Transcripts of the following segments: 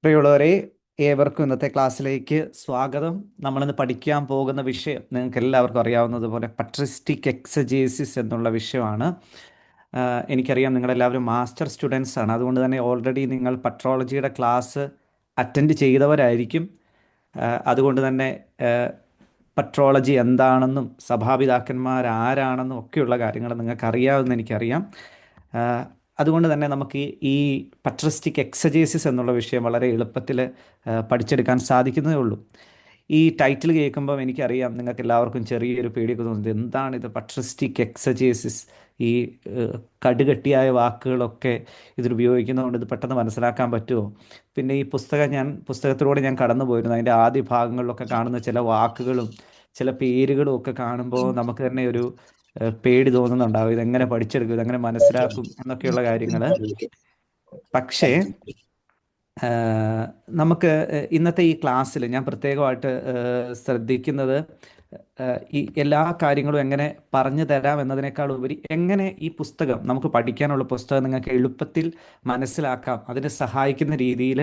പ്രിയമുള്ളവരെ, ഏവർക്കും ഇന്നത്തെ ക്ലാസ്സിലേക്ക് സ്വാഗതം. നമ്മളിന്ന് പഠിക്കാൻ പോകുന്ന വിഷയം നിങ്ങൾക്ക് എല്ലാവർക്കും അറിയാവുന്നതുപോലെ പട്രിസ്റ്റിക് എക്സജേസിസ് എന്നുള്ള വിഷയമാണ്. എനിക്കറിയാം നിങ്ങളെല്ലാവരും മാസ്റ്റർ സ്റ്റുഡൻസ് ആണ്. അതുകൊണ്ട് തന്നെ ഓൾറെഡി നിങ്ങൾ പട്രോളജിയുടെ ക്ലാസ് അറ്റൻഡ് ചെയ്തവരായിരിക്കും. അതുകൊണ്ട് തന്നെ പട്രോളജി എന്താണെന്നും സഭാപിതാക്കന്മാർ ആരാണെന്നും ഒക്കെയുള്ള കാര്യങ്ങൾ നിങ്ങൾക്ക് അറിയാമെന്ന് എനിക്കറിയാം. അതുകൊണ്ട് തന്നെ നമുക്ക് ഈ പട്രിസ്റ്റിക് എക്സജേസിസ് എന്നുള്ള വിഷയം വളരെ എളുപ്പത്തിൽ പഠിച്ചെടുക്കാൻ സാധിക്കുന്നതേ ഉള്ളൂ. ഈ ടൈറ്റിൽ കേൾക്കുമ്പം എനിക്കറിയാം നിങ്ങൾക്ക് എല്ലാവർക്കും ചെറിയൊരു പേടിയൊക്കെ തോന്നുന്നത്, എന്താണിത് പട്രിസ്റ്റിക് എക്സജേസിസ്? ഈ കടുകട്ടിയായ വാക്കുകളൊക്കെ ഇതിലുപയോഗിക്കുന്നതുകൊണ്ട് ഇത് പെട്ടെന്ന് മനസ്സിലാക്കാൻ പറ്റുമോ? പിന്നെ ഈ പുസ്തകത്തിലൂടെ ഞാൻ കടന്നു പോയിരുന്നു. അതിൻ്റെ ആദ്യ ഭാഗങ്ങളിലൊക്കെ കാണുന്ന ചില വാക്കുകളും ചില പേരുകളും ഒക്കെ കാണുമ്പോൾ നമുക്ക് തന്നെ ഒരു പേടി തോന്നുന്നുണ്ടാവും. ഇതെങ്ങനെ പഠിച്ചെടുക്കും, ഇതെങ്ങനെ മനസ്സിലാക്കും എന്നൊക്കെയുള്ള കാര്യങ്ങൾ. പക്ഷേ നമുക്ക് ഇന്നത്തെ ഈ ക്ലാസ്സിൽ ഞാൻ പ്രത്യേകമായിട്ട് ശ്രദ്ധിക്കുന്നത് ഈ എല്ലാ കാര്യങ്ങളും എങ്ങനെ പറഞ്ഞു തരാം എന്നതിനേക്കാൾ ഉപരി എങ്ങനെ ഈ പുസ്തകം, നമുക്ക് പഠിക്കാനുള്ള പുസ്തകം നിങ്ങൾക്ക് എളുപ്പത്തിൽ മനസ്സിലാക്കാം, അതിനെ സഹായിക്കുന്ന രീതിയിൽ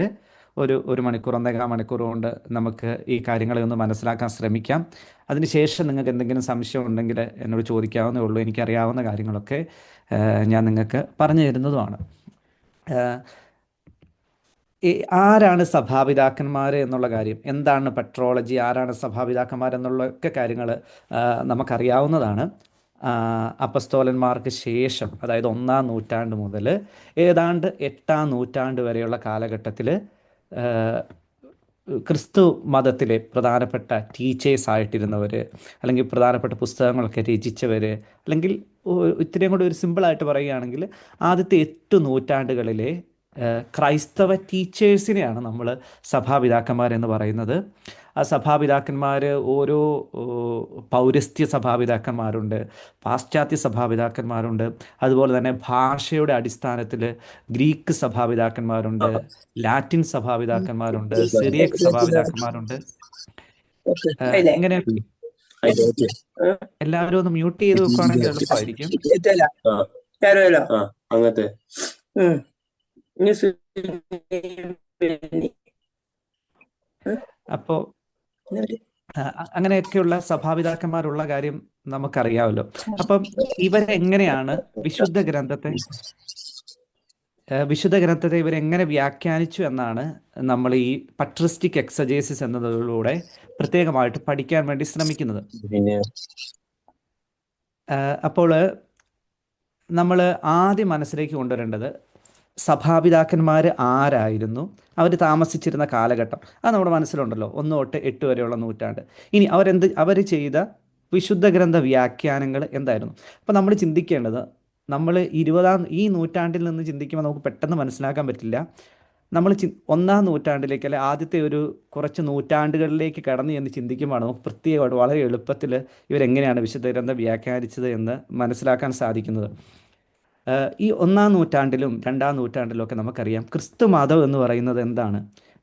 ഒരു മണിക്കൂർ 1.25 മണിക്കൂർ കൊണ്ട് നമുക്ക് ഈ കാര്യങ്ങളെ ഒന്ന് മനസ്സിലാക്കാൻ ശ്രമിക്കാം. അതിനുശേഷം നിങ്ങൾക്ക് എന്തെങ്കിലും സംശയം ഉണ്ടെങ്കിൽ എന്നോട് ചോദിക്കാവുന്നേ ഉള്ളൂ. എനിക്കറിയാവുന്ന കാര്യങ്ങളൊക്കെ ഞാൻ നിങ്ങൾക്ക് പറഞ്ഞു തരുന്നതുമാണ്. ആരാണ് സഭാപിതാക്കന്മാർ എന്നുള്ള കാര്യം, എന്താണ് പട്രോളജി, ആരാണ് സഭാപിതാക്കന്മാർ എന്നുള്ള ഒക്കെ കാര്യങ്ങൾ നമുക്കറിയാവുന്നതാണ്. അപ്പസ്തോലന്മാർക്ക് ശേഷം, അതായത് 1-ാം നൂറ്റാണ്ട് മുതൽ ഏതാണ്ട് 8-ാം നൂറ്റാണ്ട് വരെയുള്ള കാലഘട്ടത്തിൽ ക്രിസ്തു മതത്തിലെ പ്രധാനപ്പെട്ട ടീച്ചേഴ്സ് ആയിട്ടിരുന്നവർ, അല്ലെങ്കിൽ പ്രധാനപ്പെട്ട പുസ്തകങ്ങളൊക്കെ രചിച്ചവർ, അല്ലെങ്കിൽ ഇത്രയും കൂടി ഒരു സിമ്പിളായിട്ട് പറയുകയാണെങ്കിൽ ആദ്യത്തെ 8 നൂറ്റാണ്ടുകളിലെ ക്രൈസ്തവ ടീച്ചേഴ്സിനെയാണ് നമ്മൾ സഭാപിതാക്കന്മാരെന്ന് പറയുന്നത്. ആ സഭാപിതാക്കന്മാർ ഓരോ പൗരസ്ത്യ സഭാപിതാക്കന്മാരുണ്ട്, പാശ്ചാത്യ സഭാപിതാക്കന്മാരുണ്ട്, അതുപോലെ തന്നെ ഭാഷയുടെ അടിസ്ഥാനത്തിൽ ഗ്രീക്ക് സഭാപിതാക്കന്മാരുണ്ട്, ലാറ്റിൻ സഭാപിതാക്കന്മാരുണ്ട്, സിറിയക് സഭാപിതാക്കന്മാരുണ്ട്. ഇങ്ങനെ എല്ലാവരും ഒന്ന് മ്യൂട്ട് ചെയ്ത് വെക്കുകയാണെങ്കിൽ എളുപ്പമായിരിക്കും. അങ്ങനത്തെ അപ്പോൾ അങ്ങനെയൊക്കെയുള്ള സഭാപിതാക്കന്മാരുള്ള കാര്യം നമുക്കറിയാമല്ലോ. അപ്പം ഇവരെങ്ങനെയാണ് വിശുദ്ധ ഗ്രന്ഥത്തെ ഇവരെങ്ങനെ വ്യാഖ്യാനിച്ചു എന്നാണ് നമ്മൾ ഈ പട്രിസ്റ്റിക് എക്സജേസിസ് എന്നതിലൂടെ പ്രത്യേകമായിട്ട് പഠിക്കാൻ വേണ്ടി ശ്രമിക്കുന്നത്. അപ്പോൾ നമ്മൾ ആദ്യം മനസ്സിലേക്ക് കൊണ്ടുവരേണ്ടത് സഭാപിതാക്കന്മാർ ആരായിരുന്നു, അവർ താമസിച്ചിരുന്ന കാലഘട്ടം, അത് നമ്മുടെ മനസ്സിലുണ്ടല്ലോ. 1 തൊട്ട് 8 വരെയുള്ള നൂറ്റാണ്ട്. ഇനി അവർ ചെയ്ത വിശുദ്ധ ഗ്രന്ഥ വ്യാഖ്യാനങ്ങൾ എന്തായിരുന്നു? അപ്പോൾ നമ്മൾ ചിന്തിക്കേണ്ടത്, നമ്മൾ ഈ നൂറ്റാണ്ടിൽ നിന്ന് ചിന്തിക്കുമ്പോൾ നമുക്ക് പെട്ടെന്ന് മനസ്സിലാക്കാൻ പറ്റില്ല. നമ്മൾ 1-ാം നൂറ്റാണ്ടിലേക്ക്, അല്ലെ ആദ്യത്തെ ഒരു കുറച്ച് നൂറ്റാണ്ടുകളിലേക്ക് കടന്നു എന്ന് ചിന്തിക്കുമ്പോഴാണ് നമുക്ക് പ്രത്യേകമായിട്ട് വളരെ എളുപ്പത്തിൽ ഇവരെങ്ങനെയാണ് വിശുദ്ധ ഗ്രന്ഥം വ്യാഖ്യാനിച്ചത് എന്ന് മനസ്സിലാക്കാൻ സാധിക്കുന്നത്. ഈ 1-ാം നൂറ്റാണ്ടിലും 2-ാം നൂറ്റാണ്ടിലും ഒക്കെ നമുക്കറിയാം ക്രിസ്തു മതം എന്ന് പറയുന്നത് എന്താണ്?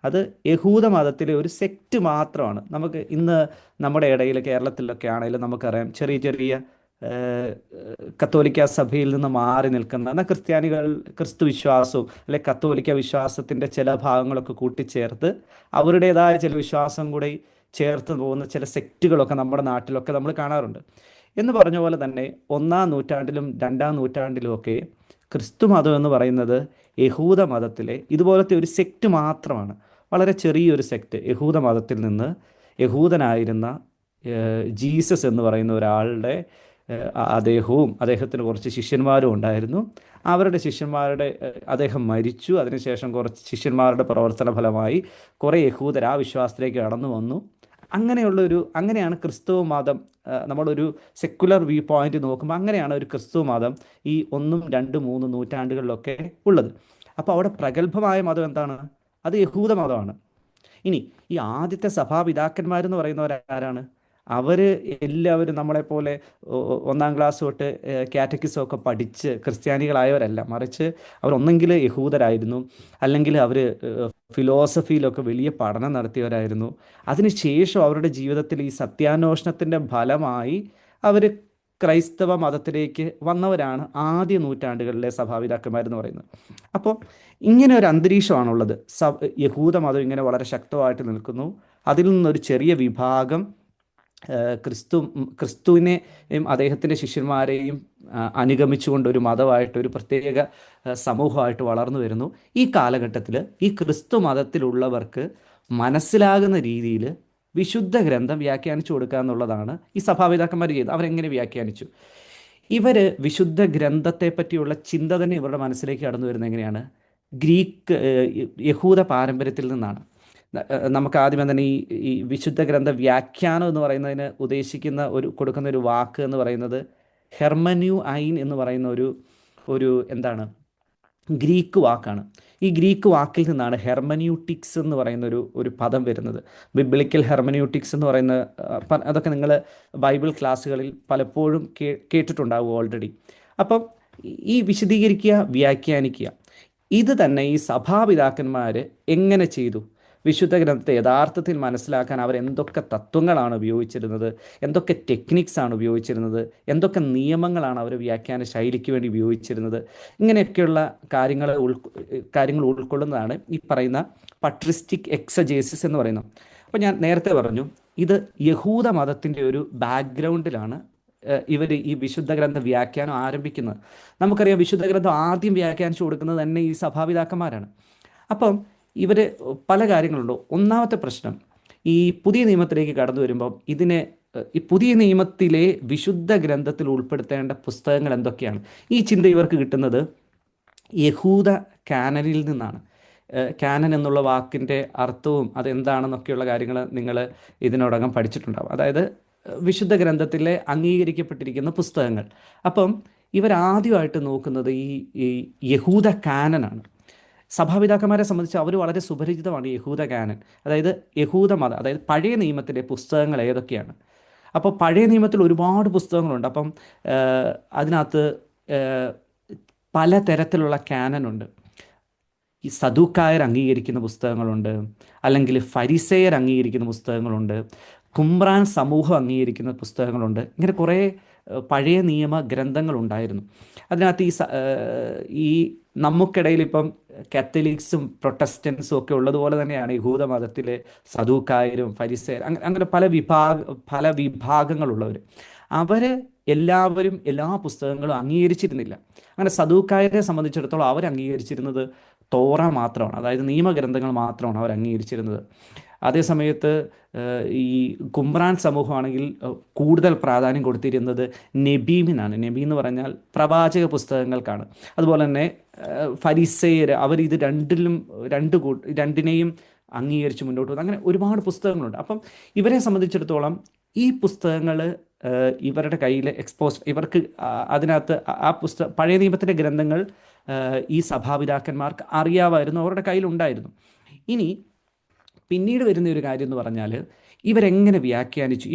അത് യഹൂദ മതത്തിലെ ഒരു സെക്റ്റ് മാത്രമാണ്. നമുക്ക് ഇന്ന് നമ്മുടെ ഇടയിൽ കേരളത്തിലൊക്കെ ആണെങ്കിലും നമുക്കറിയാം ചെറിയ ചെറിയ കത്തോലിക്ക സഭയിൽ നിന്ന് മാറി നിൽക്കുന്ന, എന്നാൽ ക്രിസ്തു വിശ്വാസവും അല്ലെ കത്തോലിക്ക വിശ്വാസത്തിൻ്റെ ചില ഭാഗങ്ങളൊക്കെ കൂട്ടിച്ചേർത്ത് അവരുടേതായ ചില വിശ്വാസം കൂടി ചേർത്ത് പോകുന്ന ചില സെക്റ്റുകളൊക്കെ നമ്മുടെ നാട്ടിലൊക്കെ നമ്മൾ കാണാറുണ്ട്. എന്ന് പറഞ്ഞ പോലെ തന്നെ 1-ാം നൂറ്റാണ്ടിലും 2-ാം നൂറ്റാണ്ടിലും ഒക്കെ ക്രിസ്തു മതം എന്ന് പറയുന്നത് യഹൂദ മതത്തിലെ ഇതുപോലത്തെ ഒരു സെക്റ്റ് മാത്രമാണ്. വളരെ ചെറിയൊരു സെക്റ്റ്. യഹൂദ മതത്തിൽ നിന്ന് യഹൂദനായിരുന്ന ജീസസ് എന്ന് പറയുന്ന ഒരാളുടെ അദ്ദേഹത്തിന് കുറച്ച് ശിഷ്യന്മാരും ഉണ്ടായിരുന്നു. അവരുടെ അദ്ദേഹം മരിച്ചു. അതിനുശേഷം കുറച്ച് ശിഷ്യന്മാരുടെ പ്രവർത്തന ഫലമായി കുറേ യഹൂദർ ആ വിശ്വാസത്തിലേക്ക് കടന്നു വന്നു. അങ്ങനെയാണ് ക്രിസ്തുവ മതം, നമ്മളൊരു സെക്കുലർ വ്യൂ പോയിന്റ് നോക്കുമ്പോൾ അങ്ങനെയാണ് ഒരു ക്രിസ്തുവ മതം ഈ 1, 2, 3 നൂറ്റാണ്ടുകളിലൊക്കെ ഉള്ളത്. അപ്പോൾ അവിടെ പ്രഗത്ഭമായ മതം എന്താണ്? അത് യഹൂദ മതമാണ്. ഇനി ഈ ആദ്യത്തെ സഭാപിതാക്കന്മാരെന്ന് പറയുന്നവരാരാണ്? അവർ എല്ലാവരും നമ്മളെപ്പോലെ 1-ാം ക്ലാസ് തൊട്ട് കാറ്റക്കിസം ഒക്കെ പഠിച്ച് ക്രിസ്ത്യാനികളായവരല്ല. മറിച്ച് അവർ ഒന്നെങ്കിൽ യഹൂദരായിരുന്നു, അല്ലെങ്കിൽ അവർ ഫിലോസഫിയിലൊക്കെ വലിയ പഠനം നടത്തിയവരായിരുന്നു. അതിനുശേഷം അവരുടെ ജീവിതത്തിൽ ഈ സത്യാന്വേഷണത്തിൻ്റെ ഫലമായി അവർ ക്രൈസ്തവ മതത്തിലേക്ക് വന്നവരാണ് ആദ്യ നൂറ്റാണ്ടുകളിലെ സഭാപിതാക്കന്മാരെന്ന് പറയുന്നത്. അപ്പോൾ ഇങ്ങനെ ഒരു അന്തരീക്ഷമാണുള്ളത്. യഹൂദ മതം ഇങ്ങനെ വളരെ ശക്തമായിട്ട് നിൽക്കുന്നു. അതിൽ നിന്നൊരു ചെറിയ വിഭാഗം ക്രിസ്തുവിനെയും അദ്ദേഹത്തിൻ്റെ ശിഷ്യന്മാരെയും അനുഗമിച്ചുകൊണ്ട് ഒരു മതമായിട്ട്, ഒരു പ്രത്യേക സമൂഹമായിട്ട് വളർന്നു വരുന്നു. ഈ കാലഘട്ടത്തിൽ ഈ ക്രിസ്തു മതത്തിലുള്ളവർക്ക് മനസ്സിലാകുന്ന രീതിയിൽ വിശുദ്ധ ഗ്രന്ഥം വ്യാഖ്യാനിച്ചു കൊടുക്കുക എന്നുള്ളതാണ് ഈ സഭാപിതാക്കന്മാർ ചെയ്തത്. അവരെങ്ങനെ വ്യാഖ്യാനിച്ചു? ഇവർ വിശുദ്ധ ഗ്രന്ഥത്തെ പറ്റിയുള്ള ചിന്ത തന്നെ ഇവരുടെ മനസ്സിലേക്ക് കടന്നു വരുന്നത് എങ്ങനെയാണ്? ഗ്രീക്ക് യഹൂദ പാരമ്പര്യത്തിൽ നിന്നാണ്. നമുക്ക് ആദ്യമേ തന്നെ ഈ വിശുദ്ധ ഗ്രന്ഥ വ്യാഖ്യാനം എന്ന് പറയുന്നതിന് കൊടുക്കുന്ന ഒരു വാക്ക് എന്ന് പറയുന്നത് ഹെർമന്യു ഐൻ എന്ന് പറയുന്ന ഒരു എന്താണ്, ഗ്രീക്ക് വാക്കാണ്. ഈ ഗ്രീക്ക് വാക്കിൽ നിന്നാണ് ഹെർമന്യൂട്ടിക്സ് എന്ന് പറയുന്ന ഒരു പദം വരുന്നത്. ബിബ്ലിക്കൽ ഹെർമന്യൂട്ടിക്സ് എന്ന് പറയുന്ന അതൊക്കെ നിങ്ങൾ ബൈബിൾ ക്ലാസ്സുകളിൽ പലപ്പോഴും കേട്ടിട്ടുണ്ടാവും ഓൾറെഡി. അപ്പം ഈ വിശദീകരിക്കുക, വ്യാഖ്യാനിക്കുക, ഇത് തന്നെ ഈ സഭാപിതാക്കന്മാർ എങ്ങനെ ചെയ്തു? വിശുദ്ധ ഗ്രന്ഥത്തെ യഥാർത്ഥത്തിൽ മനസ്സിലാക്കാൻ അവർ എന്തൊക്കെ തത്വങ്ങളാണ് ഉപയോഗിച്ചിരുന്നത്, എന്തൊക്കെ ടെക്നിക്സാണ് ഉപയോഗിച്ചിരുന്നത്, എന്തൊക്കെ നിയമങ്ങളാണ് അവർ വ്യാഖ്യാന ശൈലിക്ക് വേണ്ടി ഉപയോഗിച്ചിരുന്നത്, ഇങ്ങനെയൊക്കെയുള്ള കാര്യങ്ങൾ ഉൾക്കൊള്ളുന്നതാണ് ഈ പറയുന്ന പട്രിസ്റ്റിക് എക്സജേസിസ് എന്ന് പറയുന്നത്. അപ്പോൾ ഞാൻ നേരത്തെ പറഞ്ഞു, ഇത് യഹൂദ മതത്തിൻ്റെ ഒരു ബാക്ക്ഗ്രൗണ്ടിലാണ് ഇവർ ഈ വിശുദ്ധ ഗ്രന്ഥ വ്യാഖ്യാനം ആരംഭിക്കുന്നത്. നമുക്കറിയാം, വിശുദ്ധ ഗ്രന്ഥം ആദ്യം വ്യാഖ്യാനിച്ചു കൊടുക്കുന്നത് തന്നെ ഈ സഭാപിതാക്കന്മാരാണ്. അപ്പം ഇവർ പല കാര്യങ്ങളുണ്ട്. ഒന്നാമത്തെ പ്രശ്നം, ഈ പുതിയ നിയമത്തിലേക്ക് കടന്നു വരുമ്പം ഈ പുതിയ നിയമത്തിലെ വിശുദ്ധ ഗ്രന്ഥത്തിൽ ഉൾപ്പെടുത്തേണ്ട പുസ്തകങ്ങൾ എന്തൊക്കെയാണ്? ഈ ചിന്ത ഇവർക്ക് കിട്ടുന്നത് യഹൂദ കാനനിൽ നിന്നാണ്. കാനൻ എന്നുള്ള വാക്കിൻ്റെ അർത്ഥവും അതെന്താണെന്നൊക്കെയുള്ള കാര്യങ്ങൾ നിങ്ങൾ ഇതിനോടകം പഠിച്ചിട്ടുണ്ടാവും. അതായത് വിശുദ്ധ ഗ്രന്ഥത്തിലെ അംഗീകരിക്കപ്പെട്ടിരിക്കുന്ന പുസ്തകങ്ങൾ. അപ്പം ഇവരാദ്യമായിട്ട് നോക്കുന്നത് ഈ യഹൂദ കാനനാണ്. സഭാപിതാക്കന്മാരെ സംബന്ധിച്ച് അവർ വളരെ സുപരിചിതമാണ് യഹൂദ കാനൻ, അതായത് യഹൂദ മതം, അതായത് പഴയ നിയമത്തിലെ പുസ്തകങ്ങൾ ഏതൊക്കെയാണ്. അപ്പോൾ പഴയ നിയമത്തിൽ ഒരുപാട് പുസ്തകങ്ങളുണ്ട്. അപ്പം അതിനകത്ത് പലതരത്തിലുള്ള കാനനുണ്ട്. ഈ സദൂക്കായർ അംഗീകരിക്കുന്ന പുസ്തകങ്ങളുണ്ട്, അല്ലെങ്കിൽ ഫരിസേയർ അംഗീകരിക്കുന്ന പുസ്തകങ്ങളുണ്ട്, കുമ്രാൻ സമൂഹം അംഗീകരിക്കുന്ന പുസ്തകങ്ങളുണ്ട്. ഇങ്ങനെ കുറേ പഴയ നിയമ ഗ്രന്ഥങ്ങളുണ്ടായിരുന്നു. അതിനകത്ത് ഈ നമുക്കിടയിൽ ഇപ്പം കാത്തലിക്സും പ്രൊട്ടസ്റ്റൻസും ഒക്കെ ഉള്ളതുപോലെ തന്നെയാണ് യഹൂദ മതത്തിലെ സദൂക്കായരും ഫരിസേയരും അങ്ങനെ പല വിഭാഗങ്ങളുള്ളവർ. അവർ എല്ലാവരും എല്ലാ പുസ്തകങ്ങളും അംഗീകരിച്ചിരുന്നില്ല. അങ്ങനെ സദൂക്കായരെ സംബന്ധിച്ചിടത്തോളം അവർ അംഗീകരിച്ചിരുന്നത് തോറ മാത്രമാണ്, അതായത് നിയമഗ്രന്ഥങ്ങൾ മാത്രമാണ് അവർ അംഗീകരിച്ചിരുന്നത്. അതേസമയത്ത് ഈ കുമ്രാൻ സമൂഹമാണെങ്കിൽ കൂടുതൽ പ്രാധാന്യം കൊടുത്തിരുന്നത് നെബീമിനാണ്. നെബി എന്ന് പറഞ്ഞാൽ പ്രവാചക പുസ്തകങ്ങൾക്കാണ്. അതുപോലെ തന്നെ ഫരിസേയർ ഇത് രണ്ടിനെയും അംഗീകരിച്ച് മുന്നോട്ട് പോകും. അങ്ങനെ ഒരുപാട് പുസ്തകങ്ങളുണ്ട്. അപ്പം ഇവരെ സംബന്ധിച്ചിടത്തോളം ഈ പുസ്തകങ്ങൾ ഇവരുടെ കയ്യിൽ ഇവർക്ക് അതിനകത്ത് പഴയ നിയമത്തിൻ്റെ ഗ്രന്ഥങ്ങൾ ഈ സഭാപിതാക്കന്മാർക്ക് അറിയാമായിരുന്നു, അവരുടെ കയ്യിലുണ്ടായിരുന്നു. ഇനി പിന്നീട് വരുന്ന ഒരു കാര്യം എന്ന് പറഞ്ഞാൽ, ഇവരെങ്ങനെ വ്യാഖ്യാനിച്ചു,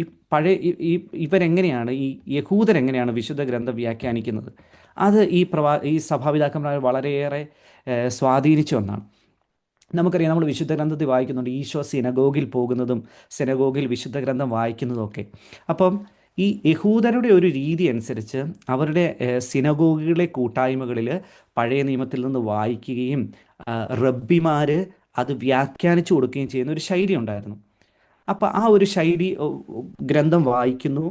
ഇവരെങ്ങനെയാണ് ഈ യഹൂദരെങ്ങനെയാണ് വിശുദ്ധ ഗ്രന്ഥം വ്യാഖ്യാനിക്കുന്നത്? അത് ഈ സഭാപിതാക്കന്മാർ വളരെയേറെ സ്വാധീനിച്ച ഒന്നാണ്. നമുക്കറിയാം, നമ്മൾ വിശുദ്ധ ഗ്രന്ഥത്തിൽ വായിക്കുന്നുണ്ട് ഈശോ സിനഗോഗിൽ പോകുന്നതും സിനഗോഗിൽ വിശുദ്ധ ഗ്രന്ഥം വായിക്കുന്നതും ഒക്കെ. അപ്പം ഈ യഹൂദരുടെ ഒരു രീതി അനുസരിച്ച് അവരുടെ സിനഗോഗിലെ കൂട്ടായ്മകളിൽ പഴയ നിയമത്തിൽ നിന്ന് വായിക്കുകയും റബ്ബിമാർ അത് വ്യാഖ്യാനിച്ചു കൊടുക്കുകയും ചെയ്യുന്ന ഒരു ശൈലി ഉണ്ടായിരുന്നു. അപ്പോൾ ആ ഒരു ശൈലി, ഗ്രന്ഥം വായിക്കുന്നു,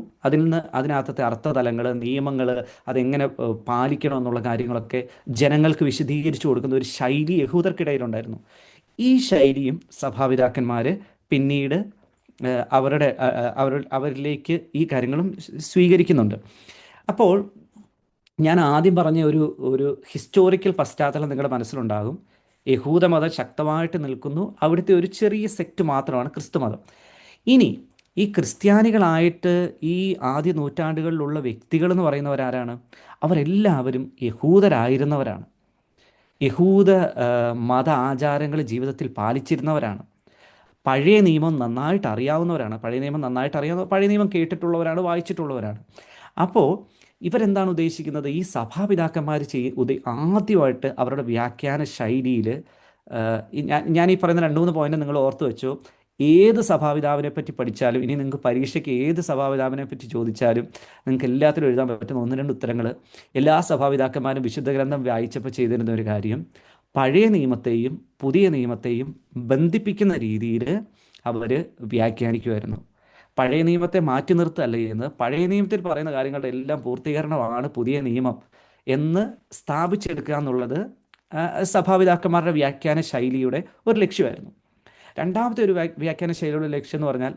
അതിനകത്തത്തെ അർത്ഥതലങ്ങൾ, നിയമങ്ങൾ, അതെങ്ങനെ പാലിക്കണം എന്നുള്ള കാര്യങ്ങളൊക്കെ ജനങ്ങൾക്ക് വിശദീകരിച്ചു കൊടുക്കുന്ന ഒരു ശൈലി യഹൂദർക്കിടയിലുണ്ടായിരുന്നു. ഈ ശൈലിയും സഭാപിതാക്കന്മാർ പിന്നീട് അവരിലേക്ക് ഈ കാര്യങ്ങളും സ്വീകരിക്കുന്നുണ്ട്. അപ്പോൾ ഞാൻ ആദ്യം പറഞ്ഞ ഒരു ഹിസ്റ്റോറിക്കൽ പശ്ചാത്തലം നിങ്ങളുടെ മനസ്സിലുണ്ടാകും. യഹൂദമതം ശക്തമായിട്ട് നിൽക്കുന്നു, അവിടുത്തെ ഒരു ചെറിയ സെക്റ്റ് മാത്രമാണ് ക്രിസ്തുമതം. ഇനി ഈ ക്രിസ്ത്യാനികളായിട്ട് ഈ ആദ്യ നൂറ്റാണ്ടുകളിലുള്ള വ്യക്തികൾ എന്ന് പറയുന്നവരാരാണ്? അവരെല്ലാവരും യഹൂദരായിരുന്നവരാണ്. യഹൂദ മത ആചാരങ്ങൾ ജീവിതത്തിൽ പാലിച്ചിരുന്നവരാണ്. പഴയ നിയമം നന്നായിട്ട് അറിയാവുന്നവരാണ്. പഴയ നിയമം കേട്ടിട്ടുള്ളവരാണ്, വായിച്ചിട്ടുള്ളവരാണ്. അപ്പോൾ ഇവരെന്താണ് ഉദ്ദേശിക്കുന്നത്? ഈ സഭാപിതാക്കന്മാർ ആദ്യമായിട്ട് അവരുടെ വ്യാഖ്യാന ശൈലിയിൽ, ഞാൻ ഈ പറയുന്ന 2-3 പോയിന്റ് നിങ്ങൾ ഓർത്ത് വെച്ചു. ഏത് സഭാപിതാവിനെ പറ്റി പഠിച്ചാലും, ഇനി നിങ്ങൾക്ക് പരീക്ഷയ്ക്ക് ഏത് സഭാപിതാവിനെ പറ്റി ചോദിച്ചാലും നിങ്ങൾക്ക് എല്ലാത്തിലും എഴുതാൻ പറ്റുന്ന ഒന്ന് രണ്ട് ഉത്തരങ്ങൾ, എല്ലാ സഭാപിതാക്കന്മാരും വിശുദ്ധ ഗ്രന്ഥം വായിച്ചപ്പോൾ ചെയ്തിരുന്ന ഒരു കാര്യം, പഴയ നിയമത്തെയും പുതിയ നിയമത്തെയും ബന്ധിപ്പിക്കുന്ന രീതിയിൽ അവർ വ്യാഖ്യാനിക്കുമായിരുന്നു. പഴയ നിയമത്തെ മാറ്റി നിർത്തുകയല്ല ചെയ്യുന്നത്, പഴയ നിയമത്തിൽ പറയുന്ന കാര്യങ്ങളുടെ എല്ലാം പൂർത്തീകരണമാണ് പുതിയ നിയമം എന്ന് സ്ഥാപിച്ചെടുക്കുക എന്നുള്ളത് സഭാപിതാക്കന്മാരുടെ വ്യാഖ്യാന ശൈലിയുടെ ഒരു ലക്ഷ്യമായിരുന്നു. രണ്ടാമത്തെ ഒരു വ്യാഖ്യാന ശൈലിയുടെ ലക്ഷ്യം എന്ന് പറഞ്ഞാൽ,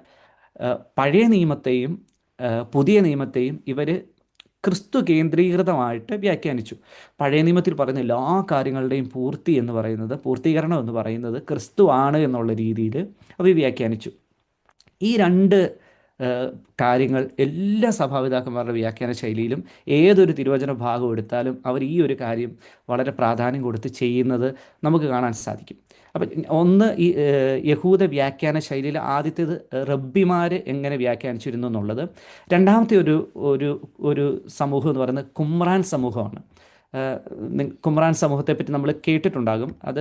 പഴയ നിയമത്തെയും പുതിയ നിയമത്തെയും ഇവർ ക്രിസ്തു കേന്ദ്രീകൃതമായിട്ട് വ്യാഖ്യാനിച്ചു. പഴയ നിയമത്തിൽ പറയുന്ന എല്ലാ കാര്യങ്ങളുടെയും പൂർത്തീകരണം എന്ന് പറയുന്നത് ക്രിസ്തു ആണ് എന്നുള്ള രീതിയിൽ അവർ വ്യാഖ്യാനിച്ചു. ഈ രണ്ട് കാര്യങ്ങൾ എല്ലാ സഭാപിതാക്കന്മാരുടെ വ്യാഖ്യാന ശൈലിയിലും ഏതൊരു തിരുവചന ഭാഗം എടുത്താലും അവർ ഈ ഒരു കാര്യം വളരെ പ്രാധാന്യം കൊടുത്ത് ചെയ്യുന്നത് നമുക്ക് കാണാൻ സാധിക്കും. അപ്പം ഒന്ന്, ഈ യഹൂദ വ്യാഖ്യാന ശൈലിയിൽ ആദ്യത്തേത് റബ്ബിമാർ എങ്ങനെ വ്യാഖ്യാനിച്ചിരുന്നു എന്നുള്ളത്. രണ്ടാമത്തെ ഒരു ഒരു ഒരു സമൂഹം എന്ന് പറയുന്നത് കുമ്രാൻ സമൂഹമാണ്. കുമ്രാൻ സമൂഹത്തെപ്പറ്റി നമ്മൾ കേട്ടിട്ടുണ്ടാകും. അത്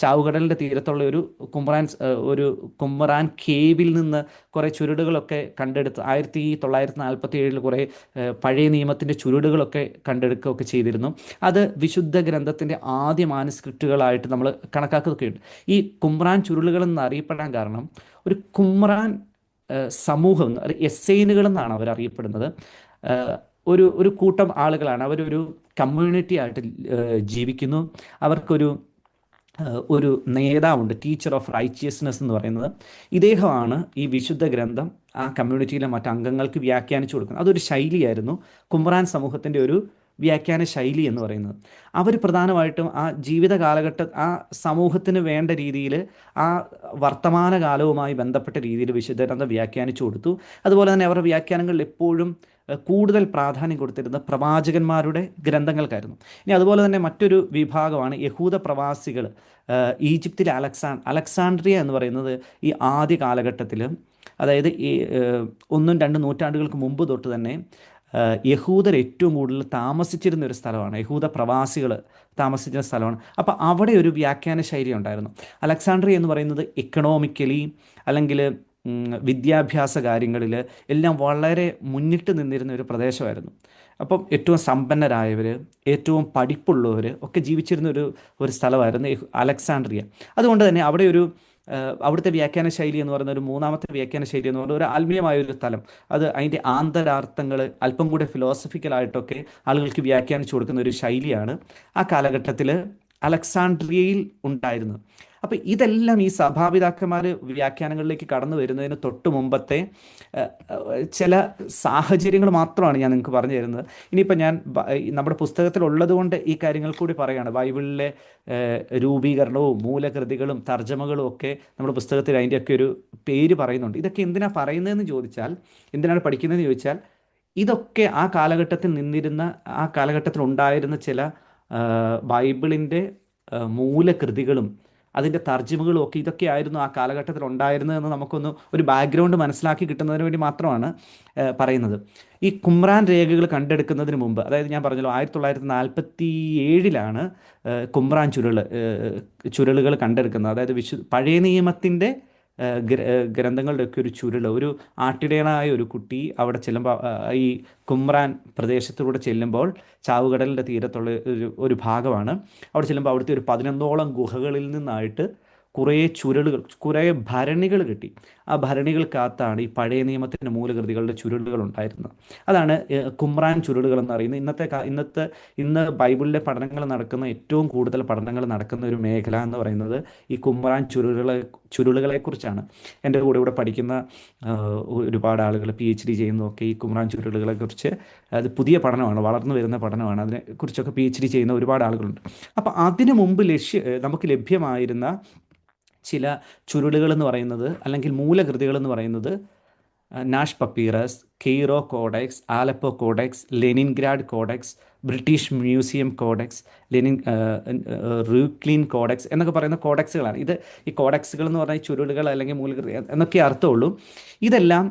ചാവുകടലിൻ്റെ തീരത്തുള്ള ഒരു കുമ്രാൻ കേവിൽ നിന്ന് കുറേ ചുരുടുകളൊക്കെ കണ്ടെടുത്ത് 1947 കുറേ പഴയ നിയമത്തിൻ്റെ ചുരുടുകളൊക്കെ കണ്ടെടുക്കുകയൊക്കെ ചെയ്തിരുന്നു. അത് വിശുദ്ധ ഗ്രന്ഥത്തിൻ്റെ ആദ്യ മാനുസ്ക്രിപ്റ്റുകളായിട്ട് നമ്മൾ കണക്കാക്കുകയൊക്കെയുണ്ട്. ഈ കുമ്രാൻ ചുരുളുകൾ എന്നറിയപ്പെടാൻ കാരണം, ഒരു കുമ്രാൻ സമൂഹം, എസ്സൈനുകൾ എന്നാണ് അവരറിയപ്പെടുന്നത്. ഒരു കൂട്ടം ആളുകളാണ്, അവരൊരു കമ്മ്യൂണിറ്റി ആയിട്ട് ജീവിക്കുന്നു. അവർക്കൊരു ഒരു നേതാവുണ്ട്, ടീച്ചർ ഓഫ് റൈച്ചിയസ്നെസ് എന്ന് പറയുന്നത്. ഇദ്ദേഹമാണ് ഈ വിശുദ്ധ ഗ്രന്ഥം ആ കമ്മ്യൂണിറ്റിയിലെ മറ്റംഗങ്ങൾക്ക് വ്യാഖ്യാനിച്ചു കൊടുക്കുന്നത്. അതൊരു ശൈലിയായിരുന്നു, കുമ്രാൻ സമൂഹത്തിൻ്റെ ഒരു വ്യാഖ്യാന ശൈലി എന്ന് പറയുന്നത്. അവർ പ്രധാനമായിട്ടും ആ ജീവിത കാലഘട്ടം, ആ സമൂഹത്തിന് വേണ്ട രീതിയിൽ, ആ വർത്തമാനകാലവുമായി ബന്ധപ്പെട്ട രീതിയിൽ വിശുദ്ധ ഗ്രന്ഥം വ്യാഖ്യാനിച്ചു കൊടുത്തു. അതുപോലെ തന്നെ അവരുടെ വ്യാഖ്യാനങ്ങളിൽ എപ്പോഴും കൂടുതൽ പ്രാധാന്യം കൊടുത്തിരുന്ന പ്രവാചകന്മാരുടെ ഗ്രന്ഥങ്ങൾക്കായിരുന്നു. ഇനി അതുപോലെ തന്നെ മറ്റൊരു വിഭാഗമാണ് യഹൂദ പ്രവാസികൾ. ഈജിപ്തിലെ അലക്സാണ്ട്രിയ എന്ന് പറയുന്നത് ഈ ആദ്യ കാലഘട്ടത്തിൽ, അതായത് ഈ 1-2 നൂറ്റാണ്ടുകൾക്ക് മുമ്പ് തൊട്ട് തന്നെ യഹൂദർ ഏറ്റവും കൂടുതൽ താമസിച്ചിരുന്ന ഒരു സ്ഥലമാണ്, യഹൂദ പ്രവാസികൾ താമസിച്ചിരുന്ന സ്ഥലമാണ്. അപ്പോൾ അവിടെ ഒരു വ്യാഖ്യാന ശൈലി ഉണ്ടായിരുന്നു. അലക്സാണ്ട്രിയ എന്ന് പറയുന്നത് എക്കണോമിക്കലി അല്ലെങ്കിൽ വിദ്യാഭ്യാസ കാര്യങ്ങളിൽ എല്ലാം വളരെ മുന്നിട്ട് നിന്നിരുന്ന ഒരു പ്രദേശമായിരുന്നു. അപ്പം ഏറ്റവും സമ്പന്നരായവർ, ഏറ്റവും പഠിപ്പുള്ളവർ ഒക്കെ ജീവിച്ചിരുന്ന ഒരു സ്ഥലമായിരുന്നു അലക്സാണ്ട്രിയ. അതുകൊണ്ട് തന്നെ അവിടുത്തെ വ്യാഖ്യാന ശൈലി എന്ന് പറയുന്ന ഒരു മൂന്നാമത്തെ വ്യാഖ്യാന ശൈലി എന്ന് പറയുന്ന ഒരു ആത്മീയമായൊരു തലം, അത് അതിൻ്റെ ആന്തരാർത്ഥങ്ങൾ അല്പം കൂടെ ഫിലോസഫിക്കലായിട്ടൊക്കെ ആളുകൾക്ക് വ്യാഖ്യാനിച്ചു കൊടുക്കുന്ന ഒരു ശൈലിയാണ് ആ കാലഘട്ടത്തിൽ അലക്സാണ്ട്രിയയിൽ ഉണ്ടായിരുന്നത്. അപ്പം ഇതെല്ലാം ഈ സഭാപിതാക്കന്മാർ വ്യാഖ്യാനങ്ങളിലേക്ക് കടന്നു വരുന്നതിന് തൊട്ട് മുമ്പത്തെ ചില സാഹചര്യങ്ങൾ മാത്രമാണ് ഞാൻ നിങ്ങൾക്ക് പറഞ്ഞു തരുന്നത്. ഇനിയിപ്പോൾ ഞാൻ നമ്മുടെ പുസ്തകത്തിലുള്ളത് കൊണ്ട് ഈ കാര്യങ്ങൾ കൂടി പറയുകയാണ്. ബൈബിളിലെ രൂപീകരണവും മൂലകൃതികളും തർജ്ജമകളും ഒക്കെ നമ്മുടെ പുസ്തകത്തിൽ അതിൻ്റെയൊക്കെ ഒരു പേര് പറയുന്നുണ്ട്. ഇതൊക്കെ എന്തിനാണ് പറയുന്നതെന്ന് ചോദിച്ചാൽ, എന്തിനാണ് പഠിക്കുന്നതെന്ന് ചോദിച്ചാൽ, ഇതൊക്കെ ആ കാലഘട്ടത്തിൽ ഉണ്ടായിരുന്ന ചില ബൈബിളിൻ്റെ മൂലകൃതികളും അതിൻ്റെ തർജ്ജിമകളും ഒക്കെ ഇതൊക്കെയായിരുന്നു ആ കാലഘട്ടത്തിൽ ഉണ്ടായിരുന്നതെന്ന് നമുക്കൊന്ന് ഒരു ബാക്ക്ഗ്രൗണ്ട് മനസ്സിലാക്കി കിട്ടുന്നതിന് വേണ്ടി മാത്രമാണ് പറയുന്നത്. ഈ കുമ്രാൻ രേഖകൾ കണ്ടെടുക്കുന്നതിന് മുമ്പ്, അതായത് ഞാൻ പറഞ്ഞല്ലോ 1947 കുമ്രാൻ ചുരുളുകൾ കണ്ടെടുക്കുന്നത്. അതായത് പഴയ നിയമത്തിൻ്റെ ഗ്രന്ഥങ്ങളുടെയൊക്കെ ഒരു ഒരു ആട്ടിടയനായ ഒരു കുട്ടി അവിടെ ചെല്ലുമ്പോൾ, ഈ കുമ്രാൻ പ്രദേശത്തിലൂടെ ചെല്ലുമ്പോൾ, ചാവുകടലിൻ്റെ തീരത്തുള്ള ഒരു ഭാഗമാണ്, അവിടെ ചെല്ലുമ്പോൾ അവിടുത്തെ ഒരു 11ഓളം ഗുഹകളിൽ നിന്നായിട്ട് കുറേ ഭരണികൾ കിട്ടി. ആ ഭരണികൾക്കകത്താണ് ഈ പഴയ നിയമത്തിൻ്റെ മൂലകൃതികളുടെ ചുരുളുകൾ ഉണ്ടായിരുന്നത്. അതാണ് കുമ്രാൻ ചുരുളുകൾ എന്നറിയുന്നത്. ഇന്ന് ബൈബിളിലെ ഏറ്റവും കൂടുതൽ പഠനങ്ങൾ നടക്കുന്ന ഒരു മേഖല എന്ന് പറയുന്നത് ഈ കുമ്രാൻ ചുരുളുകളെക്കുറിച്ചാണ്. എൻ്റെ കൂടെ ഇവിടെ പഠിക്കുന്ന ഒരുപാട് ആളുകൾ PhD ചെയ്യുന്നതൊക്കെ ഈ കുമ്രാൻ ചുരുളുകളെക്കുറിച്ച്, അത് പുതിയ പഠനമാണ്, വളർന്നു വരുന്ന പഠനമാണ്, അതിനെക്കുറിച്ചൊക്കെ PhD ചെയ്യുന്ന ഒരുപാട് ആളുകളുണ്ട്. അപ്പോൾ അതിനു മുമ്പ് നമുക്ക് ലഭ്യമായിരുന്ന ചില ചുരുളുകൾ എന്ന് പറയുന്നത്, അല്ലെങ്കിൽ മൂലകൃതികൾ എന്ന് പറയുന്നത്, Nash papyrus, Cairo codex, Aleppo codex, Leningrad codex, British Museum codex, റൂക്ലിൻ കോഡെക്സ് എന്നൊക്കെ പറയുന്ന കോഡെക്സുകളാണ്. ഈ കോഡെക്സുകൾ എന്ന് പറഞ്ഞാൽ ചുരുളുകൾ അല്ലെങ്കിൽ മൂലകൃതി എന്നൊക്കെ അർത്ഥമുള്ളൂ. ഇതെല്ലാം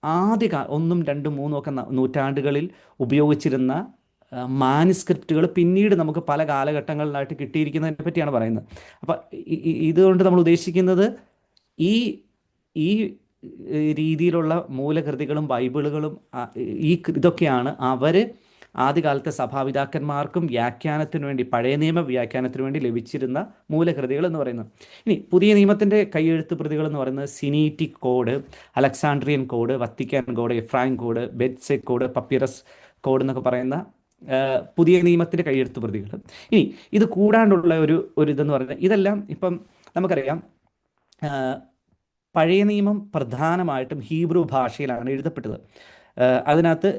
1, 2, 3 ഒക്കെ നൂറ്റാണ്ടുകളിൽ ഉപയോഗിച്ചിരുന്ന മാനുസ്ക്രിപ്റ്റുകൾ പിന്നീട് നമുക്ക് പല കാലഘട്ടങ്ങളിലായിട്ട് കിട്ടിയിരിക്കുന്നതിനെ പറ്റിയാണ് പറയുന്നത്. അപ്പം ഇതുകൊണ്ട് നമ്മൾ ഉദ്ദേശിക്കുന്നത് ഈ ഈ രീതിയിലുള്ള മൂലകൃതികളും ബൈബിളുകളും ഇതൊക്കെയാണ് അവർ ആദ്യകാലത്തെ സഭാപിതാക്കന്മാർക്കും വ്യാഖ്യാനത്തിന് വേണ്ടി, പഴയ നിയമ വ്യാഖ്യാനത്തിന് വേണ്ടി ലഭിച്ചിരുന്ന മൂലകൃതികൾ എന്ന് പറയുന്നത്. ഇനി പുതിയ നിയമത്തിൻ്റെ കൈയെഴുത്ത് പ്രതികൾ എന്ന് പറയുന്നത് Sinaitic code, Alexandrian code, Vatican code, Ephraim code, Bezae code, papyrus code എന്നൊക്കെ പറയുന്ന പുതിയ നിയമത്തിൻ്റെ കൈയെഴുത്ത് പ്രതികൾ. ഇനി ഇത് കൂടാണ്ടുള്ള ഒരു ഇതെന്ന് പറയുന്നത്, ഇതെല്ലാം ഇപ്പം നമുക്കറിയാം പഴയ നിയമം പ്രധാനമായിട്ടും ഹീബ്രു ഭാഷയിലാണ് എഴുതപ്പെട്ടത്. അതിനകത്ത്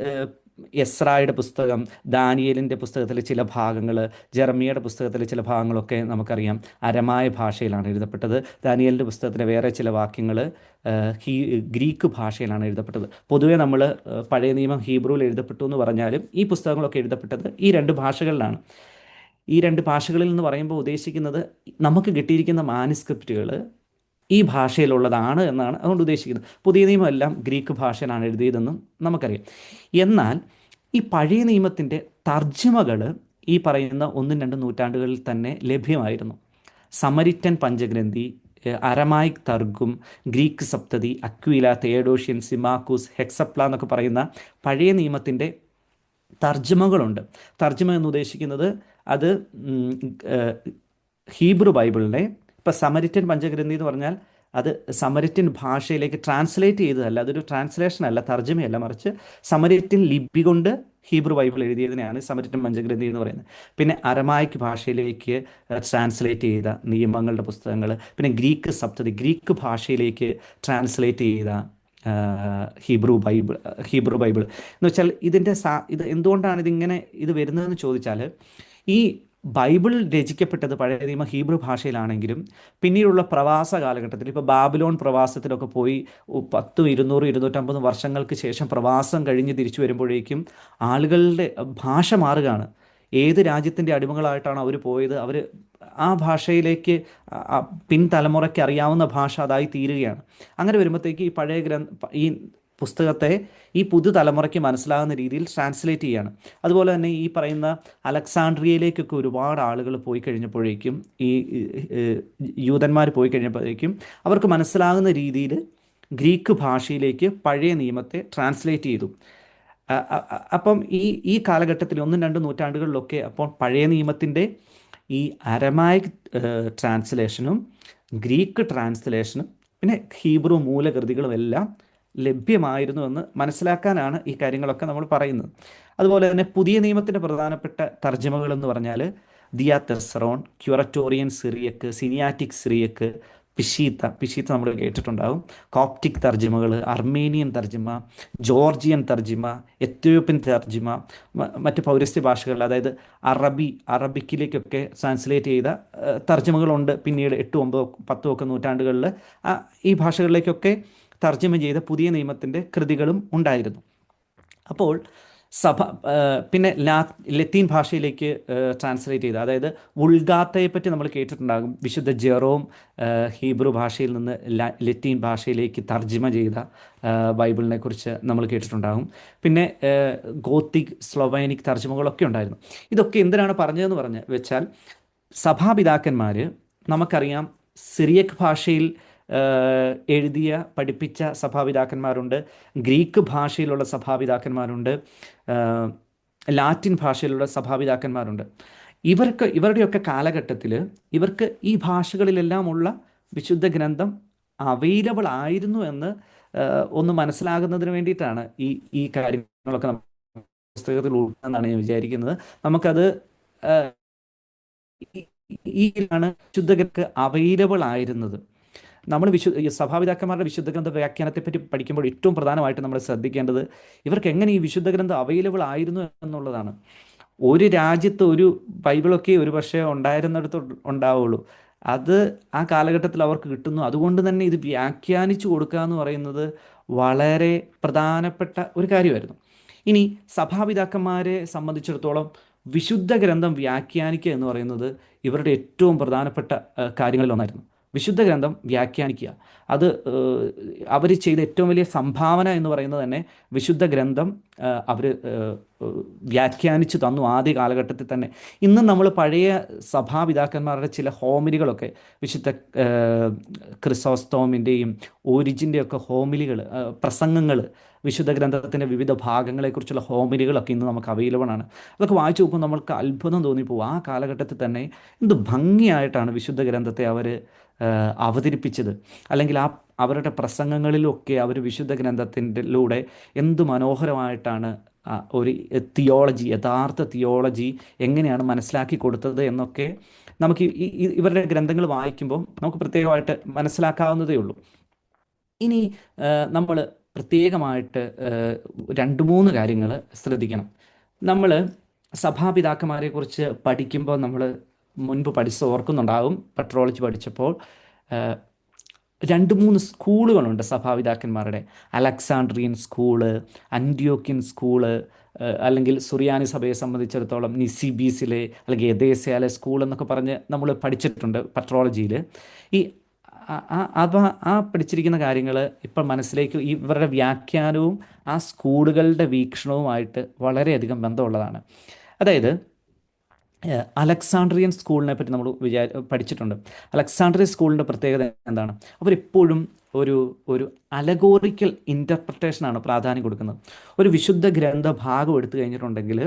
എസ്രായുടെ പുസ്തകം, ദാനിയേലിൻ്റെ പുസ്തകത്തിലെ ചില ഭാഗങ്ങൾ, ജെറമിയയുടെ പുസ്തകത്തിലെ ചില ഭാഗങ്ങളൊക്കെ നമുക്കറിയാം അരമായ ഭാഷയിലാണ് എഴുതപ്പെട്ടത്. ദാനിയേലിൻ്റെ പുസ്തകത്തിലെ വേറെ ചില വാക്യങ്ങൾ ഗ്രീക്ക് ഭാഷയിലാണ് എഴുതപ്പെട്ടത്. പൊതുവേ നമ്മൾ പഴയ നിയമം ഹീബ്രുവിൽ എഴുതപ്പെട്ടു എന്ന് പറഞ്ഞാലും ഈ പുസ്തകങ്ങളൊക്കെ എഴുതപ്പെട്ടത് ഈ രണ്ട് ഭാഷകളിലാണ്. ഈ രണ്ട് ഭാഷകളിൽ എന്ന് പറയുമ്പോൾ ഉദ്ദേശിക്കുന്നത് നമുക്ക് കിട്ടിയിരിക്കുന്ന മാനുസ്ക്രിപ്റ്റുകൾ ഈ ഭാഷയിലുള്ളതാണ് എന്നാണ് അതുകൊണ്ട് ഉദ്ദേശിക്കുന്നത്. പുതിയ നിയമം എല്ലാം ഗ്രീക്ക് ഭാഷയിലാണ് എഴുതിയതെന്നും നമുക്കറിയാം. എന്നാൽ ഈ പഴയ നിയമത്തിൻ്റെ തർജ്ജിമകൾ ഈ പറയുന്ന 1-2 നൂറ്റാണ്ടുകളിൽ തന്നെ ലഭ്യമായിരുന്നു. സമരിറ്റൻ പഞ്ചഗ്രന്ഥി, അരമായിക് തർഗും, ഗ്രീക്ക് സപ്തതി, അക്വില, തേഡോഷ്യൻ, സിമാക്കൂസ്, ഹെക്സപ്ല എന്നൊക്കെ പറയുന്ന പഴയ നിയമത്തിൻ്റെ തർജ്ജിമകളുണ്ട്. തർജ്ജിമ എന്ന് ഉദ്ദേശിക്കുന്നത് അത് ഹീബ്രു ബൈബിളിനെ, ഇപ്പോൾ സമരിറ്റൻ പഞ്ചഗ്രന്ഥി എന്ന് പറഞ്ഞാൽ അത് സമരിറ്റൻ ഭാഷയിലേക്ക് ട്രാൻസ്ലേറ്റ് ചെയ്തതല്ല, അതൊരു ട്രാൻസ്ലേഷൻ അല്ല, തർജ്ജമയല്ല, മറിച്ച് സമരിറ്റൻ ലിപി കൊണ്ട് ഹീബ്രു ബൈബിൾ എഴുതിയതിനെയാണ് സമരിറ്റൻ പഞ്ചഗ്രന്ഥി എന്ന് പറയുന്നത്. പിന്നെ അരമായിക് ഭാഷയിലേക്ക് ട്രാൻസ്ലേറ്റ് ചെയ്ത നിയമങ്ങളുടെ പുസ്തകങ്ങൾ, പിന്നെ ഗ്രീക്ക് സപ്തതി, ഗ്രീക്ക് ഭാഷയിലേക്ക് ട്രാൻസ്ലേറ്റ് ചെയ്ത ഹീബ്രു ബൈബിൾ എന്ന് വെച്ചാൽ ഇത് എന്തുകൊണ്ടാണ് ഇത് വരുന്നതെന്ന് ചോദിച്ചാൽ, ഈ ബൈബിൾ രചിക്കപ്പെട്ടത് പഴയ നിയമ ഹീബ്രു ഭാഷയിലാണെങ്കിലും പിന്നീടുള്ള പ്രവാസ കാലഘട്ടത്തിൽ, ഇപ്പോൾ ബാബിലോൺ പ്രവാസത്തിലൊക്കെ പോയി 10, 200, 250 വർഷങ്ങൾക്ക് ശേഷം പ്രവാസം കഴിഞ്ഞ് തിരിച്ചു വരുമ്പോഴേക്കും ആളുകളുടെ ഭാഷ മാറുകയാണ്. ഏത് രാജ്യത്തിൻ്റെ അടിമകളായിട്ടാണ് അവർ പോയത്, അവർ ആ ഭാഷയിലേക്ക് പിൻതലമുറയ്ക്ക് അറിയാവുന്ന ഭാഷ അതായി തീരുകയാണ്. അങ്ങനെ വരുമ്പോഴത്തേക്ക് ഈ പഴയ ഈ പുസ്തകത്തെ ഈ പുതുതലമുറയ്ക്ക് മനസ്സിലാകുന്ന രീതിയിൽ ട്രാൻസ്ലേറ്റ് ചെയ്യുകയാണ്. അതുപോലെ തന്നെ ഈ പറയുന്ന അലക്സാണ്ട്രിയയിലേക്കൊക്കെ ഒരുപാട് ആളുകൾ പോയി കഴിഞ്ഞപ്പോഴേക്കും, ഈ യൂതന്മാർ പോയി കഴിഞ്ഞപ്പോഴേക്കും അവർക്ക് മനസ്സിലാകുന്ന രീതിയിൽ ഗ്രീക്ക് ഭാഷയിലേക്ക് പഴയ നിയമത്തെ ട്രാൻസ്ലേറ്റ് ചെയ്തു. അപ്പം ഈ കാലഘട്ടത്തിൽ 1-2 നൂറ്റാണ്ടുകളിലൊക്കെ അപ്പോൾ പഴയ നിയമത്തിൻ്റെ ഈ അരമായിക് ട്രാൻസ്ലേഷനും ഗ്രീക്ക് ട്രാൻസ്ലേഷനും പിന്നെ ഹീബ്രു മൂലകൃതികളും എല്ലാം ലഭ്യമായിരുന്നുവെന്ന് മനസ്സിലാക്കാനാണ് ഈ കാര്യങ്ങളൊക്കെ നമ്മൾ പറയുന്നത്. അതുപോലെ തന്നെ പുതിയ നിയമത്തിൻ്റെ പ്രധാനപ്പെട്ട തർജ്ജമകൾ എന്ന് പറഞ്ഞാൽ ദിയ തെസ്സറോൺ, ക്യുററ്റോറിയൻ സിറിയക്ക്, സിനിയാറ്റിക് സിറിയക്ക്, പിഷീത്ത നമ്മൾ കേട്ടിട്ടുണ്ടാകും, കോപ്റ്റിക് തർജ്ജിമകൾ, അർമേനിയൻ തർജ്ജിമ, ജോർജിയൻ തർജ്ജിമ, എത്യോപ്യൻ തർജ്ജിമ, മറ്റ് പൗരസ്ത്യ ഭാഷകളിൽ അതായത് അറബിക്കിലേക്കൊക്കെ ട്രാൻസ്ലേറ്റ് ചെയ്ത തർജ്ജിമകളുണ്ട്. പിന്നീട് 8, 9, 10 ഒക്കെ നൂറ്റാണ്ടുകളിൽ ഈ ഭാഷകളിലേക്കൊക്കെ തർജ്ജമ ചെയ്ത പുതിയ നിയമത്തിൻ്റെ കൃതികളും ഉണ്ടായിരുന്നു. അപ്പോൾ പിന്നെ ലത്തീൻ ഭാഷയിലേക്ക് ട്രാൻസ്ലേറ്റ് ചെയ്ത, അതായത് വുൾഗാത്തയെ പറ്റി നമ്മൾ കേട്ടിട്ടുണ്ടാകും. വിശുദ്ധ ജെറോം ഹീബ്രു ഭാഷയിൽ നിന്ന് ലത്തീൻ ഭാഷയിലേക്ക് തർജ്ജിമ ചെയ്ത ബൈബിളിനെ കുറിച്ച് നമ്മൾ കേട്ടിട്ടുണ്ടാകും. പിന്നെ ഗോത്തിക്, സ്ലൊവേനിക് തർജ്ജിമകളൊക്കെ ഉണ്ടായിരുന്നു. ഇതൊക്കെ എന്തിനാണ് പറഞ്ഞതെന്ന് വെച്ചാൽ സഭാപിതാക്കന്മാർ നമുക്കറിയാം സിറിയക് ഭാഷയിൽ പഠിപ്പിച്ച സഭാപിതാക്കന്മാരുണ്ട്, ഗ്രീക്ക് ഭാഷയിലുള്ള സഭാപിതാക്കന്മാരുണ്ട്, ലാറ്റിൻ ഭാഷയിലുള്ള സഭാപിതാക്കന്മാരുണ്ട്. ഇവരുടെയൊക്കെ കാലഘട്ടത്തിൽ ഇവർക്ക് ഈ ഭാഷകളിലെല്ലാമുള്ള വിശുദ്ധ ഗ്രന്ഥം അവൈലബിൾ ആയിരുന്നു എന്ന് ഒന്ന് മനസ്സിലാകുന്നതിന് വേണ്ടിയിട്ടാണ് ഈ കാര്യങ്ങളൊക്കെ പുസ്തകത്തിൽ ഉൾപ്പെടുന്നതാണ് ഞാൻ വിചാരിക്കുന്നത്. നമുക്കത് ാണ് വിശുദ്ധ ഗ്രന്ഥം അവൈലബിൾ ആയിരുന്നത്. നമ്മൾ സഭാപിതാക്കന്മാരുടെ വിശുദ്ധ ഗ്രന്ഥ വ്യാഖ്യാനത്തെപ്പറ്റി പഠിക്കുമ്പോൾ ഏറ്റവും പ്രധാനമായിട്ട് നമ്മൾ ശ്രദ്ധിക്കേണ്ടത് ഇവർക്ക് എങ്ങനെ ഈ വിശുദ്ധ ഗ്രന്ഥം അവൈലബിൾ ആയിരുന്നു എന്നുള്ളതാണ്. ഒരു രാജ്യത്ത് ഒരു ബൈബിളൊക്കെ ഒരു പക്ഷേ ഉണ്ടായിരുന്നിടത്ത് ഉണ്ടാവുള്ളൂ. അത് ആ കാലഘട്ടത്തിൽ അവർക്ക് കിട്ടുന്നു. അതുകൊണ്ട് തന്നെ ഇത് വ്യാഖ്യാനിച്ചു കൊടുക്കുക എന്ന് പറയുന്നത് വളരെ പ്രധാനപ്പെട്ട ഒരു കാര്യമായിരുന്നു. ഇനി സഭാപിതാക്കന്മാരെ സംബന്ധിച്ചിടത്തോളം വിശുദ്ധ ഗ്രന്ഥം വ്യാഖ്യാനിക്കുക എന്ന് പറയുന്നത് ഇവരുടെ ഏറ്റവും പ്രധാനപ്പെട്ട കാര്യങ്ങളിലൊന്നായിരുന്നു. വിശുദ്ധ ഗ്രന്ഥം വ്യാഖ്യാനിക്കുക. അത് അവർ ചെയ്ത ഏറ്റവും വലിയ സംഭാവന എന്ന് പറയുന്നത് തന്നെ വിശുദ്ധ ഗ്രന്ഥം അവർ വ്യാഖ്യാനിച്ചു തന്നു ആദ്യ കാലഘട്ടത്തിൽ തന്നെ. ഇന്നും നമ്മൾ പഴയ സഭാപിതാക്കന്മാരുടെ ചില ഹോമിലികളൊക്കെ, വിശുദ്ധ ക്രിസോസ്തോമിൻ്റെയും ഓരിജിൻ്റെയൊക്കെ ഹോമിലികൾ, പ്രസംഗങ്ങൾ, വിശുദ്ധ ഗ്രന്ഥത്തിൻ്റെ വിവിധ ഭാഗങ്ങളെക്കുറിച്ചുള്ള ഹോമിലികളൊക്കെ ഇന്ന് നമുക്ക് അവൈലബിൾ ആണ്. അതൊക്കെ വായിച്ചു നോക്കുമ്പോൾ നമ്മൾക്ക് അത്ഭുതം തോന്നിപ്പോവും. ആ കാലഘട്ടത്തിൽ തന്നെ എന്ത് ഭംഗിയായിട്ടാണ് വിശുദ്ധ ഗ്രന്ഥത്തെ അവർ അവതരിപ്പിച്ചത്. അല്ലെങ്കിൽ അവരുടെ പ്രസംഗങ്ങളിലൊക്കെ അവർ വിശുദ്ധ ഗ്രന്ഥത്തിലൂടെ എന്ത് മനോഹരമായിട്ടാണ് ഒരു തിയോളജി, യഥാർത്ഥ തിയോളജി എങ്ങനെയാണ് മനസ്സിലാക്കി കൊടുത്തത് എന്നൊക്കെ നമുക്ക് ഇവരുടെ ഗ്രന്ഥങ്ങൾ വായിക്കുമ്പോൾ നമുക്ക് പ്രത്യേകമായിട്ട് മനസ്സിലാക്കാവുന്നതേ ഉള്ളൂ. ഇനി നമ്മൾ പ്രത്യേകമായിട്ട് 2-3 കാര്യങ്ങൾ ശ്രദ്ധിക്കണം. നമ്മൾ സഭാപിതാക്കന്മാരെക്കുറിച്ച് പഠിക്കുമ്പോൾ നമ്മൾ മുൻപ് പഠിച്ച് ഓർക്കുന്നുണ്ടാകും, പെട്രോളജി പഠിച്ചപ്പോൾ 2-3 സ്കൂളുകളുണ്ട് സഭാപിതാക്കന്മാരുടെ. അലക്സാണ്ട്രിയൻ സ്കൂള്, അന്ത്യോക്യൻ സ്കൂള്, അല്ലെങ്കിൽ സുറിയാനി സഭയെ സംബന്ധിച്ചിടത്തോളം നിസിബീസിലെ അല്ലെങ്കിൽ എദേസയാലെ സ്കൂൾ എന്നൊക്കെ പറഞ്ഞ് നമ്മൾ പഠിച്ചിട്ടുണ്ട് പെട്രോളജിയിൽ. ഈ പഠിച്ചിരിക്കുന്ന കാര്യങ്ങൾ ഇപ്പം മനസ്സിലേക്ക് ഇവരുടെ വ്യാഖ്യാനവും ആ സ്കൂളുകളുടെ വീക്ഷണവുമായിട്ട് വളരെയധികം ബന്ധമുള്ളതാണ്. അതായത് അലക്സാണ്ട്രിയൻ സ്കൂളിനെ പറ്റി നമ്മൾ പഠിച്ചിട്ടുണ്ട്. അലക്സാണ്ട്രിയൻ സ്കൂളിൻ്റെ പ്രത്യേകത എന്താണ്? അവരെപ്പോഴും ഒരു അലഗോറിക്കൽ ഇൻ്റർപ്രിട്ടേഷനാണ് പ്രാധാന്യം കൊടുക്കുന്നത്. ഒരു വിശുദ്ധ ഗ്രന്ഥ ഭാഗം എടുത്തു കഴിഞ്ഞിട്ടുണ്ടെങ്കിൽ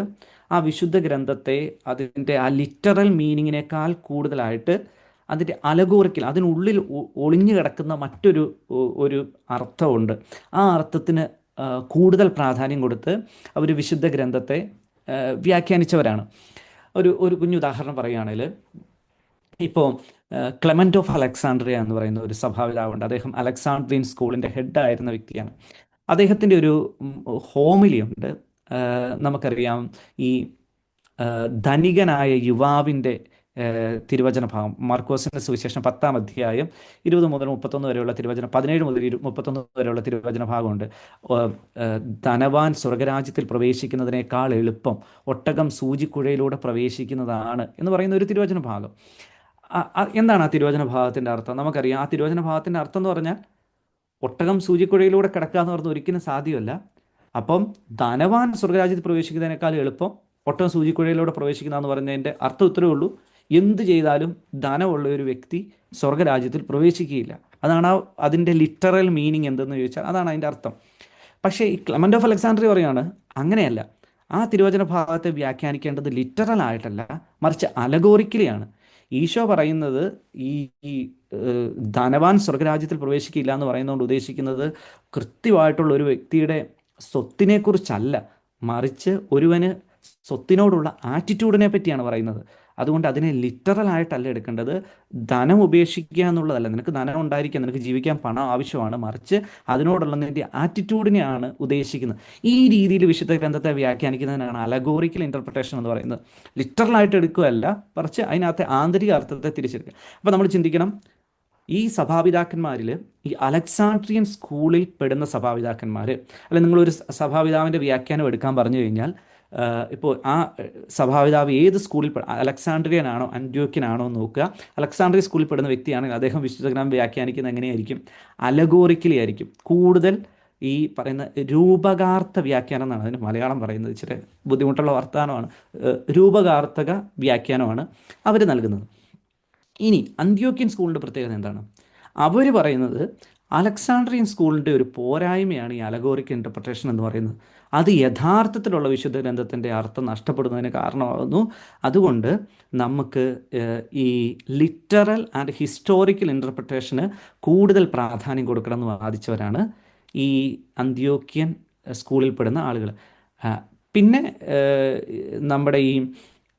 ആ വിശുദ്ധ ഗ്രന്ഥത്തെ അതിൻ്റെ ആ ലിറ്ററൽ മീനിങ്ങിനേക്കാൾ കൂടുതലായിട്ട് അതിൻ്റെ അലഗോറിക്കൽ, അതിനുള്ളിൽ ഒളിഞ്ഞു കിടക്കുന്ന ഒരു അർത്ഥമുണ്ട്. ആ അർത്ഥത്തിന് കൂടുതൽ പ്രാധാന്യം കൊടുത്ത് അവർ വിശുദ്ധ ഗ്രന്ഥത്തെ വ്യാഖ്യാനിച്ചവരാണ്. ഒരു കുഞ്ഞു ഉദാഹരണം പറയുകയാണെങ്കിൽ, ഇപ്പോൾ ക്ലെമന്റ് ഓഫ് അലക്സാണ്ട്രിയ എന്ന് പറയുന്ന ഒരു സഭാപിതാവുണ്ട്. അദ്ദേഹം അലക്സാണ്ട്രിയൻ സ്കൂളിൻ്റെ ഹെഡായിരുന്ന വ്യക്തിയാണ്. അദ്ദേഹത്തിൻ്റെ ഒരു ഹോമിലിയുണ്ട്. നമുക്കറിയാം, ഈ ധനികനായ യുവാവിൻ്റെ തിരുവചന ഭാഗം, മാർക്കോസിൻ്റെ സുവിശേഷം 10-ാം അധ്യായം 20 മുതൽ 31 വരെയുള്ള തിരുവചനം, 17 മുതൽ 31 വരെയുള്ള തിരുവചന ഭാഗമുണ്ട്. ധനവാൻ സ്വർഗരാജ്യത്തിൽ പ്രവേശിക്കുന്നതിനേക്കാൾ എളുപ്പം ഒട്ടകം സൂചിക്കുഴയിലൂടെ പ്രവേശിക്കുന്നതാണ് എന്ന് പറയുന്ന ഒരു തിരുവചന ഭാഗം. എന്താണ് ആ തിരുവചന ഭാഗത്തിൻ്റെ അർത്ഥം? നമുക്കറിയാം, ആ തിരുവചന ഭാഗത്തിൻ്റെ അർത്ഥം എന്ന് പറഞ്ഞാൽ ഒട്ടകം സൂചിക്കുഴയിലൂടെ കിടക്കുക എന്ന് പറഞ്ഞാൽ ഒരിക്കലും സാധ്യമല്ല. അപ്പം ധനവാൻ സ്വർഗരാജ്യത്തിൽ പ്രവേശിക്കുന്നതിനേക്കാൾ എളുപ്പം ഒട്ടകം സൂചിക്കുഴയിലൂടെ പ്രവേശിക്കുന്ന എന്ന് പറഞ്ഞതിൻ്റെ അർത്ഥം ഇത്രയേ ഉള്ളൂ: എന്ത് ചെയ്താലും ധനമുള്ള ഒരു വ്യക്തി സ്വർഗരാജ്യത്തിൽ പ്രവേശിക്കുകയില്ല. അതാണ് അതിൻ്റെ ലിറ്ററൽ മീനിങ് എന്തെന്ന് ചോദിച്ചാൽ അതാണ് അതിൻ്റെ അർത്ഥം. പക്ഷേ ഈ ക്ലെമന്റ് ഓഫ് അലക്സാണ്ട്രിയ പറയാണ്, അങ്ങനെയല്ല. ആ തിരുവചന ഭാഗത്തെ വ്യാഖ്യാനിക്കേണ്ടത് ലിറ്ററൽ ആയിട്ടല്ല, മറിച്ച് അലഗോറിക്കലിയാണ്. ഈശോ പറയുന്നത് ഈ ധനവാൻ സ്വർഗരാജ്യത്തിൽ പ്രവേശിക്കില്ല എന്ന് പറയുന്നതുകൊണ്ട് ഉദ്ദേശിക്കുന്നത് കൃത്യമായിട്ടുള്ള ഒരു വ്യക്തിയുടെ സ്വത്തിനെക്കുറിച്ചല്ല, മറിച്ച് ഒരുവന് സ്വത്തിനോടുള്ള ആറ്റിറ്റ്യൂഡിനെ പറ്റിയാണ് പറയുന്നത്. അതുകൊണ്ട് അതിനെ ലിറ്ററൽ ആയിട്ടല്ല എടുക്കേണ്ടത്. ധനം ഉപേക്ഷിക്കുക എന്നുള്ളതല്ല. നിനക്ക് ധനം ഉണ്ടായിരിക്കുക, നിനക്ക് ജീവിക്കാൻ പണം ആവശ്യമാണ്, മറിച്ച് അതിനോടുള്ള നിൻ്റെ ആറ്റിറ്റ്യൂഡിനെയാണ് ഉദ്ദേശിക്കുന്നത്. ഈ രീതിയിൽ വിശുദ്ധ ഗ്രന്ഥത്തെ വ്യാഖ്യാനിക്കുന്നതിനാണ് അലഗോറിക്കൽ ഇൻ്റർപ്രിട്ടേഷൻ എന്ന് പറയുന്നത്. ലിറ്ററലായിട്ട് എടുക്കുകയല്ല, മറിച്ച് അതിനകത്തെ ആന്തരിക അർത്ഥത്തെ തിരിച്ചെടുക്കുക. അപ്പോൾ നമ്മൾ ചിന്തിക്കണം, ഈ സഭാപിതാക്കന്മാരിൽ ഈ അലക്സാണ്ട്രിയൻ സ്കൂളിൽ പെടുന്ന സഭാപിതാക്കന്മാർ, അല്ലെങ്കിൽ നിങ്ങളൊരു സഭാപിതാവിൻ്റെ വ്യാഖ്യാനം എടുക്കാൻ പറഞ്ഞു കഴിഞ്ഞാൽ, ഇപ്പോൾ ആ സഭാപിതാവ് ഏത് സ്കൂളിൽ അലക്സാണ്ട്രിയൻ ആണോ അന്ത്യോക്യൻ ആണോ എന്ന് നോക്കുക. അലക്സാണ്ട്രിയൻ സ്കൂളിൽ പെടുന്ന വ്യക്തിയാണെങ്കിൽ അദ്ദേഹം വിശുദ്ധ ഗ്രന്ഥം വ്യാഖ്യാനിക്കുന്നത് എങ്ങനെയായിരിക്കും? അലഗോറിക്കലി ആയിരിക്കും. കൂടുതൽ ഈ പറയുന്ന രൂപകാർത്ഥ വ്യാഖ്യാനം എന്നാണ് അതിന് മലയാളം പറയുന്നത്. ഇച്ചിരി ബുദ്ധിമുട്ടുള്ള വർത്തമാനമാണ്. രൂപകാർത്ഥക വ്യാഖ്യാനമാണ് അവർ നൽകുന്നത്. ഇനി അന്ത്യോക്യൻ സ്കൂളിൻ്റെ പ്രത്യേകത എന്താണ്? അവർ പറയുന്നത് അലക്സാണ്ട്രിയൻ സ്കൂളിൻ്റെ ഒരു പോരായ്മയാണ് ഈ അലഗോറിക്കൽ ഇൻ്റർപ്രിട്ടേഷൻ എന്ന് പറയുന്നത്. അത് യഥാർത്ഥത്തിലുള്ള വിശുദ്ധ ഗ്രന്ഥത്തിൻ്റെ അർത്ഥം നഷ്ടപ്പെടുന്നതിന് കാരണമാകുന്നു. അതുകൊണ്ട് നമുക്ക് ഈ ലിറ്ററൽ ആൻഡ് ഹിസ്റ്റോറിക്കൽ ഇൻ്റർപ്രിട്ടേഷന് കൂടുതൽ പ്രാധാന്യം കൊടുക്കണമെന്ന് വാദിച്ചവരാണ് ഈ അന്ത്യോക്യൻ സ്കൂളിൽ പെടുന്ന ആളുകൾ. പിന്നെ നമ്മുടെ ഈ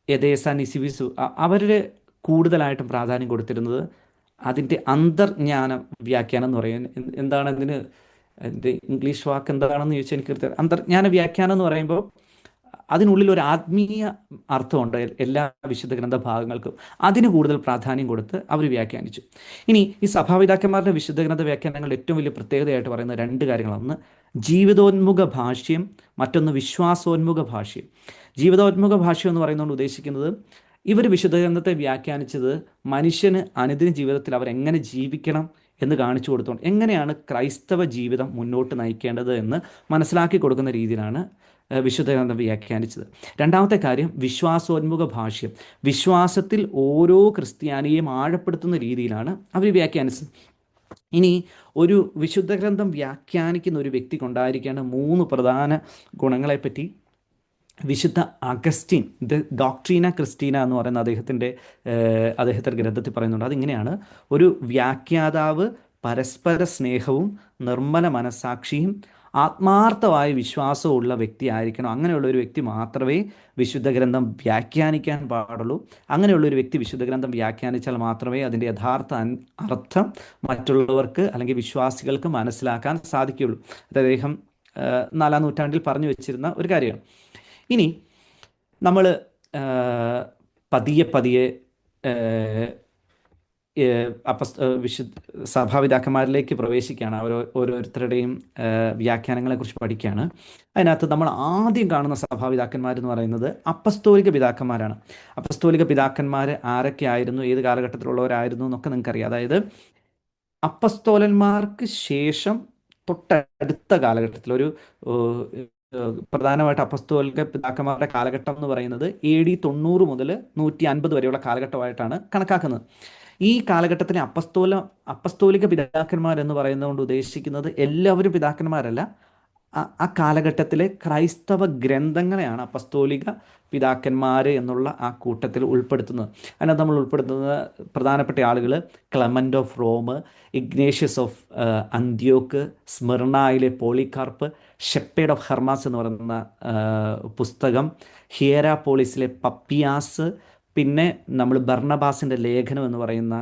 എദേസ, നിസിബിസു, അവരുടെ കൂടുതലായിട്ടും പ്രാധാന്യം കൊടുത്തിരുന്നത് അതിൻ്റെ അന്തർജ്ഞാന വ്യാഖ്യാനം എന്ന് പറയുന്നത്. എന്താണ് അതിന് എൻ്റെ ഇംഗ്ലീഷ് വാക്ക് എന്താണെന്ന് ചോദിച്ചാൽ എനിക്ക് അന്തർജ്ഞാന വ്യാഖ്യാനം എന്ന് പറയുമ്പോൾ അതിനുള്ളിൽ ഒരു ആത്മീയ അർത്ഥമുണ്ട് എല്ലാ വിശുദ്ധ ഗ്രന്ഥ ഭാഗങ്ങൾക്കും. അതിന് കൂടുതൽ പ്രാധാന്യം കൊടുത്ത് അവർ വ്യാഖ്യാനിച്ചു. ഇനി ഈ സഭാപിതാക്കന്മാരുടെ വിശുദ്ധ ഗ്രന്ഥ വ്യാഖ്യാനങ്ങളുടെ ഏറ്റവും വലിയ പ്രത്യേകതയായിട്ട് പറയുന്ന 2 കാര്യങ്ങളാണ്. ഒന്ന് ജീവിതോന്മുഖ ഭാഷ്യം, മറ്റൊന്ന് വിശ്വാസോന്മുഖ ഭാഷ്യം. ജീവിതോന്മുഖ ഭാഷ്യം എന്ന് പറയുന്നതുകൊണ്ട് ഉദ്ദേശിക്കുന്നത് ഇവർ വിശുദ്ധ ഗ്രന്ഥത്തെ വ്യാഖ്യാനിച്ചത് മനുഷ്യന് അനുദിന ജീവിതത്തിൽ അവരെങ്ങനെ ജീവിക്കണം എന്ന് കാണിച്ചു കൊടുത്തോണ്ട് എങ്ങനെയാണ് ക്രൈസ്തവ ജീവിതം മുന്നോട്ട് നയിക്കേണ്ടത് എന്ന് മനസ്സിലാക്കി കൊടുക്കുന്ന രീതിയിലാണ് വിശുദ്ധ ഗ്രന്ഥം വ്യാഖ്യാനിച്ചത്. രണ്ടാമത്തെ കാര്യം വിശ്വാസോന്മുഖ ഭാഷ്യം. വിശ്വാസത്തിൽ ഓരോ ക്രിസ്ത്യാനിയെയും ആഴപ്പെടുത്തുന്ന രീതിയിലാണ് അവർ വ്യാഖ്യാനിച്ചത്. ഇനി ഒരു വിശുദ്ധ ഗ്രന്ഥം വ്യാഖ്യാനിക്കുന്ന ഒരു വ്യക്തിക്കുണ്ടായിരിക്കേണ്ട 3 പ്രധാന ഗുണങ്ങളെപ്പറ്റി വിശുദ്ധ അഗസ്റ്റിൻ ഡോക്ട്രീന ക്രിസ്റ്റീന എന്ന് പറയുന്ന അദ്ദേഹത്തിൻ്റെ ഗ്രന്ഥത്തിൽ പറയുന്നുണ്ട്. അതിങ്ങനെയാണ്: ഒരു വ്യാഖ്യാതാവ് പരസ്പര സ്നേഹവും നിർമ്മല മനസാക്ഷിയും ആത്മാർത്ഥമായ വിശ്വാസവും ഉള്ള വ്യക്തി ആയിരിക്കണം. അങ്ങനെയുള്ള ഒരു വ്യക്തി മാത്രമേ വിശുദ്ധ ഗ്രന്ഥം വ്യാഖ്യാനിക്കാൻ പാടുള്ളൂ. അങ്ങനെയുള്ള ഒരു വ്യക്തി വിശുദ്ധ ഗ്രന്ഥം വ്യാഖ്യാനിച്ചാൽ മാത്രമേ അതിൻ്റെ യഥാർത്ഥ അർത്ഥം മറ്റുള്ളവർക്ക് അല്ലെങ്കിൽ വിശ്വാസികൾക്ക് മനസ്സിലാക്കാൻ സാധിക്കുകയുള്ളൂ. അത് അദ്ദേഹം 4-ാം നൂറ്റാണ്ടിൽ പറഞ്ഞു വെച്ചിരുന്ന ഒരു കാര്യമാണ്. ഇനി നമ്മൾ പതിയെ പതിയെ സഭാപിതാക്കന്മാരിലേക്ക് പ്രവേശിക്കുകയാണ്. ഓരോരുത്തരുടെയും വ്യാഖ്യാനങ്ങളെക്കുറിച്ച് പഠിക്കുകയാണ്. അതിനകത്ത് നമ്മൾ ആദ്യം കാണുന്ന സഭാപിതാക്കന്മാരെന്ന് പറയുന്നത് അപ്പസ്തോലിക പിതാക്കന്മാരാണ്. അപ്പസ്തോലിക പിതാക്കന്മാർ ആരൊക്കെ ആയിരുന്നു, ഏത് കാലഘട്ടത്തിലുള്ളവരായിരുന്നു എന്നൊക്കെ നിങ്ങൾക്കറിയാം. അതായത് അപ്പസ്തോലന്മാർക്ക് ശേഷം തൊട്ടടുത്ത കാലഘട്ടത്തിൽ ഒരു പ്രധാനമായിട്ട് അപ്പസ്തോലിക പിതാക്കന്മാരുടെ കാലഘട്ടം എന്ന് പറയുന്നത് AD 90 മുതൽ 150 വരെയുള്ള കാലഘട്ടമായിട്ടാണ് കണക്കാക്കുന്നത്. ഈ കാലഘട്ടത്തിലെ അപ്പസ്തോലിക പിതാക്കന്മാർ എന്ന് പറയുന്നതുകൊണ്ട് ഉദ്ദേശിക്കുന്നത് എല്ലാവരും പിതാക്കന്മാരല്ല, ആ കാലഘട്ടത്തിലെ ക്രൈസ്തവ ഗ്രന്ഥങ്ങളെയാണ് അപ്പസ്തോലിക പിതാക്കന്മാർ എന്നുള്ള ആ കൂട്ടത്തിൽ ഉൾപ്പെടുത്തുന്നത്. അതിനകത്ത് നമ്മൾ ഉൾപ്പെടുത്തുന്നത് പ്രധാനപ്പെട്ട ആളുകൾ Clement of Rome, Ignatius of Antioch, സ്മിർണയിലെ പോളികാർപ്പ്, ഷെപ്പേഡ് ഓഫ് ഹെർമാസ് എന്ന് പറയുന്ന പുസ്തകം, ഹിയറാപോളിസിലെ പപ്പിയാസ്, പിന്നെ നമ്മൾ ബർണബാസിൻ്റെ ലേഖനം എന്ന് പറയുന്ന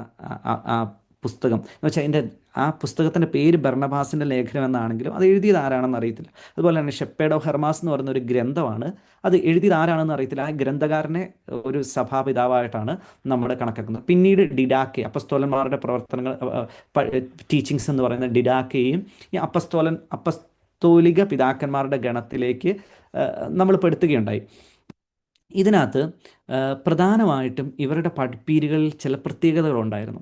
ആ പുസ്തകം എന്ന് വെച്ചാൽ ആ പുസ്തകത്തിൻ്റെ പേര് ബർണബാസിൻ്റെ ലേഖനം എന്നാണെങ്കിലും അത് എഴുതിയത് ആരാണെന്ന് അറിയത്തില്ല. അതുപോലെ തന്നെ ഷെപ്പേഡ് ഓഫ് ഹെർമാസ് എന്ന് പറയുന്ന ഒരു ഗ്രന്ഥമാണ്, അത് എഴുതിയത് ആരാണെന്ന് അറിയത്തില്ല. ആ ഗ്രന്ഥകാരനെ ഒരു സഭാപിതാവായിട്ടാണ് നമ്മൾ കണക്കാക്കുന്നത്. പിന്നീട് ഡിഡാക്കെ, അപ്പസ്തോലന്മാരുടെ പ്രവർത്തനങ്ങൾ ടീച്ചിങ്സ് എന്ന് പറയുന്ന ഡിഡാക്കെയും ഈ അപ്പസ്തോലിക പിതാക്കന്മാരുടെ ഗണത്തിലേക്ക് നമ്മൾ പെടുത്തുകയുണ്ടായി. ഇതിനകത്ത് പ്രധാനമായിട്ടും ഇവരുടെ പഠിപ്പീരുകളിൽ ചില പ്രത്യേകതകളുണ്ടായിരുന്നു.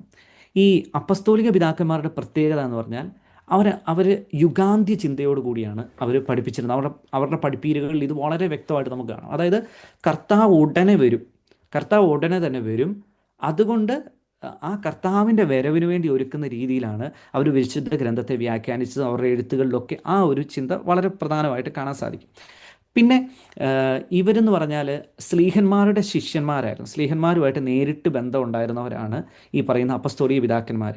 ഈ അപ്പസ്തോലിക പിതാക്കന്മാരുടെ പ്രത്യേകത എന്ന് പറഞ്ഞാൽ അവർ യുഗാന്ത്യ ചിന്തയോടുകൂടിയാണ് അവർ പഠിപ്പിച്ചിരുന്നത്. അവരുടെ പഠിപ്പീരുകളിൽ ഇത് വളരെ വ്യക്തമായിട്ട് നമുക്ക് കാണാം. അതായത് കർത്താവ് ഉടനെ തന്നെ വരും. അതുകൊണ്ട് ആ കർത്താവിൻ്റെ വരവിന് വേണ്ടി ഒരുക്കുന്ന രീതിയിലാണ് അവർ വിശുദ്ധ ഗ്രന്ഥത്തെ വ്യാഖ്യാനിച്ചത്. അവരുടെ എഴുത്തുകളിലൊക്കെ ആ ഒരു ചിന്ത വളരെ പ്രധാനമായിട്ട് കാണാൻ സാധിക്കും. പിന്നെ ഇവരെന്ന് പറഞ്ഞാൽ സ്ലീഹന്മാരുടെ ശിഷ്യന്മാരായിരുന്നു. സ്ലീഹന്മാരുമായിട്ട് നേരിട്ട് ബന്ധമുണ്ടായിരുന്നവരാണ് ഈ പറയുന്ന അപ്പസ്തോലിക പിതാക്കന്മാർ.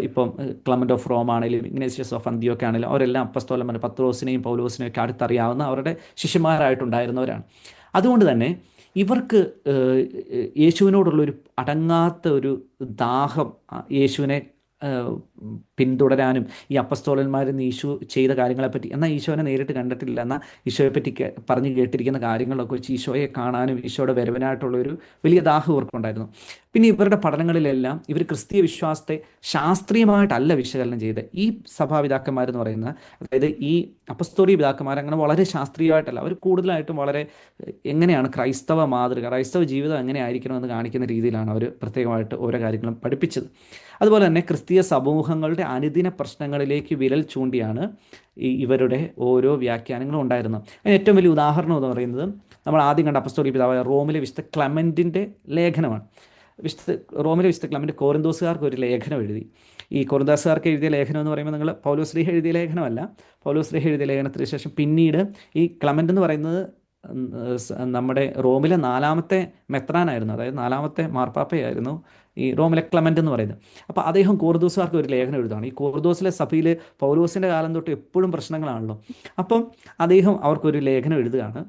ഇപ്പം ക്ലെമൻ്റ് ഓഫ് റോം ആണെങ്കിലും ഇഗ്നേഷ്യസ് ഓഫ് അന്ത്യോക്ക് ആണെങ്കിലും അവരെല്ലാം അപ്പസ്തോലന്മാർ, പത്രോസിനെയും പൗലോസിനെയും ഒക്കെ അടുത്തറിയാവുന്ന അവരുടെ ശിഷ്യന്മാരായിട്ടുണ്ടായിരുന്നവരാണ്. അതുകൊണ്ട് തന്നെ ഇവർക്ക് യേശുവിനോടുള്ളൊരു അടങ്ങാത്ത ഒരു ദാഹം, യേശുവിനെ പിന്തുടരാനും ഈ അപ്പസ്തോലന്മാരിൽ നിന്ന് ഈശോ ചെയ്ത കാര്യങ്ങളെപ്പറ്റി, എന്നാൽ ഈശോനെ നേരിട്ട് കണ്ടിട്ടില്ല, എന്നാൽ ഈശോയെപ്പറ്റി പറഞ്ഞു കേട്ടിരിക്കുന്ന കാര്യങ്ങളൊക്കെ വെച്ച് ഈശോയെ കാണാനും ഈശോയുടെ വരവിനായിട്ടുള്ളൊരു വലിയ ദാഹം ഇവർക്കുണ്ടായിരുന്നു. പിന്നെ ഇവരുടെ പഠനങ്ങളിലെല്ലാം ഇവർ ക്രിസ്തീയ വിശ്വാസത്തെ ശാസ്ത്രീയമായിട്ടല്ല വിശകലനം ചെയ്ത് ഈ സഭാപിതാക്കന്മാരെന്ന് പറയുന്ന, അതായത് ഈ അപ്പസ്തോലിക പിതാക്കന്മാർ അങ്ങനെ വളരെ ശാസ്ത്രീയമായിട്ടല്ല, അവർ കൂടുതലായിട്ടും വളരെ എങ്ങനെയാണ് ക്രൈസ്തവ മാതൃക, ക്രൈസ്തവ ജീവിതം എങ്ങനെ ആയിരിക്കണമെന്ന് കാണിക്കുന്ന രീതിയിലാണ് അവർ പ്രത്യേകമായിട്ട് ഓരോ കാര്യങ്ങളും പഠിപ്പിച്ചത്. അതുപോലെ തന്നെ ക്രിസ്തീയ സമൂഹങ്ങളുടെ അനുദിന പ്രശ്നങ്ങളിലേക്ക് വിരൽ ചൂണ്ടിയാണ് ഇവരുടെ ഓരോ വ്യാഖ്യാനങ്ങളും ഉണ്ടായിരുന്നത്. അതിന് ഏറ്റവും വലിയ ഉദാഹരണം എന്ന് പറയുന്നത് നമ്മൾ ആദ്യം കണ്ട അപ്പസ്തോലിക പിതാവായ റോമിലെ വിശുദ്ധ ക്ലെമൻറ്റിൻ്റെ ലേഖനമാണ്. റോമിലെ വിശുദ്ധ ക്ലെമൻറ്റ് കോറിന്തോസുകാർക്ക് ഒരു ലേഖനം എഴുതി. ഈ കോറിന്തോസുകാർക്ക് എഴുതിയ ലേഖനം എന്ന് പറയുമ്പോൾ നിങ്ങൾ പൗലോസ് ശ്ലീഹ എഴുതിയ ലേഖനമല്ല. പൗലോസ് ശ്ലീഹ എഴുതിയ ലേഖനത്തിന് ശേഷം പിന്നീട് ഈ ക്ലെമൻറ്റ് എന്ന് പറയുന്നത് നമ്മുടെ റോമിലെ 4ാമത്തെ മെത്രാനായിരുന്നു, അതായത് 4ാമത്തെ മാർപ്പാപ്പയായിരുന്നു ഈ റോമിലെ ക്ലെമൻ്റ് എന്ന് പറയുന്നത്. അപ്പോൾ അദ്ദേഹം കോറിന്തോസുകാർക്ക് ഒരു ലേഖനം എഴുതുകയാണ്. ഈ കോറിന്തോസിലെ സഭയിൽ പൗലോസിൻ്റെ കാലം തൊട്ട് എപ്പോഴും പ്രശ്നങ്ങളാണല്ലോ. അപ്പം അദ്ദേഹം അവർക്കൊരു ലേഖനം എഴുതുകയാണ്.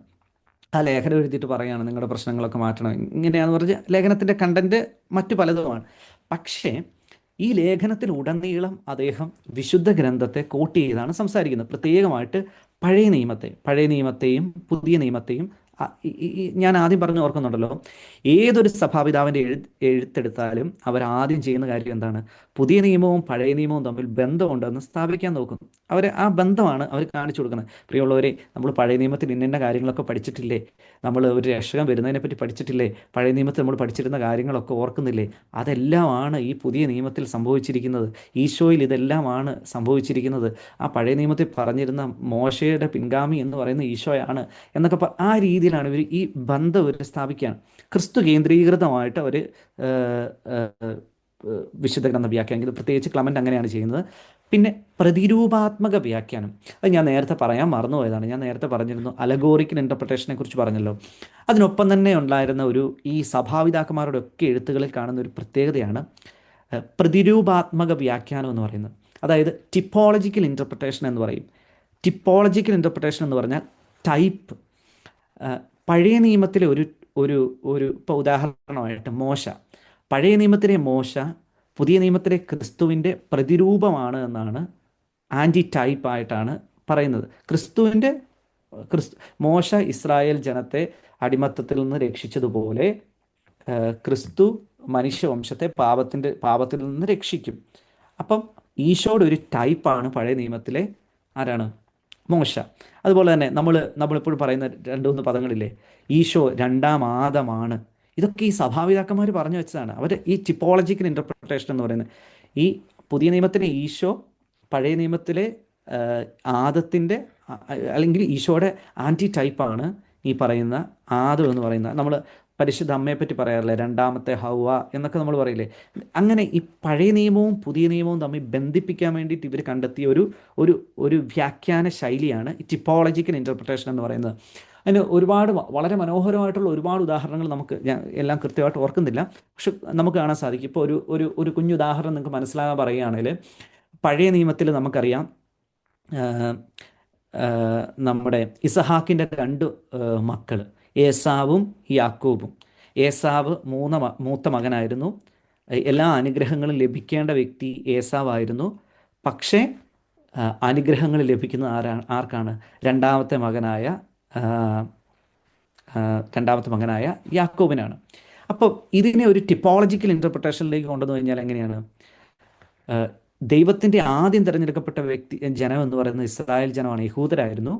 ആ ലേഖനം എഴുതിയിട്ട് പറയുകയാണ് നിങ്ങളുടെ പ്രശ്നങ്ങളൊക്കെ മാറ്റണം, ഇങ്ങനെയാണെന്ന് പറഞ്ഞ് ലേഖനത്തിൻ്റെ കണ്ടൻറ്റ് മറ്റു പലതുമാണ്. പക്ഷേ ഈ ലേഖനത്തിൽ ഉടനീളം അദ്ദേഹം വിശുദ്ധ ഗ്രന്ഥത്തെ കോട്ട് ചെയ്താണ് സംസാരിക്കുന്നത്. പ്രത്യേകമായിട്ട് പഴയ നിയമത്തെയും പുതിയ നിയമത്തെയും. ഞാൻ ആദ്യം പറഞ്ഞു ഓർക്കുന്നുണ്ടല്ലോ, ഏതൊരു സഭാപിതാവിൻ്റെ എഴുത്തെടുത്താലും അവരാദ്യം ചെയ്യുന്ന കാര്യം എന്താണ്? പുതിയ നിയമവും പഴയ നിയമവും തമ്മിൽ ബന്ധമുണ്ടെന്ന് സ്ഥാപിക്കാൻ നോക്കുന്നു. അവർ ആ ബന്ധമാണ് അവർ കാണിച്ചു കൊടുക്കുന്നത്. പ്രിയമുള്ളവരെ, നമ്മൾ പഴയ നിയമത്തിൽ ഇന്ന കാര്യങ്ങളൊക്കെ പഠിച്ചിട്ടില്ലേ? നമ്മൾ ഒരു രക്ഷകൻ വരുന്നതിനെ പറ്റി പഠിച്ചിട്ടില്ലേ? പഴയ നിയമത്തിൽ നമ്മൾ പഠിച്ചിരുന്ന കാര്യങ്ങളൊക്കെ ഓർക്കുന്നില്ലേ? അതെല്ലാമാണ് ഈ പുതിയ നിയമത്തിൽ സംഭവിച്ചിരിക്കുന്നത്. ഈശോയിൽ ഇതെല്ലാമാണ് സംഭവിച്ചിരിക്കുന്നത്. ആ പഴയ നിയമത്തിൽ പറഞ്ഞിരുന്ന മോശയുടെ പിൻഗാമി എന്ന് പറയുന്ന ഈശോയാണ് എന്നൊക്കെ ആ രീതിയിലാണ് ഇവർ ഈ ബന്ധം ഇവർ സ്ഥാപിക്കുകയാണ്. ക്രിസ്തു കേന്ദ്രീകൃതമായിട്ട് അവർ വിശുദ്ധ ഗ്രന്ഥ വ്യാഖ്യാനം, ഇത് പ്രത്യേകിച്ച് ക്ലമൻ്റ് അങ്ങനെയാണ് ചെയ്യുന്നത്. പിന്നെ പ്രതിരൂപാത്മക വ്യാഖ്യാനം, അത് ഞാൻ നേരത്തെ പറയാൻ മറന്നുപോയതാണ്. ഞാൻ നേരത്തെ പറഞ്ഞിരുന്നു അലഗോറിക്കൽ ഇൻ്റർപ്രിട്ടേഷനെ കുറിച്ച് പറഞ്ഞല്ലോ. അതിനൊപ്പം തന്നെ ഉണ്ടായിരുന്ന ഈ സഭാപിതാക്കന്മാരുടെ ഒക്കെ എഴുത്തുകളിൽ കാണുന്ന ഒരു പ്രത്യേകതയാണ് പ്രതിരൂപാത്മക വ്യാഖ്യാനം എന്ന് പറയുന്നത്. അതായത് ടിപ്പോളജിക്കൽ ഇൻ്റർപ്രിട്ടേഷൻ എന്ന് പറയും. ടിപ്പോളജിക്കൽ ഇൻ്റർപ്രിട്ടേഷൻ എന്ന് പറഞ്ഞാൽ ടൈപ്പ്. പഴയ നിയമത്തിലെ ഒരു ഒരു ഒരു ഇപ്പോൾ ഉദാഹരണമായിട്ട് പഴയ നിയമത്തിലെ മോശ പുതിയ നിയമത്തിലെ ക്രിസ്തുവിൻ്റെ പ്രതിരൂപമാണ് എന്നാണ്, ആൻറ്റി ടൈപ്പായിട്ടാണ് പറയുന്നത്. മോശ ഇസ്രായേൽ ജനത്തെ അടിമത്തത്തിൽ നിന്ന് രക്ഷിച്ചതുപോലെ ക്രിസ്തു മനുഷ്യവംശത്തെ പാപത്തിൽ നിന്ന് രക്ഷിക്കും. അപ്പം ഈശോയുടെ ഒരു ടൈപ്പാണ് പഴയ നിയമത്തിലെ ആരാണ്? മോശ. അതുപോലെ തന്നെ നമ്മളിപ്പോഴും പറയുന്ന 2-3 പദങ്ങളില്ലേ, ഈശോ രണ്ടാം ആദമാണ്. ഇതൊക്കെ ഈ സഭാപിതാക്കന്മാർ പറഞ്ഞു വെച്ചതാണ്. അവർ ഈ ടിപ്പോളജിക്കൽ ഇൻ്റർപ്രിട്ടേഷൻ എന്ന് പറയുന്നത്, ഈ പുതിയ നിയമത്തിലെ ഈശോ പഴയ നിയമത്തിലെ ആദത്തിൻ്റെ അല്ലെങ്കിൽ ഈശോയുടെ ആൻറ്റി ടൈപ്പാണ് ഈ പറയുന്ന ആദം എന്ന് പറയുന്നത്. നമ്മൾ പരിശുദ്ധ അമ്മയെപ്പറ്റി പറയാറില്ലേ, രണ്ടാമത്തെ ഹൗവ എന്നൊക്കെ നമ്മൾ പറയില്ലേ. അങ്ങനെ ഈ പഴയ നിയമവും പുതിയ നിയമവും തമ്മിൽ ബന്ധിപ്പിക്കാൻ വേണ്ടിയിട്ട് ഇവർ കണ്ടെത്തിയ ഒരു വ്യാഖ്യാന ശൈലിയാണ് ഈ ടിപ്പോളജിക്കൽ ഇൻ്റർപ്രിട്ടേഷൻ എന്ന് പറയുന്നത്. അതിന് വളരെ മനോഹരമായിട്ടുള്ള ഒരുപാട് ഉദാഹരണങ്ങൾ ഞാൻ എല്ലാം കൃത്യമായിട്ട് ഓർക്കുന്നില്ല, പക്ഷെ നമുക്ക് കാണാൻ സാധിക്കും. ഇപ്പോൾ ഒരു കുഞ്ഞു ഉദാഹരണം നിങ്ങൾക്ക് മനസ്സിലാകാൻ പറയുകയാണെങ്കിൽ, പഴയ നിയമത്തിൽ നമുക്കറിയാം നമ്മുടെ ഇസഹാക്കിൻ്റെ 2 മക്കൾ, ഏസാവും യാക്കോബും. ഏസാവ് മൂത്ത മകനായിരുന്നു. എല്ലാ അനുഗ്രഹങ്ങളും ലഭിക്കേണ്ട വ്യക്തി ഏസാവായിരുന്നു. പക്ഷേ അനുഗ്രഹങ്ങൾ ലഭിക്കുന്നത് ആർക്കാണ്? രണ്ടാമത്തെ മകനായ യാക്കോബിനാണ്. അപ്പോൾ ഇതിനെ ഒരു ടിപ്പോളജിക്കൽ ഇൻ്റർപ്രിട്ടേഷനിലേക്ക് കൊണ്ടുവന്നു കഴിഞ്ഞാൽ എങ്ങനെയാണ്? ദൈവത്തിൻ്റെ ആദ്യം തിരഞ്ഞെടുക്കപ്പെട്ട ജനം എന്ന് പറയുന്നത് ഇസ്രായേൽ ജനമാണ്, യഹൂദരായിരുന്നു.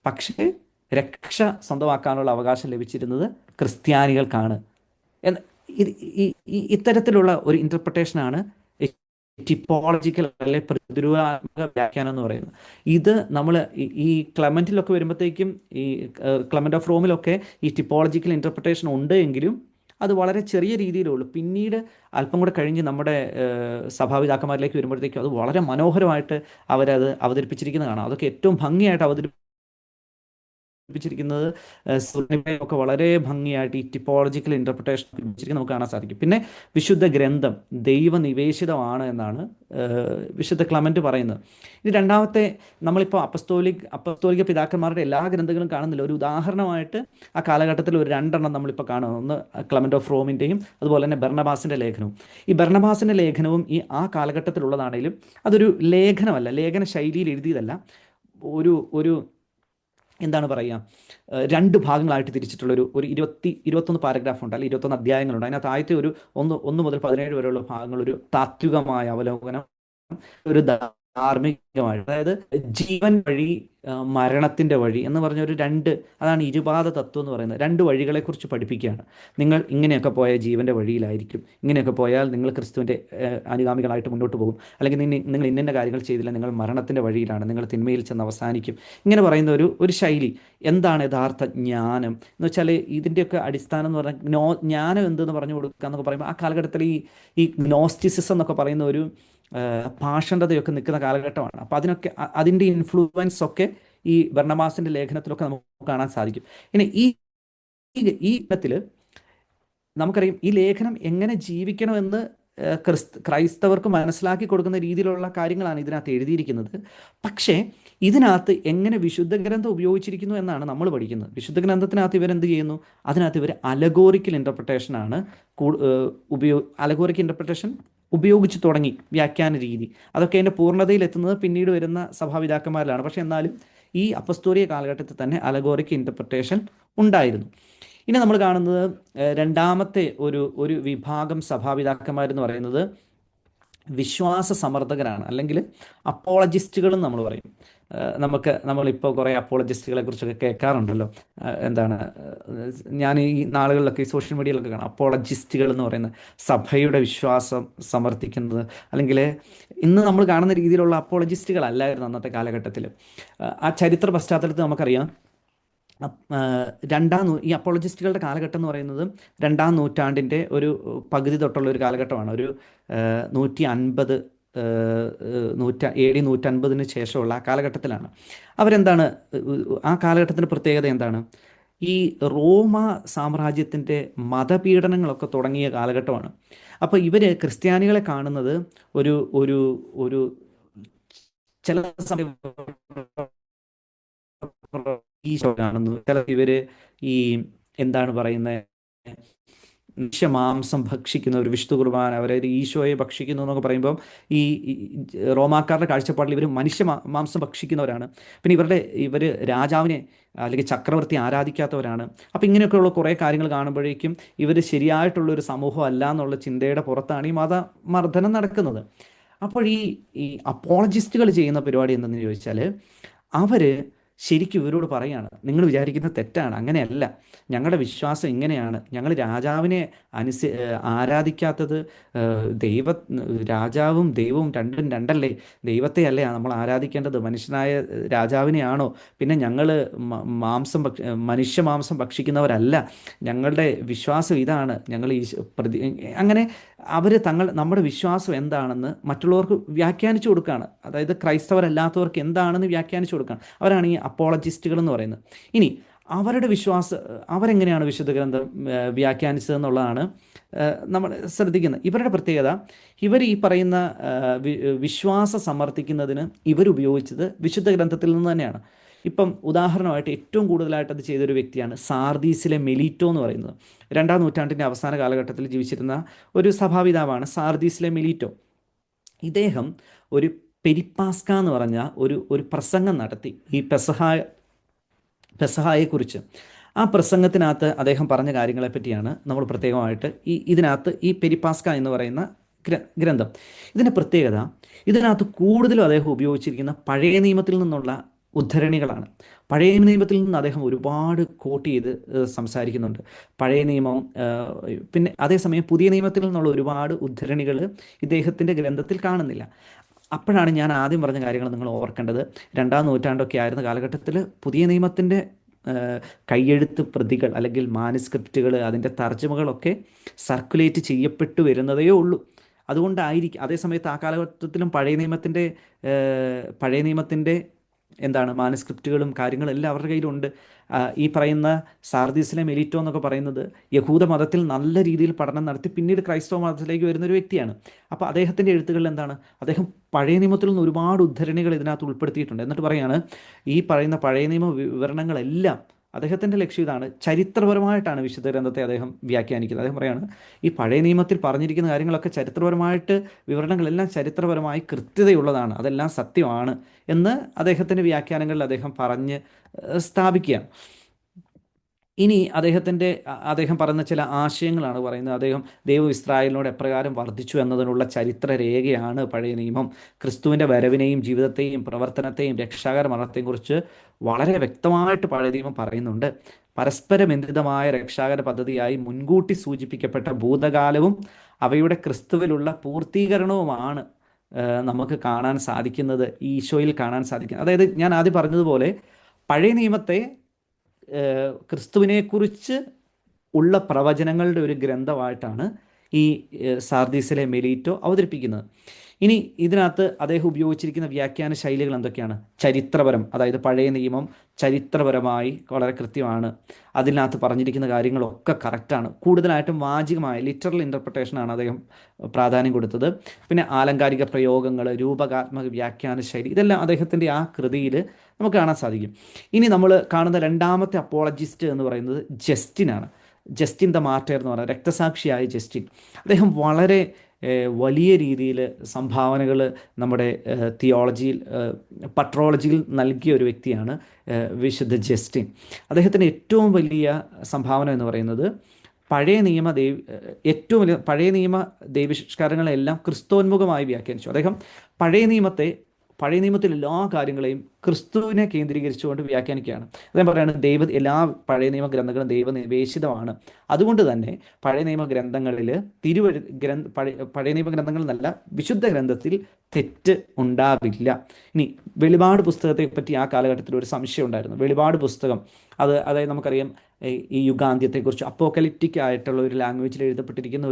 പക്ഷേ രക്ഷ സ്വന്തമാക്കാനുള്ള അവകാശം ലഭിച്ചിരുന്നത് ക്രിസ്ത്യാനികൾക്കാണ്. ഇത്തരത്തിലുള്ള ഒരു ഇൻ്റർപ്രിട്ടേഷനാണ് ടിപ്പോളജിക്കൽ അല്ലെ പ്രതിരൂപാത്മക വ്യാഖ്യാനം എന്ന് പറയുന്നത്. ഇത് നമ്മൾ ഈ ക്ലെമൻറ്റിലൊക്കെ വരുമ്പോഴത്തേക്കും, ഈ ക്ലെമൻ്റ് ഓഫ് റോമിലൊക്കെ ഈ ടിപ്പോളജിക്കൽ ഇൻ്റർപ്രിട്ടേഷൻ ഉണ്ട് എങ്കിലും അത് വളരെ ചെറിയ രീതിയിലുള്ളൂ. പിന്നീട് അല്പം കൂടെ കഴിഞ്ഞ് നമ്മുടെ സഭാപിതാക്കന്മാരിലേക്ക് വരുമ്പോഴത്തേക്കും അത് വളരെ മനോഹരമായിട്ട് അവരത് അവതരിപ്പിച്ചിരിക്കുന്നത് കാണാം. അതൊക്കെ ഏറ്റവും ഭംഗിയായിട്ട് അവതരിപ്പിച്ചിരിക്കുന്നത് ഒക്കെ വളരെ ഭംഗിയായിട്ട് ഈ ടിപ്പോളജിക്കൽ ഇൻ്റർപ്രിട്ടേഷൻ നമുക്ക് കാണാൻ സാധിക്കും. പിന്നെ വിശുദ്ധ ഗ്രന്ഥം ദൈവനിവേശിതമാണ് എന്നാണ് വിശുദ്ധ ക്ലമൻ്റ് പറയുന്നത്. ഇത് രണ്ടാമത്തെ, നമ്മളിപ്പോൾ അപ്പസ്തോലിക പിതാക്കന്മാരുടെ എല്ലാ ഗ്രന്ഥങ്ങളും കാണുന്നില്ല. ഒരു ഉദാഹരണമായിട്ട് ആ കാലഘട്ടത്തിൽ ഒരു 2 നമ്മളിപ്പോൾ കാണുന്നു. ഒന്ന് ക്ലമൻ്റ് ഓഫ് റോമിൻ്റെയും അതുപോലെ തന്നെ ബർണബാസിൻ്റെ ലേഖനവും. ഈ ബർണബാസിൻ്റെ ലേഖനവും ആ കാലഘട്ടത്തിലുള്ളതാണെങ്കിലും അതൊരു ലേഖനമല്ല, ലേഖന ശൈലിയിൽ എഴുതിയതല്ല. ഒരു എന്താണ് പറയുക, 2 ഭാഗങ്ങളായിട്ട് തിരിച്ചിട്ടുള്ള ഒരു 21 പാരഗ്രാഫ് ഉണ്ട്, അല്ലെങ്കിൽ 21 അധ്യായങ്ങളുണ്ട്. അതിനകത്ത് ആദ്യത്തെ 1 മുതൽ 17 വരെയുള്ള ഭാഗങ്ങൾ ഒരു താത്വികമായ അവലോകനം, ഒരു ധാർമ്മികമായി, അതായത് ജീവൻ വഴി മരണത്തിൻ്റെ വഴി എന്ന് പറഞ്ഞ അതാണ് ഇരുപാത തത്വം എന്ന് പറയുന്നത്. 2 വഴികളെക്കുറിച്ച് പഠിപ്പിക്കുകയാണ്. നിങ്ങൾ ഇങ്ങനെയൊക്കെ പോയാൽ ജീവൻ്റെ വഴിയിലായിരിക്കും, ഇങ്ങനെയൊക്കെ പോയാൽ നിങ്ങൾ ക്രിസ്തുവിൻ്റെ അനുഗാമികളായിട്ട് മുന്നോട്ട് പോകും, അല്ലെങ്കിൽ നിങ്ങൾ ഇന്ന കാര്യങ്ങൾ ചെയ്തില്ല, നിങ്ങൾ മരണത്തിൻ്റെ വഴിയിലാണ്, നിങ്ങൾ തിന്മയിൽ ചെന്ന് അവസാനിക്കും. ഇങ്ങനെ പറയുന്ന ഒരു ശൈലി. എന്താണ് യഥാർത്ഥ ജ്ഞാനം എന്ന് വെച്ചാൽ ഇതിൻ്റെയൊക്കെ അടിസ്ഥാനം എന്ന് പറഞ്ഞാൽ ജ്ഞാനം എന്തെന്ന് പറഞ്ഞു കൊടുക്കുക എന്നൊക്കെ പറയുമ്പോൾ, ആ കാലഘട്ടത്തിൽ ഈ ഗ്നോസ്റ്റിസിസം എന്നൊക്കെ പറയുന്ന ഒരു പാഷണ്ഡതയൊക്കെ നിൽക്കുന്ന കാലഘട്ടമാണ്. അപ്പോൾ അതിൻ്റെ ഇൻഫ്ലുവൻസ് ഒക്കെ ഈ ബർണബാസിൻ്റെ ലേഖനത്തിലൊക്കെ നമുക്ക് കാണാൻ സാധിക്കും. ഇനി ഈ ഇനത്തിൽ നമുക്കറിയാം ഈ ലേഖനം എങ്ങനെ ജീവിക്കണമെന്ന് ക്രൈസ്തവർക്ക് മനസ്സിലാക്കി കൊടുക്കുന്ന രീതിയിലുള്ള കാര്യങ്ങളാണ് ഇതിനകത്ത് എഴുതിയിരിക്കുന്നത്. പക്ഷേ ഇതിനകത്ത് എങ്ങനെ വിശുദ്ധ ഗ്രന്ഥം ഉപയോഗിച്ചിരിക്കുന്നു എന്നാണ് നമ്മൾ പഠിക്കുന്നത്. വിശുദ്ധ ഗ്രന്ഥത്തിനകത്ത് ഇവരെന്ത് ചെയ്യുന്നു? അതിനകത്ത് ഇവർ അലഗോറിക്കൽ ഇൻ്റർപ്രിട്ടേഷനാണ് അലഗോറിക്കൽ ഇൻ്റർപ്രിട്ടേഷൻ ഉപയോഗിച്ച് തുടങ്ങി. വ്യാഖ്യാന രീതി അതൊക്കെ അതിൻ്റെ പൂർണ്ണതയിലെത്തുന്നത് പിന്നീട് വരുന്ന സഭാപിതാക്കന്മാരിലാണ്. പക്ഷേ എന്നാലും ഈ അപ്പസ്തോലിക കാലഘട്ടത്തിൽ തന്നെ അലഗോറിക്കൽ ഇൻ്റർപ്രിട്ടേഷൻ ഉണ്ടായിരുന്നു. ഇനി നമ്മൾ കാണുന്നത് രണ്ടാമത്തെ ഒരു വിഭാഗം സഭാപിതാക്കന്മാരെന്ന് പറയുന്നത് വിശ്വാസ സമർത്ഥകരാണ്, അല്ലെങ്കിൽ അപ്പോളജിസ്റ്റുകളും നമ്മൾ പറയും. നമ്മളിപ്പോൾ കുറേ അപ്പോളജിസ്റ്റുകളെ കുറിച്ചൊക്കെ കേൾക്കാറുണ്ടല്ലോ. എന്താണ്, ഞാൻ ഈ നാളുകളിലൊക്കെ ഈ സോഷ്യൽ മീഡിയയിലൊക്കെ കാണാം അപ്പോളജിസ്റ്റുകൾ എന്ന് പറയുന്നത്, സഭയുടെ വിശ്വാസം സമർത്ഥിക്കുന്നത്. അല്ലെങ്കിൽ ഇന്ന് നമ്മൾ കാണുന്ന രീതിയിലുള്ള അപ്പോളജിസ്റ്റുകളല്ലായിരുന്നു അന്നത്തെ കാലഘട്ടത്തിൽ. ആ ചരിത്ര പശ്ചാത്തലത്തിൽ നമുക്കറിയാം, ഈ അപ്പോളജിസ്റ്റുകളുടെ കാലഘട്ടം എന്ന് പറയുന്നത് 2-ാം നൂറ്റാണ്ടിൻ്റെ ഒരു പകുതി തൊട്ടുള്ള ഒരു കാലഘട്ടമാണ്. ഒരു 150 AD 150 ശേഷമുള്ള ആ കാലഘട്ടത്തിലാണ്. അവരെന്താണ്, ആ കാലഘട്ടത്തിൻ്റെ പ്രത്യേകത എന്താണ്? ഈ റോമ സാമ്രാജ്യത്തിൻ്റെ മതപീഡനങ്ങളൊക്കെ തുടങ്ങിയ കാലഘട്ടമാണ്. അപ്പോൾ ഇവർ ക്രിസ്ത്യാനികളെ കാണുന്നത് ഒരു ഒരു ഒരു ചില സമയം ഈശോ കാണുന്നു, ചില ഇവര് ഈ എന്താണ് പറയുന്നത്, മനുഷ്യമാംസം ഭക്ഷിക്കുന്ന ഒരു വിശുദ്ധ കുർബാന, അവരൊരു ഈശോയെ ഭക്ഷിക്കുന്നു എന്നൊക്കെ പറയുമ്പം ഈ റോമാക്കാരുടെ കാഴ്ചപ്പാടിൽ ഇവർ മാംസം ഭക്ഷിക്കുന്നവരാണ്. പിന്നെ ഇവർ രാജാവിനെ അല്ലെങ്കിൽ ചക്രവർത്തി ആരാധിക്കാത്തവരാണ്. അപ്പോൾ ഇങ്ങനെയൊക്കെയുള്ള കുറേ കാര്യങ്ങൾ കാണുമ്പോഴേക്കും ഇവർ ശരിയായിട്ടുള്ളൊരു സമൂഹം അല്ല എന്നുള്ള ചിന്തയുടെ പുറത്താണ് ഈ മതമർദ്ദനം നടക്കുന്നത്. അപ്പോൾ ഈ അപ്പോളജിസ്റ്റുകൾ ചെയ്യുന്ന പരിപാടി എന്തെന്ന് ചോദിച്ചാൽ, അവർ ശരിക്കും ഇവരോട് പറയാണ്, നിങ്ങൾ വിചാരിക്കുന്നത് തെറ്റാണ്, അങ്ങനെയല്ല, ഞങ്ങളുടെ വിശ്വാസം ഇങ്ങനെയാണ്, ഞങ്ങൾ രാജാവിനെ ആരാധിക്കാത്തത്, ദൈവ രാജാവും ദൈവവും രണ്ടും രണ്ടല്ലേ, ദൈവത്തെ അല്ലേ നമ്മൾ ആരാധിക്കേണ്ടത്, മനുഷ്യനായ രാജാവിനെയാണോ? പിന്നെ ഞങ്ങൾ മനുഷ്യ മാംസം ഭക്ഷിക്കുന്നവരല്ല, ഞങ്ങളുടെ വിശ്വാസം ഇതാണ്, ഞങ്ങൾ ഈ അങ്ങനെ അവർ നമ്മുടെ വിശ്വാസം എന്താണെന്ന് മറ്റുള്ളവർക്ക് വ്യാഖ്യാനിച്ചു കൊടുക്കുകയാണ്. അതായത് ക്രൈസ്തവരല്ലാത്തവർക്ക് എന്താണെന്ന് വ്യാഖ്യാനിച്ചു കൊടുക്കുകയാണ്. അവരാണ് ഈ അപ്പോളജിസ്റ്റുകൾ എന്ന് പറയുന്നത്. ഇനി അവരുടെ അവരെങ്ങനെയാണ് വിശുദ്ധ ഗ്രന്ഥം വ്യാഖ്യാനിച്ചതെന്നുള്ളതാണ് നമ്മൾ ശ്രദ്ധിക്കുന്നത്. ഇവരുടെ പ്രത്യേകത, ഇവർ ഈ പറയുന്ന വിശ്വാസം സമർത്ഥിക്കുന്നതിന് ഇവരുപയോഗിച്ചത് വിശുദ്ധ ഗ്രന്ഥത്തിൽ നിന്ന് തന്നെയാണ്. ഇപ്പം ഉദാഹരണമായിട്ട് ഏറ്റവും കൂടുതലായിട്ട് അത് ചെയ്തൊരു വ്യക്തിയാണ് സാർദീസിലെ മെലീറ്റോ എന്ന് പറയുന്നത്. 2-ാം നൂറ്റാണ്ടിൻ്റെ അവസാന കാലഘട്ടത്തിൽ ജീവിച്ചിരുന്ന ഒരു സഭാപിതാവാണ് സാർദീസിലെ മെലീറ്റോ. ഇദ്ദേഹം ഒരു പെരിപ്പാസ്ക എന്ന് പറഞ്ഞ ഒരു പ്രസംഗം നടത്തി ഈ പെസഹായെക്കുറിച്ച്. ആ പ്രസംഗത്തിനകത്ത് അദ്ദേഹം പറഞ്ഞ കാര്യങ്ങളെ പറ്റിയാണ് നമ്മൾ പ്രത്യേകമായിട്ട് ഇതിനകത്ത് ഈ പെരിപ്പാസ്ക എന്ന് പറയുന്ന ഗ്രന്ഥം. ഇതിൻ്റെ പ്രത്യേകത, ഇതിനകത്ത് കൂടുതലും അദ്ദേഹം ഉപയോഗിച്ചിരിക്കുന്ന പഴയ നിയമത്തിൽ നിന്നുള്ള ഉദ്ധരണികളാണ്. പഴയ നിയമത്തിൽ നിന്ന് അദ്ദേഹം ഒരുപാട് കോട്ട് ചെയ്ത് സംസാരിക്കുന്നുണ്ട്. പഴയ നിയമം, പിന്നെ അതേസമയം പുതിയ നിയമത്തിൽ നിന്നുള്ള ഒരുപാട് ഉദ്ധരണികൾ ഇദ്ദേഹത്തിൻ്റെ ഗ്രന്ഥത്തിൽ കാണുന്നില്ല. അപ്പോഴാണ് ഞാൻ ആദ്യം പറഞ്ഞ കാര്യങ്ങൾ നിങ്ങൾ ഓർക്കേണ്ടത്. 2-ാം നൂറ്റാണ്ടൊക്കെ ആയിരുന്ന കാലഘട്ടത്തിൽ പുതിയ നിയമത്തിൻ്റെ കയ്യെഴുത്ത് പ്രതികൾ അല്ലെങ്കിൽ മാനുസ്ക്രിപ്റ്റുകൾ, അതിൻ്റെ തർജ്ജമകളൊക്കെ സർക്കുലേറ്റ് ചെയ്യപ്പെട്ടു വരുന്നതേ ഉള്ളൂ. അതുകൊണ്ടായിരിക്കും അതേ സമയത്ത് ആ കാലഘട്ടത്തിലും പഴയ നിയമത്തിൻ്റെ എന്താണ് മാനുസ്ക്രിപ്റ്റുകളും കാര്യങ്ങളും എല്ലാം അവരുടെ കയ്യിലുണ്ട്. ഈ പറയുന്ന സാർദീസിലെ മെലീറ്റോ എന്നൊക്കെ പറയുന്നത് യഹൂദ മതത്തിൽ നല്ല രീതിയിൽ പഠനം നടത്തി പിന്നീട് ക്രൈസ്തവ മതത്തിലേക്ക് വരുന്നൊരു വ്യക്തിയാണ്. അപ്പോൾ അദ്ദേഹത്തിൻ്റെ എഴുത്തുകളിൽ എന്താണ്, അദ്ദേഹം പഴയ നിയമത്തിൽ നിന്ന് ഒരുപാട് ഉദ്ധരണികൾ ഇതിനകത്ത് ഉൾപ്പെടുത്തിയിട്ടുണ്ട്. എന്നിട്ട് പറയാണ്, ഈ പറയുന്ന പഴയ നിയമ വിവരണങ്ങളെല്ലാം അദ്ദേഹത്തിൻ്റെ ലക്ഷ്യം ഇതാണ്, ചരിത്രപരമായിട്ടാണ് വിശുദ്ധ ഗ്രന്ഥത്തെ അദ്ദേഹം വ്യാഖ്യാനിക്കുന്നത്. അദ്ദേഹം പറയാണ്, ഈ പഴയ നിയമത്തിൽ പറഞ്ഞിരിക്കുന്ന കാര്യങ്ങളൊക്കെ ചരിത്രപരമായിട്ട്, വിവരണങ്ങളെല്ലാം ചരിത്രപരമായി കൃത്യതയുള്ളതാണ്, അതെല്ലാം സത്യമാണ് എന്ന് അദ്ദേഹത്തിൻ്റെ വ്യാഖ്യാനങ്ങളിൽ അദ്ദേഹം പറഞ്ഞ് സ്ഥാപിക്കുകയാണ്. ഇനി അദ്ദേഹം പറയുന്ന ചില ആശയങ്ങളാണ് പറയുന്നത്. അദ്ദേഹം ദൈവം ഇസ്രായേലിനോട് എപ്രകാരം വർദ്ധിച്ചു എന്നതിനുള്ള ചരിത്ര രേഖയാണ് പഴയ നിയമം. ക്രിസ്തുവിൻ്റെ വരവിനെയും ജീവിതത്തെയും പ്രവർത്തനത്തെയും രക്ഷാകര മരണത്തെയും കുറിച്ച് വളരെ വ്യക്തമായിട്ട് പഴയ നിയമം പറയുന്നുണ്ട്. പരസ്പരബന്ധിതമായ രക്ഷാകര പദ്ധതിയായി മുൻകൂട്ടി സൂചിപ്പിക്കപ്പെട്ട ഭൂതകാലവും അവയുടെ ക്രിസ്തുവിലുള്ള പൂർത്തീകരണവുമാണ് നമുക്ക് കാണാൻ സാധിക്കുന്നത്, ഈശോയിൽ കാണാൻ സാധിക്കുന്നത്. അതായത് ഞാൻ ആദ്യം പറഞ്ഞതുപോലെ പഴയ നിയമത്തെ ക്രിസ്തുവിനെക്കുറിച്ച് ഉള്ള പ്രവചനങ്ങളുടെ ഒരു ഗ്രന്ഥമായിട്ടാണ് ഈ സാർദീസിലെ മെലീറ്റോ അവതരിപ്പിക്കുന്നത്. ഇനി ഇതിനകത്ത് അദ്ദേഹം ഉപയോഗിച്ചിരിക്കുന്ന വ്യാഖ്യാന ശൈലികൾ എന്തൊക്കെയാണ്? ചരിത്രപരം, അതായത് പഴയ നിയമം ചരിത്രപരമായി വളരെ കൃത്യമാണ്, അതിനകത്ത് പറഞ്ഞിരിക്കുന്ന കാര്യങ്ങളൊക്കെ കറക്റ്റാണ്. കൂടുതലായിട്ടും വാചികമായ ലിറ്ററൽ ഇൻ്റർപ്രിട്ടേഷനാണ് അദ്ദേഹം പ്രാധാന്യം കൊടുത്തത്. പിന്നെ ആലങ്കാരിക പ്രയോഗങ്ങൾ, രൂപകാത്മക വ്യാഖ്യാന ശൈലി, ഇതെല്ലാം അദ്ദേഹത്തിൻ്റെ ആ കൃതിയിൽ നമുക്ക് കാണാൻ സാധിക്കും. ഇനി നമ്മൾ കാണുന്ന രണ്ടാമത്തെ അപ്പോളജിസ്റ്റ് എന്ന് പറയുന്നത് ജസ്റ്റിനാണ്. ജസ്റ്റിൻ ദ മാർട്ടയർ എന്ന് പറയുന്നത്, രക്തസാക്ഷിയായ ജസ്റ്റിൻ. അദ്ദേഹം വളരെ വലിയ രീതിയിൽ സംഭാവനകൾ നമ്മുടെ തിയോളജിയിൽ, പട്രോളജിയിൽ നൽകിയ ഒരു വ്യക്തിയാണ് വിശുദ്ധ ജസ്റ്റിൻ. അദ്ദേഹത്തിൻ്റെ ഏറ്റവും വലിയ സംഭാവന എന്ന് പറയുന്നത് പഴയ നിയമ ഏറ്റവും വലിയ പഴയ നിയമ ദൈവശിഷ്കാരങ്ങളെല്ലാം ക്രിസ്തോന്മുഖമായി വ്യാഖ്യാനിച്ചു. അദ്ദേഹം പഴയ നിയമത്തെ പഴയ നിയമത്തിൽ എല്ലാ കാര്യങ്ങളെയും ക്രിസ്തുവിനെ കേന്ദ്രീകരിച്ചുകൊണ്ട് വ്യാഖ്യാനിക്കുകയാണ്. അദ്ദേഹം പറയുന്നത് എല്ലാ പഴയ നിയമ ഗ്രന്ഥങ്ങളും ദൈവനിവേശിതമാണ്. അതുകൊണ്ട് തന്നെ പഴയ നിയമ ഗ്രന്ഥങ്ങളിൽ പഴയ നിയമ ഗ്രന്ഥങ്ങൾ എന്നല്ല, വിശുദ്ധ ഗ്രന്ഥത്തിൽ തെറ്റ് ഉണ്ടാവില്ല. ഇനി വെളിപാട് പുസ്തകത്തെ പറ്റി ആ കാലഘട്ടത്തിൽ ഒരു സംശയം ഉണ്ടായിരുന്നു. വെളിപാട് പുസ്തകം അതായത് നമുക്കറിയാം ഈ യുഗാന്ത്യത്തെക്കുറിച്ച് അപ്പോക്കലിപ്റ്റിക് ആയിട്ടുള്ള ഒരു ലാംഗ്വേജിൽ എഴുതപ്പെട്ടിരിക്കുന്ന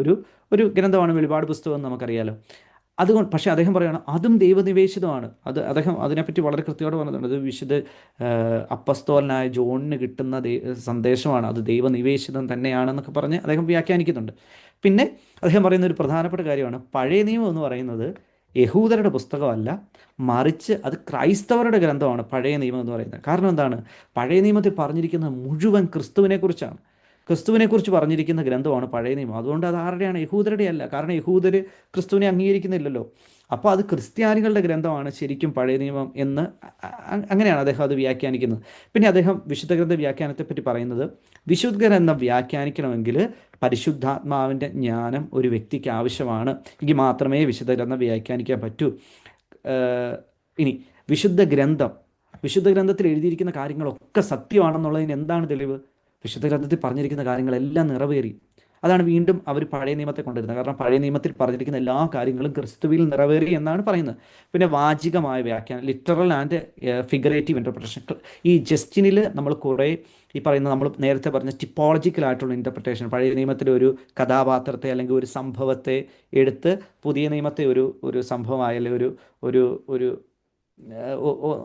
ഒരു ഗ്രന്ഥമാണ് വെളിപാട് പുസ്തകം എന്ന് നമുക്കറിയാലോ. അതുകൊണ്ട് പക്ഷേ അദ്ദേഹം പറയുകയാണ് അതും ദൈവനിവേശിതമാണ്. അദ്ദേഹം അതിനെപ്പറ്റി വളരെ കൃത്യമായിട്ട് പറഞ്ഞിട്ടുണ്ട്. അത് വിശുദ്ധ അപ്പസ്തോലനായ ജോണിന് കിട്ടുന്ന സന്ദേശമാണ്, അത് ദൈവനിവേശിതം തന്നെയാണെന്നൊക്കെ പറഞ്ഞ് അദ്ദേഹം വ്യാഖ്യാനിക്കുന്നുണ്ട്. പിന്നെ അദ്ദേഹം പറയുന്ന ഒരു പ്രധാനപ്പെട്ട കാര്യമാണ്, പഴയ നിയമം എന്ന് പറയുന്നത് യഹൂദരുടെ പുസ്തകമല്ല, മറിച്ച് അത് ക്രൈസ്തവരുടെ ഗ്രന്ഥമാണ് പഴയ നിയമം എന്ന് പറയുന്നത്. കാരണം എന്താണ്? പഴയ നിയമത്തിൽ പറഞ്ഞിരിക്കുന്നത് മുഴുവൻ ക്രിസ്തുവിനെക്കുറിച്ചാണ്. ക്രിസ്തുവിനെക്കുറിച്ച് പറഞ്ഞിരിക്കുന്ന ഗ്രന്ഥമാണ് പഴയ നിയമം. അതുകൊണ്ട് അത് ആരുടെയാണ്? യഹൂദരുടെ അല്ല. കാരണം യഹൂദർ ക്രിസ്തുവിനെ അംഗീകരിക്കുന്നില്ലല്ലോ. അപ്പോൾ അത് ക്രിസ്ത്യാനികളുടെ ഗ്രന്ഥമാണ് ശരിക്കും പഴയ നിയമം എന്ന് അങ്ങനെയാണ് അദ്ദേഹം അത് വ്യാഖ്യാനിക്കുന്നത്. പിന്നെ അദ്ദേഹം വിശുദ്ധ ഗ്രന്ഥ വ്യാഖ്യാനത്തെപ്പറ്റി പറയുന്നത്, വിശുദ്ധ ഗ്രന്ഥം വ്യാഖ്യാനിക്കണമെങ്കിൽ പരിശുദ്ധാത്മാവിൻ്റെ ജ്ഞാനം ഒരു വ്യക്തിക്ക് ആവശ്യമാണ്. എങ്കിൽ മാത്രമേ വിശുദ്ധ ഗ്രന്ഥം വ്യാഖ്യാനിക്കാൻ പറ്റൂ. ഇനി വിശുദ്ധ ഗ്രന്ഥത്തിൽ എഴുതിയിരിക്കുന്ന കാര്യങ്ങളൊക്കെ സത്യമാണെന്നുള്ളതിന് എന്താണ് തെളിവ്? വിശുദ്ധ ഗ്രന്ഥത്തിൽ പറഞ്ഞിരിക്കുന്ന കാര്യങ്ങളെല്ലാം നിറവേറി. അതാണ് വീണ്ടും അവർ പഴയ നിയമത്തെ കൊണ്ടുവരുന്നത്. കാരണം പഴയ നിയമത്തിൽ പറഞ്ഞിരിക്കുന്ന എല്ലാ കാര്യങ്ങളും ക്രിസ്തുവിൽ നിറവേറി എന്നാണ് പറയുന്നത്. പിന്നെ വാചികമായ വ്യാഖ്യാനം, ലിറ്ററൽ ആൻഡ് ഫിഗറേറ്റീവ് ഇൻ്റർപ്രിട്ടേഷൻ. ഈ ജസ്റ്റിനിൽ നമ്മൾ കുറേ ഈ പറയുന്ന നമ്മൾ നേരത്തെ പറഞ്ഞ ടിപ്പോളജിക്കലായിട്ടുള്ള ഇൻ്റർപ്രിട്ടേഷൻ, പഴയ നിയമത്തിലെ ഒരു കഥാപാത്രത്തെ അല്ലെങ്കിൽ ഒരു സംഭവത്തെ എടുത്ത് പുതിയ നിയമത്തെ ഒരു സംഭവമായ ഒരു ഒരു ഒരു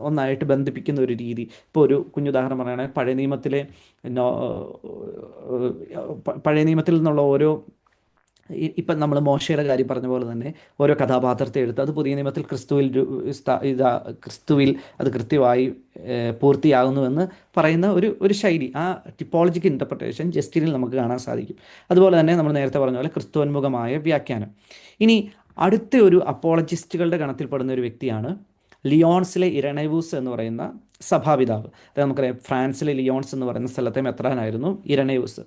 ഒന്നായിട്ട് ബന്ധിപ്പിക്കുന്ന ഒരു രീതി. ഇപ്പോൾ ഒരു കുഞ്ഞുദാഹരണം പറയുകയാണെങ്കിൽ പഴയ നിയമത്തിൽ നിന്നുള്ള ഓരോ ഇപ്പം നമ്മൾ മോശയുടെ കാര്യം പറഞ്ഞ പോലെ തന്നെ ഓരോ കഥാപാത്രത്തെ എടുത്ത് അത് പുതിയ നിയമത്തിൽ ക്രിസ്തുവിൽ അത് കൃത്യമായി പൂർത്തിയാകുന്നുവെന്ന് പറയുന്ന ഒരു ശൈലി, ആ ടിപ്പോളജിക്കൽ ഇൻ്റർപ്രിട്ടേഷൻ ജസ്റ്റിനിൽ നമുക്ക് കാണാൻ സാധിക്കും. അതുപോലെ തന്നെ നമ്മൾ നേരത്തെ പറഞ്ഞ പോലെ ക്രിസ്തുവന്മുഖമായ വ്യാഖ്യാനം. ഇനി അടുത്ത ഒരു അപ്പോളജിസ്റ്റുകളുടെ ഗണത്തിൽപ്പെടുന്ന ഒരു വ്യക്തിയാണ് ലിയോൺസിലെ ഇരണേവൂസ് എന്ന് പറയുന്ന സഭാപിതാവ്. അതായത് നമുക്കറിയാം ഫ്രാൻസിലെ ലിയോൺസ് എന്ന് പറയുന്ന സ്ഥലത്തെ മെത്രാനായിരുന്നു ഇരണേവൂസ്.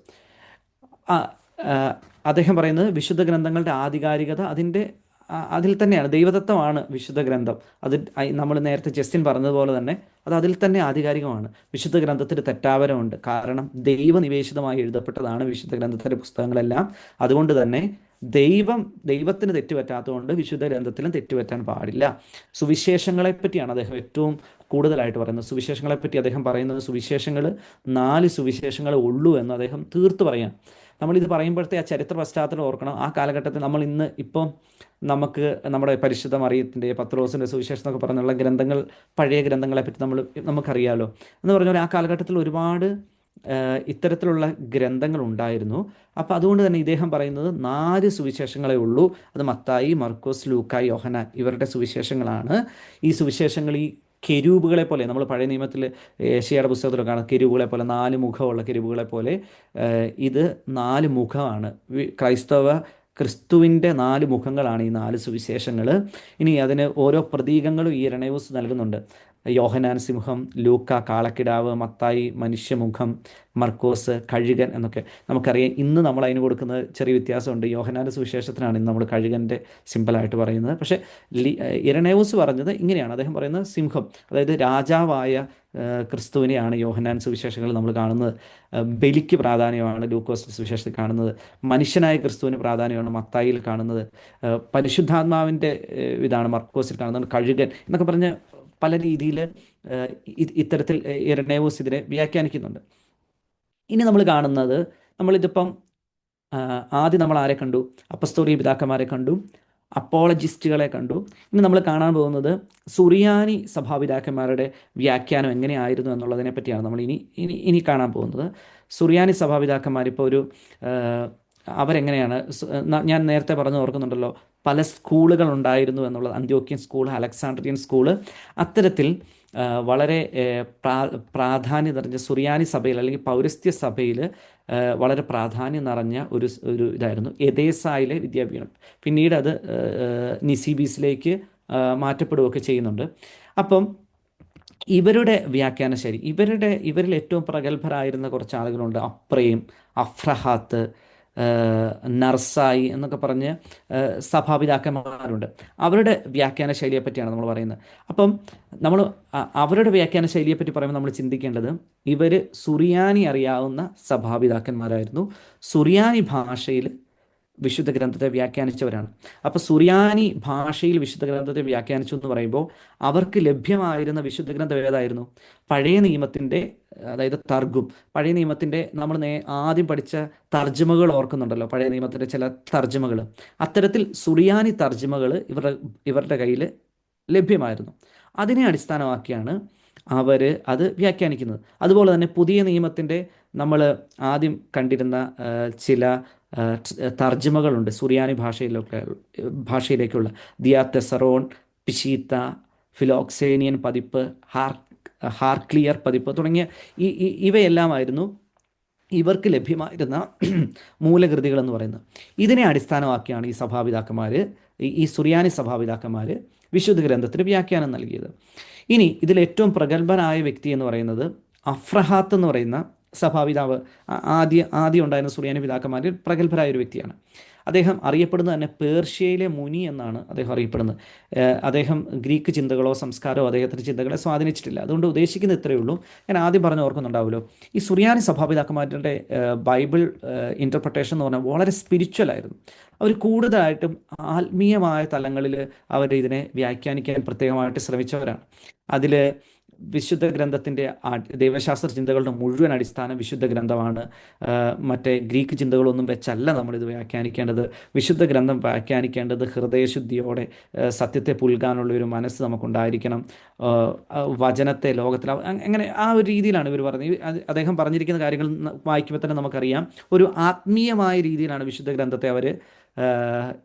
അദ്ദേഹം പറയുന്നത് വിശുദ്ധ ഗ്രന്ഥങ്ങളുടെ ആധികാരികത അതിൽ തന്നെയാണ്, ദൈവദത്തമാണ് വിശുദ്ധ ഗ്രന്ഥം. അത് നമ്മൾ നേരത്തെ ജസ്റ്റിൻ പറഞ്ഞതുപോലെ തന്നെ അത് അതിൽ തന്നെ ആധികാരികമാണ്. വിശുദ്ധ ഗ്രന്ഥത്തിൽ തെറ്റാവരമുണ്ട്, കാരണം ദൈവനിവേശിതമായി എഴുതപ്പെട്ടതാണ് വിശുദ്ധ ഗ്രന്ഥത്തിലെ പുസ്തകങ്ങളെല്ലാം. അതുകൊണ്ട് തന്നെ ദൈവത്തിന് തെറ്റുപറ്റാത്തതുകൊണ്ട് വിശുദ്ധ ഗ്രന്ഥത്തിലും തെറ്റുപറ്റാൻ പാടില്ല. സുവിശേഷങ്ങളെപ്പറ്റിയാണ് അദ്ദേഹം ഏറ്റവും കൂടുതലായിട്ട് പറയുന്നത്. സുവിശേഷങ്ങളെപ്പറ്റി അദ്ദേഹം പറയുന്നത് സുവിശേഷങ്ങൾ 4 സുവിശേഷങ്ങളെ ഉള്ളൂ എന്ന് അദ്ദേഹം തീർത്ത് പറയാം. നമ്മളിത് പറയുമ്പോഴത്തെ ആ ചരിത്ര പശ്ചാത്തലം ഓർക്കണം. ആ കാലഘട്ടത്തിൽ ഇപ്പം നമുക്ക് നമ്മുടെ പരിശുദ്ധ മറിയത്തിൻ്റെ, പത്രോസിൻ്റെ സുവിശേഷം എന്നൊക്കെ പറഞ്ഞുള്ള ഗ്രന്ഥങ്ങൾ, പഴയ ഗ്രന്ഥങ്ങളെപ്പറ്റി നമുക്കറിയാമല്ലോ. എന്ന് പറഞ്ഞാൽ ആ കാലഘട്ടത്തിൽ ഒരുപാട് ഇത്തരത്തിലുള്ള ഗ്രന്ഥങ്ങൾ ഉണ്ടായിരുന്നു. അപ്പോൾ അതുകൊണ്ട് തന്നെ ഇദ്ദേഹം പറയുന്നത് 4 സുവിശേഷങ്ങളേ ഉള്ളൂ. അത് മത്തായി, മർക്കോസ്, ലൂക്കായി, യോഹന്നാൻ ഇവരുടെ സുവിശേഷങ്ങളാണ്. ഈ സുവിശേഷങ്ങൾ ഈ കെരൂബുകളെ പോലെ, നമ്മൾ പഴയ നിയമത്തിൽ ഏശയ്യായുടെ പുസ്തകത്തിൽ കാണാം, കെരൂബുകളെ പോലെ 4 മുഖമുള്ള കെരൂബുകളെ പോലെ ഇത് 4 മുഖമാണ്. ക്രിസ്തുവിൻ്റെ 4 മുഖങ്ങളാണ് ഈ 4 സുവിശേഷങ്ങൾ. ഇനി അതിന് ഓരോ പ്രതീകങ്ങളും ഈ ഇരണേവൂസ് നൽകുന്നുണ്ട്. യോഹന്നാൻ സിംഹം, ലൂക്ക കാളക്കിടാവ്, മത്തായി മനുഷ്യമുഖം, മർക്കോസ് കഴുകൻ എന്നൊക്കെ നമുക്കറിയാം. ഇന്ന് നമ്മൾ അതിന് കൊടുക്കുന്ന ചെറിയ വ്യത്യാസമുണ്ട്. യോഹന്നാൻ്റെ സുവിശേഷത്തിനാണ് ഇന്ന് നമ്മൾ കഴുകൻ്റെ സിമ്പിളായിട്ട് പറയുന്നത്. പക്ഷേ ഇരണേവൂസ് പറഞ്ഞത് ഇങ്ങനെയാണ്. അദ്ദേഹം പറയുന്നത് സിംഹം, അതായത് രാജാവായ ക്രിസ്തുവിനെയാണ് യോഹന്നാൻ സുവിശേഷങ്ങളിൽ നമ്മൾ കാണുന്നത്. ബലിക്ക് പ്രാധാന്യമാണ് ലൂക്കോസ് സുവിശേഷത്തിൽ കാണുന്നത്. മനുഷ്യനായ ക്രിസ്തുവിന് പ്രാധാന്യമാണ് മത്തായിയിൽ കാണുന്നത്. പരിശുദ്ധാത്മാവിൻ്റെ ഇതാണ് മർക്കോസിൽ കാണുന്നത്. കഴുകൻ എന്നൊക്കെ പറഞ്ഞ് പല രീതിയിൽ ഇത്തരത്തിൽ ഇരണേവൂസ് ഇതിനെ വ്യാഖ്യാനിക്കുന്നുണ്ട്. ഇനി നമ്മൾ കാണുന്നത്, നമ്മളിതിപ്പം ആദ്യം നമ്മൾ ആരെ കണ്ടു? അപ്പസ്തോലിക പിതാക്കന്മാരെ കണ്ടു, അപ്പോളജിസ്റ്റുകളെ കണ്ടു. ഇനി നമ്മൾ കാണാൻ പോകുന്നത് സുറിയാനി സഭാപിതാക്കന്മാരുടെ വ്യാഖ്യാനം എങ്ങനെയായിരുന്നു എന്നുള്ളതിനെ പറ്റിയാണ് നമ്മൾ ഇനി കാണാൻ പോകുന്നത്. സുറിയാനി സഭാപിതാക്കന്മാരിപ്പോൾ അവരെങ്ങനെയാണ്, ഞാൻ നേരത്തെ പറഞ്ഞു ഓർക്കുന്നുണ്ടല്ലോ, പല സ്കൂളുകൾ ഉണ്ടായിരുന്നു എന്നുള്ളത്. അന്ത്യോക്യൻ സ്കൂൾ, അലക്സാണ്ട്രിയൻ സ്കൂള്. അത്തരത്തിൽ വളരെ പ്രാധാന്യം നിറഞ്ഞ സുറിയാനി സഭയിൽ അല്ലെങ്കിൽ പൗരസ്ത്യ സഭയിൽ വളരെ പ്രാധാന്യം നിറഞ്ഞ ഒരു ഇതായിരുന്നു എദേസായിലെ വിദ്യാഭ്യാസം. പിന്നീട് അത് നിസീബീസിലേക്ക് മാറ്റപ്പെടുകയൊക്കെ ചെയ്യുന്നുണ്ട്. അപ്പം ഇവരുടെ വ്യാഖ്യാന ശൈലി, ഇവരിൽ ഏറ്റവും പ്രഗത്ഭരായിരുന്ന കുറച്ച് ആളുകളുണ്ട്. അപ്രയും, അഫ്രഹാത്ത്, നർസായി എന്നൊക്കെ പറഞ്ഞ് സഭാപിതാക്കന്മാരുണ്ട്. അവരുടെ വ്യാഖ്യാന ശൈലിയെ പറ്റിയാണ് നമ്മൾ പറയുന്നത്. അപ്പം നമ്മൾ അവരുടെ വ്യാഖ്യാന ശൈലിയെപ്പറ്റി പറയുമ്പോൾ നമ്മൾ ചിന്തിക്കേണ്ടത് ഇവർ സുറിയാനി അറിയാവുന്ന സഭാപിതാക്കന്മാരായിരുന്നു. സുറിയാനി ഭാഷയിൽ വിശുദ്ധ ഗ്രന്ഥത്തെ വ്യാഖ്യാനിച്ചവരാണ്. അപ്പോൾ സുറിയാനി ഭാഷയിൽ വിശുദ്ധ ഗ്രന്ഥത്തെ വ്യാഖ്യാനിച്ചു എന്ന് പറയുമ്പോൾ അവർക്ക് ലഭ്യമായിരുന്ന വിശുദ്ധ ഗ്രന്ഥം ഏതായിരുന്നു? പഴയ നിയമത്തിൻ്റെ, അതായത് തർഗും, പഴയ നിയമത്തിൻ്റെ നമ്മൾ ആദ്യം പഠിച്ച തർജ്ജമകൾ ഓർക്കുന്നുണ്ടല്ലോ, പഴയ നിയമത്തിൻ്റെ ചില തർജ്ജമകൾ. അത്തരത്തിൽ സുറിയാനി തർജ്ജമകൾ ഇവരുടെ കയ്യിൽ ലഭ്യമായിരുന്നു. അതിനെ അടിസ്ഥാനമാക്കിയാണ് അവർ അത് വ്യാഖ്യാനിക്കുന്നത്. അതുപോലെ തന്നെ പുതിയ നിയമത്തിൻ്റെ നമ്മൾ ആദ്യം കണ്ടിരുന്ന ചില തർജ്ജമകളുണ്ട് സുറിയാനി ഭാഷയിലേക്കുള്ള ദിയാ തെസറോൺ, പിഷീത്ത, ഫിലോക്സേനിയൻ പതിപ്പ്, ഹാർക്ലിയർ പതിപ്പ് തുടങ്ങിയ ഇവയെല്ലാമായിരുന്നു ഇവർക്ക് ലഭ്യമായിരുന്ന മൂലകൃതികൾ എന്ന് പറയുന്നത്. ഇതിനെ അടിസ്ഥാനമാക്കിയാണ് ഈ സഭാപിതാക്കന്മാർ, ഈ സുറിയാനി സഭാപിതാക്കന്മാർ വിശുദ്ധ ഗ്രന്ഥത്തിന് വ്യാഖ്യാനം നൽകിയത്. ഇനി ഇതിൽ ഏറ്റവും പ്രഗത്ഭനായ വ്യക്തി എന്ന് പറയുന്നത് അഫ്രഹാത്ത് എന്ന് പറയുന്ന സഭാപിതാവ്, ആദ്യം ഉണ്ടായിരുന്ന സുറിയാനി പിതാക്കന്മാരിൽ പ്രഗത്ഭരായ ഒരു വ്യക്തിയാണ്. അദ്ദേഹം അറിയപ്പെടുന്നത് തന്നെ പേർഷ്യയിലെ മുനി എന്നാണ് അദ്ദേഹം അറിയപ്പെടുന്നത്. അദ്ദേഹം ഗ്രീക്ക് ചിന്തകളോ സംസ്കാരമോ അദ്ദേഹത്തിൻ്റെ ചിന്തകളെ സ്വാധീനിച്ചിട്ടില്ല. അതുകൊണ്ട് ഉദ്ദേശിക്കുന്നത് ഇത്രയേ ഉള്ളൂ. ഞാൻ ആദ്യം പറഞ്ഞ് ഓർക്കുന്നുണ്ടാവുമല്ലോ, ഈ സുറിയാനി സഭാപിതാക്കന്മാരുടെ ബൈബിൾ ഇൻ്റർപ്രിട്ടേഷൻ എന്ന് പറഞ്ഞാൽ വളരെ സ്പിരിച്വലായിരുന്നു. അവർ കൂടുതലായിട്ടും ആത്മീയമായ തലങ്ങളിൽ അവർ ഇതിനെ വ്യാഖ്യാനിക്കാൻ പ്രത്യേകമായിട്ട് ശ്രമിച്ചവരാണ്. അതിൽ വിശുദ്ധ ഗ്രന്ഥത്തിൻ്റെ ദൈവശാസ്ത്ര ചിന്തകളുടെ മുഴുവൻ അടിസ്ഥാനം വിശുദ്ധ ഗ്രന്ഥമാണ്. മറ്റേ ഗ്രീക്ക് ചിന്തകളൊന്നും വെച്ചല്ല നമ്മളിത് വ്യാഖ്യാനിക്കേണ്ടത്. വിശുദ്ധ ഗ്രന്ഥം വ്യാഖ്യാനിക്കേണ്ടത് ഹൃദയശുദ്ധിയോടെ, സത്യത്തെ പുൽകാനുള്ള ഒരു മനസ്സ് നമുക്കുണ്ടായിരിക്കണം. വചനത്തെ ലോകത്തിൽ അങ്ങനെ ആ ഒരു രീതിയിലാണ് ഇവർ പറഞ്ഞത്. അദ്ദേഹം പറഞ്ഞിരിക്കുന്ന കാര്യങ്ങൾ വായിക്കുമ്പോൾ തന്നെ നമുക്കറിയാം, ഒരു ആത്മീയമായ രീതിയിലാണ് വിശുദ്ധ ഗ്രന്ഥത്തെ അവർ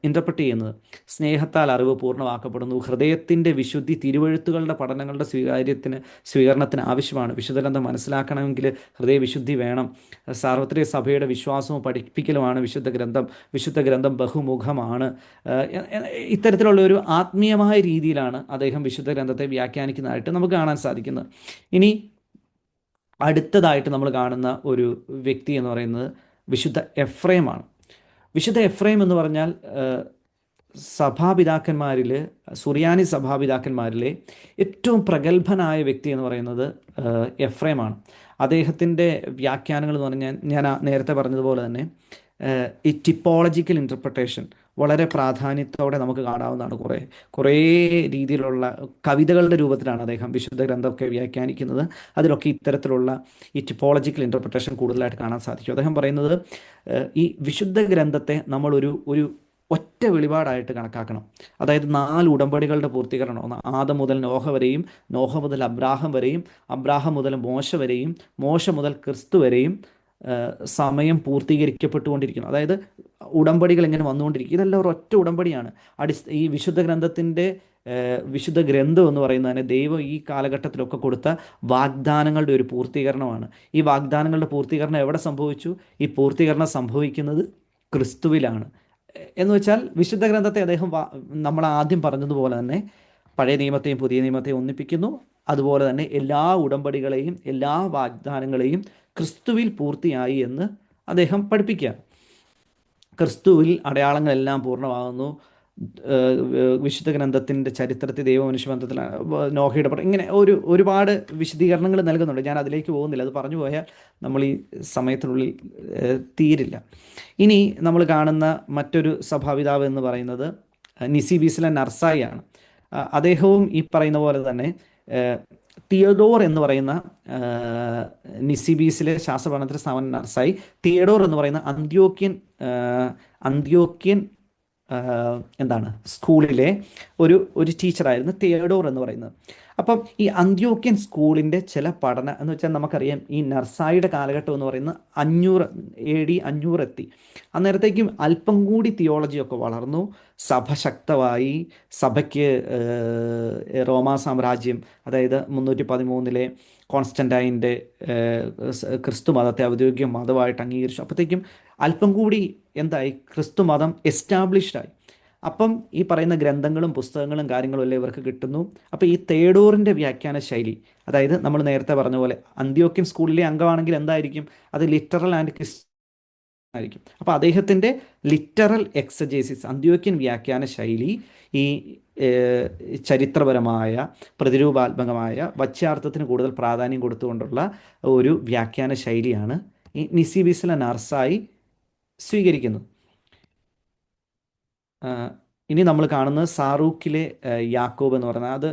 ഇൻ്റർപ്രറ്റ് ചെയ്യുന്നത്. സ്നേഹത്താൽ അറിവ് പൂർണ്ണമാക്കപ്പെടുന്നു. ഹൃദയത്തിൻ്റെ വിശുദ്ധി തിരുവഴുത്തുകളുടെ പഠനങ്ങളുടെ സ്വീകരണത്തിന് ആവശ്യമാണ്. വിശുദ്ധ ഗ്രന്ഥം മനസ്സിലാക്കണമെങ്കിൽ ഹൃദയവിശുദ്ധി വേണം. സാർവത്രിക സഭയുടെ വിശ്വാസവും പഠിപ്പിക്കലുമാണ് വിശുദ്ധ ഗ്രന്ഥം. വിശുദ്ധ ഗ്രന്ഥം ബഹുമുഖമാണ്. ഇത്തരത്തിലുള്ള ഒരു ആത്മീയമായ രീതിയിലാണ് അദ്ദേഹം വിശുദ്ധ ഗ്രന്ഥത്തെ വ്യാഖ്യാനിക്കുന്നതായിട്ട് നമുക്ക് കാണാൻ സാധിക്കുന്നത്. ഇനി അടുത്തതായിട്ട് നമ്മൾ കാണുന്ന ഒരു വ്യക്തി എന്ന് പറയുന്നത് വിശുദ്ധ എഫ്രേമാണ്. വിശുദ്ധ എഫ്രൈം എന്ന് പറഞ്ഞാൽ സഭാപിതാക്കന്മാരിൽ, സുറിയാനി സഭാപിതാക്കന്മാരിലെ ഏറ്റവും പ്രഗത്ഭനായ വ്യക്തി എന്ന് പറയുന്നത് എഫ്രൈമാണ്. അദ്ദേഹത്തിൻ്റെ വ്യാഖ്യാനങ്ങൾ എന്ന് പറഞ്ഞാൽ ഞാൻ നേരത്തെ പറഞ്ഞതുപോലെ തന്നെ ഈ ടിപ്പോളജിക്കൽ ഇൻ്റർപ്രിട്ടേഷൻ വളരെ പ്രാധാന്യത്തോടെ നമുക്ക് കാണാവുന്നതാണ്. കുറേ രീതിയിലുള്ള കവിതകളുടെ രൂപത്തിലാണ് അദ്ദേഹം വിശുദ്ധ ഗ്രന്ഥമൊക്കെ വ്യാഖ്യാനിക്കുന്നത്. അതിലൊക്കെ ഇത്തരത്തിലുള്ള ഈ ടിപ്പോളജിക്കൽ ഇൻ്റർപ്രിട്ടേഷൻ കൂടുതലായിട്ട് കാണാൻ സാധിക്കും. അദ്ദേഹം പറയുന്നത് ഈ വിശുദ്ധ ഗ്രന്ഥത്തെ നമ്മളൊരു ഒറ്റ വെളിപാടായിട്ട് കണക്കാക്കണം. അതായത് 4 ഉടമ്പടികളുടെ പൂർത്തീകരണം. ആദം മുതൽ നോഹ വരെയും, നോഹ മുതൽ അബ്രാഹം വരെയും, അബ്രാഹം മുതൽ മോശ വരെയും, മോശ മുതൽ ക്രിസ്തു വരെയും സമയം പൂർത്തീകരിക്കപ്പെട്ടുകൊണ്ടിരിക്കുന്നു. അതായത് ഉടമ്പടികൾ ഇങ്ങനെ വന്നുകൊണ്ടിരിക്കും. ഇതെല്ലാം ഒരു ഒറ്റ ഉടമ്പടിയാണ്. ഈ വിശുദ്ധ ഗ്രന്ഥത്തിൻ്റെ വിശുദ്ധ ഗ്രന്ഥം എന്ന് പറയുന്നതിന് ദൈവം ഈ കാലഘട്ടത്തിലൊക്കെ കൊടുത്ത വാഗ്ദാനങ്ങളുടെ ഒരു പൂർത്തീകരണമാണ്. ഈ വാഗ്ദാനങ്ങളുടെ പൂർത്തീകരണം എവിടെ സംഭവിച്ചു? ഈ പൂർത്തീകരണം സംഭവിക്കുന്നത് ക്രിസ്തുവിലാണ്. എന്ന് വെച്ചാൽ വിശുദ്ധ ഗ്രന്ഥത്തെ അദ്ദേഹം നമ്മൾ ആദ്യം പറഞ്ഞതുപോലെ തന്നെ പഴയ നിയമത്തെയും പുതിയ നിയമത്തെയും ഒന്നിപ്പിക്കുന്നു. അതുപോലെ തന്നെ എല്ലാ ഉടമ്പടികളെയും എല്ലാ വാഗ്ദാനങ്ങളെയും ക്രിസ്തുവിൽ പൂർത്തിയായി എന്ന് അദ്ദേഹം പഠിപ്പിക്കുക. ക്രിസ്തുവിൽ അടയാളങ്ങളെല്ലാം പൂർണ്ണമാകുന്നു. വിശുദ്ധ ഗ്രന്ഥത്തിൻ്റെ ചരിത്രത്തിൽ ദൈവമനുഷ്യബന്ധത്തിൽ നോഹയുടെ ഇങ്ങനെ ഒരുപാട് വിശദീകരണങ്ങൾ നൽകുന്നുണ്ട്. ഞാൻ അതിലേക്ക് പോകുന്നില്ല. അത് പറഞ്ഞു പോയാൽ നമ്മൾ ഈ സമയത്തിനുള്ളിൽ തീരില്ല. ഇനി നമ്മൾ കാണുന്ന മറ്റൊരു സഭാപിതാവ് എന്ന് പറയുന്നത് നിസിബീസിലെ നർസായി ആണ്. അദ്ദേഹവും ഈ പറയുന്ന പോലെ തന്നെ തിയഡോർ എന്ന് പറയുന്ന നിസിബീസിലെ ശാസ്ത്രപഠനത്തിന് സ്ഥാപനം നർസായി, തിയഡോർ എന്ന് പറയുന്ന അന്ത്യോക്യൻ സ്കൂളിലെ ഒരു ടീച്ചറായിരുന്നു തിയഡോർ എന്ന് പറയുന്നത്. അപ്പം ഈ അന്ത്യോക്യൻ സ്കൂളിൻ്റെ ചില പഠനം എന്ന് വെച്ചാൽ നമുക്കറിയാം, ഈ നർസായിയുടെ കാലഘട്ടം എന്ന് പറയുന്നത് 500 AD 500 എത്തി. അന്നേരത്തേക്കും അല്പം കൂടി തിയോളജിയൊക്കെ വളർന്നു, സഭ ശക്തമായി. സഭയ്ക്ക് റോമാ സാമ്രാജ്യം, അതായത് 313 കോൺസ്റ്റന്റൈൻ്റെ ക്രിസ്തു മതത്തെ ഔദ്യോഗിക മതമായിട്ട് അംഗീകരിച്ചു. അപ്പോഴത്തേക്കും അല്പം കൂടി എന്തായി, ക്രിസ്തു മതം എസ്റ്റാബ്ലിഷ്ഡായി. അപ്പം ഈ പറയുന്ന ഗ്രന്ഥങ്ങളും പുസ്തകങ്ങളും കാര്യങ്ങളും എല്ലാം ഇവർക്ക് കിട്ടുന്നു. അപ്പോൾ ഈ തേഡോറിൻ്റെ വ്യാഖ്യാന ശൈലി, അതായത് നമ്മൾ നേരത്തെ പറഞ്ഞ പോലെ അന്ത്യോക്യൻ സ്കൂളിലെ അംഗമാണെങ്കിൽ എന്തായിരിക്കും, അത് ലിറ്ററൽ ആൻഡ് ആയിരിക്കും. അപ്പോൾ അദ്ദേഹത്തിൻ്റെ ലിറ്ററൽ എക്സജേസിസ്, അന്ത്യോക്യൻ വ്യാഖ്യാന ശൈലി ഈ ഏഹ്, ചരിത്രപരമായ പ്രതിരൂപാത്മകമായ വാച്യാർത്ഥത്തിന് കൂടുതൽ പ്രാധാന്യം കൊടുത്തുകൊണ്ടുള്ള ഒരു വ്യാഖ്യാന ശൈലിയാണ് ഈ നിസീബിസ്ല നർസായി സ്വീകരിക്കുന്നത്. ആഹ് ഇനി നമ്മൾ കാണുന്നത് സാറൂക്കിലെ യാക്കോബ് എന്ന് പറയുന്നത്, അത്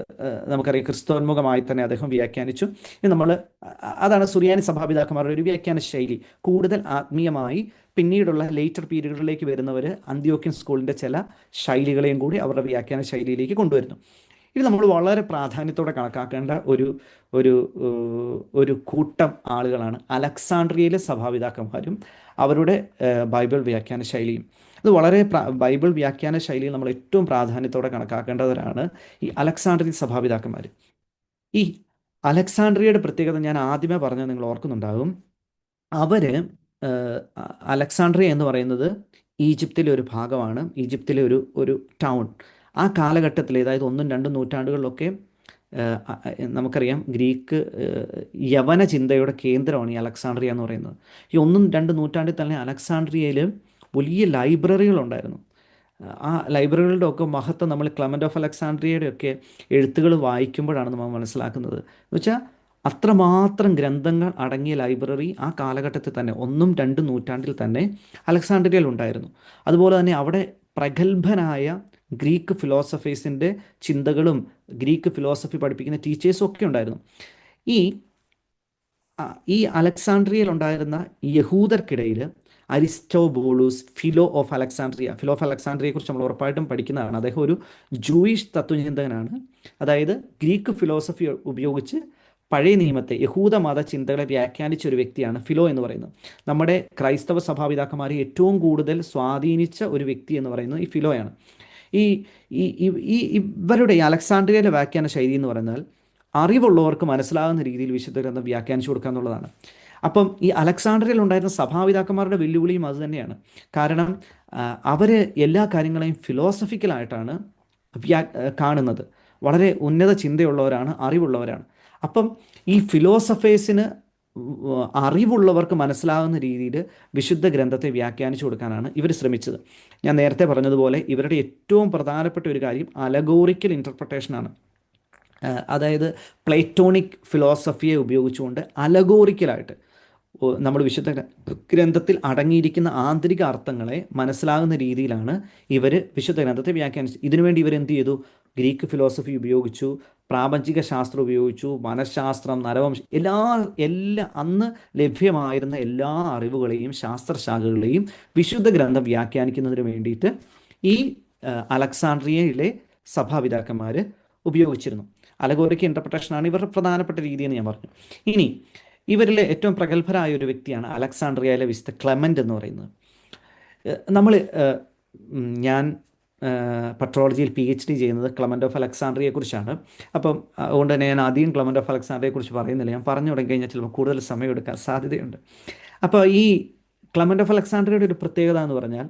നമുക്കറിയാം ക്രിസ്തോന്മുഖമായി തന്നെ അദ്ദേഹം വ്യാഖ്യാനിച്ചു. ഇനി നമ്മൾ അതാണ് സുറിയാനി സഭാപിതാക്കന്മാരുടെ ഒരു വ്യാഖ്യാന ശൈലി. കൂടുതൽ ആത്മീയമായി പിന്നീടുള്ള ലേറ്റർ പീരീഡുകളിലേക്ക് വരുന്നവർ അന്ത്യോക്യൻ സ്കൂളിൻ്റെ ചില ശൈലികളെയും കൂടി അവരുടെ വ്യാഖ്യാന ശൈലിയിലേക്ക് കൊണ്ടുവരുന്നു. ഇത് നമ്മൾ വളരെ പ്രാധാന്യത്തോടെ കണക്കാക്കേണ്ട ഒരു ഒരു ഒരു കൂട്ടം ആളുകളാണ് അലക്സാണ്ട്രിയയിലെ സഭാപിതാക്കന്മാരും അവരുടെ ബൈബിൾ വ്യാഖ്യാന ശൈലിയും. അത് വളരെ ബൈബിൾ വ്യാഖ്യാന ശൈലിയിൽ നമ്മൾ ഏറ്റവും പ്രാധാന്യത്തോടെ കണക്കാക്കേണ്ടവരാണ് ഈ അലക്സാണ്ട്രിയൻ സഭാപിതാക്കന്മാർ. ഈ അലക്സാണ്ട്രിയയുടെ പ്രത്യേകത ഞാൻ ആദ്യമേ പറഞ്ഞത് നിങ്ങൾ ഓർക്കുന്നുണ്ടാകും. അവർ അലക്സാണ്ട്രിയ എന്ന് പറയുന്നത് ഈജിപ്തിലെ ഒരു ഭാഗമാണ്, ഈജിപ്തിലെ ഒരു ഒരു ടൗൺ. ആ കാലഘട്ടത്തിൽ, അതായത് 1-2 നൂറ്റാണ്ടുകളിലൊക്കെ നമുക്കറിയാം ഗ്രീക്ക് യവന ചിന്തയുടെ കേന്ദ്രമാണ് ഈ അലക്സാണ്ട്രിയ എന്ന് പറയുന്നത്. ഈ 1-2 നൂറ്റാണ്ടിൽ തന്നെ അലക്സാണ്ട്രിയയിൽ വലിയ ലൈബ്രറികളുണ്ടായിരുന്നു. ആ ലൈബ്രറികളുടെ ഒക്കെ മഹത്വം നമ്മൾ ക്ലെമൻ്റ് ഓഫ് അലക്സാണ്ട്രിയയുടെ ഒക്കെ എഴുത്തുകൾ വായിക്കുമ്പോഴാണ് നമ്മൾ മനസ്സിലാക്കുന്നത്. എന്ന് വെച്ചാൽ അത്രമാത്രം ഗ്രന്ഥങ്ങൾ അടങ്ങിയ ലൈബ്രറി ആ കാലഘട്ടത്തിൽ തന്നെ 1-2 നൂറ്റാണ്ടിൽ തന്നെ അലക്സാണ്ട്രിയയിൽ ഉണ്ടായിരുന്നു. അതുപോലെ തന്നെ അവിടെ പ്രഗത്ഭനായ ഗ്രീക്ക് ഫിലോസഫേഴ്സിൻ്റെ ചിന്തകളും ഗ്രീക്ക് ഫിലോസഫി പഠിപ്പിക്കുന്ന ടീച്ചേഴ്സും ഒക്കെ ഉണ്ടായിരുന്നു. ഈ ഈ അലക്സാണ്ട്രിയയിൽ ഉണ്ടായിരുന്ന യഹൂദർക്കിടയിൽ അരിസ്റ്റോബോളൂസ്, ഫിലോ ഓഫ് അലക്സാണ്ട്രിയയെക്കുറിച്ച് നമ്മൾ ഉറപ്പായിട്ടും പഠിക്കുന്നതാണ്. അദ്ദേഹം ഒരു ജൂയിഷ് തത്വചിന്തകനാണ്. അതായത് ഗ്രീക്ക് ഫിലോസഫി ഉപയോഗിച്ച് പഴയ നിയമത്തെ, യഹൂദ മത ചിന്തകളെ വ്യാഖ്യാനിച്ച ഒരു വ്യക്തിയാണ് ഫിലോ എന്ന് പറയുന്നത്. നമ്മുടെ ക്രൈസ്തവ സഭാപിതാക്കന്മാരെ ഏറ്റവും കൂടുതൽ സ്വാധീനിച്ച ഒരു വ്യക്തി എന്ന് പറയുന്നത് ഈ ഫിലോയാണ്. ഈ ഇവരുടെ ഈ അലക്സാണ്ട്രിയയിലെ വ്യാഖ്യാന ശൈലി എന്ന് പറഞ്ഞാൽ അറിവുള്ളവർക്ക് മനസ്സിലാകുന്ന രീതിയിൽ വിശുദ്ധ ഗ്രന്ഥം വ്യാഖ്യാനിച്ചു കൊടുക്കുക എന്നുള്ളതാണ്. അപ്പം ഈ അലക്സാണ്ട്രിയയിൽ ഉണ്ടായിരുന്ന സഭാപിതാക്കന്മാരുടെ വെല്ലുവിളിയും അതുതന്നെയാണ്. കാരണം അവർ എല്ലാ കാര്യങ്ങളെയും ഫിലോസഫിക്കലായിട്ടാണ് കാണുന്നത്. വളരെ ഉന്നത ചിന്തയുള്ളവരാണ്, അറിവുള്ളവരാണ്. അപ്പം ഈ ഫിലോസഫേഴ്സിന് അറിവുള്ളവർക്ക് മനസ്സിലാകുന്ന രീതിയിൽ വിശുദ്ധ ഗ്രന്ഥത്തെ വ്യാഖ്യാനിച്ചു കൊടുക്കാനാണ് ഇവർ ശ്രമിച്ചത്. ഞാൻ നേരത്തെ പറഞ്ഞതുപോലെ ഇവരുടെ ഏറ്റവും പ്രധാനപ്പെട്ട ഒരു കാര്യം അലഗോറിക്കൽ ഇൻ്റർപ്രിട്ടേഷനാണ്. അതായത് പ്ലേറ്റോണിക് ഫിലോസഫിയെ ഉപയോഗിച്ചുകൊണ്ട് അലഗോറിക്കലായിട്ട് നമ്മൾ വിശുദ്ധ ഗ്രന്ഥത്തിൽ അടങ്ങിയിരിക്കുന്ന ആന്തരിക അർത്ഥങ്ങളെ മനസ്സിലാകുന്ന രീതിയിലാണ് ഇവർ വിശുദ്ധ ഗ്രന്ഥത്തെ വ്യാഖ്യാനിച്ചത്. ഇതിനുവേണ്ടി ഇവരെന്ത് ചെയ്തു? ഗ്രീക്ക് ഫിലോസഫി ഉപയോഗിച്ചു, പ്രാപഞ്ചിക ശാസ്ത്രം ഉപയോഗിച്ചു, മനഃശാസ്ത്രം, നരവംശം, എല്ലാ അന്ന് ലഭ്യമായിരുന്ന എല്ലാ അറിവുകളെയും ശാസ്ത്രശാഖകളെയും വിശുദ്ധ ഗ്രന്ഥം വ്യാഖ്യാനിക്കുന്നതിന് വേണ്ടിയിട്ട് ഈ അലക്സാണ്ട്രിയയിലെ സഭാപിതാക്കന്മാർ ഉപയോഗിച്ചിരുന്നു. അലഗോറിക്കൽ ഇൻ്റർപ്രിട്ടേഷനാണ് ഇവരുടെ പ്രധാനപ്പെട്ട രീതിയെന്ന് ഞാൻ പറഞ്ഞു. ഇനി ഇവരിലെ ഏറ്റവും പ്രഗത്ഭരായ ഒരു വ്യക്തിയാണ് അലക്സാണ്ട്രിയയിലെ വിശുദ്ധ ക്ലെമൻ്റ് എന്ന് പറയുന്നത്. ഞാൻ പട്രോളജിയിൽ PhD ചെയ്യുന്നത് ക്ലെമൻ്റ് ഓഫ് അലക്സാണ്ട്രിയയെക്കുറിച്ചാണ്. അപ്പം അതുകൊണ്ട് തന്നെ ഞാൻ ആദ്യം ക്ലെമൻ്റ് ഓഫ് അലക്സാണ്ട്രിയയെക്കുറിച്ച് പറയുന്നില്ല. ഞാൻ പറഞ്ഞു തുടങ്ങി കഴിഞ്ഞാൽ ചിലപ്പോൾ കൂടുതൽ സമയം എടുക്കാൻ സാധ്യതയുണ്ട്. അപ്പോൾ ഈ ക്ലെമൻ്റ് ഓഫ് അലക്സാണ്ട്രിയയുടെ ഒരു പ്രത്യേകത എന്ന് പറഞ്ഞാൽ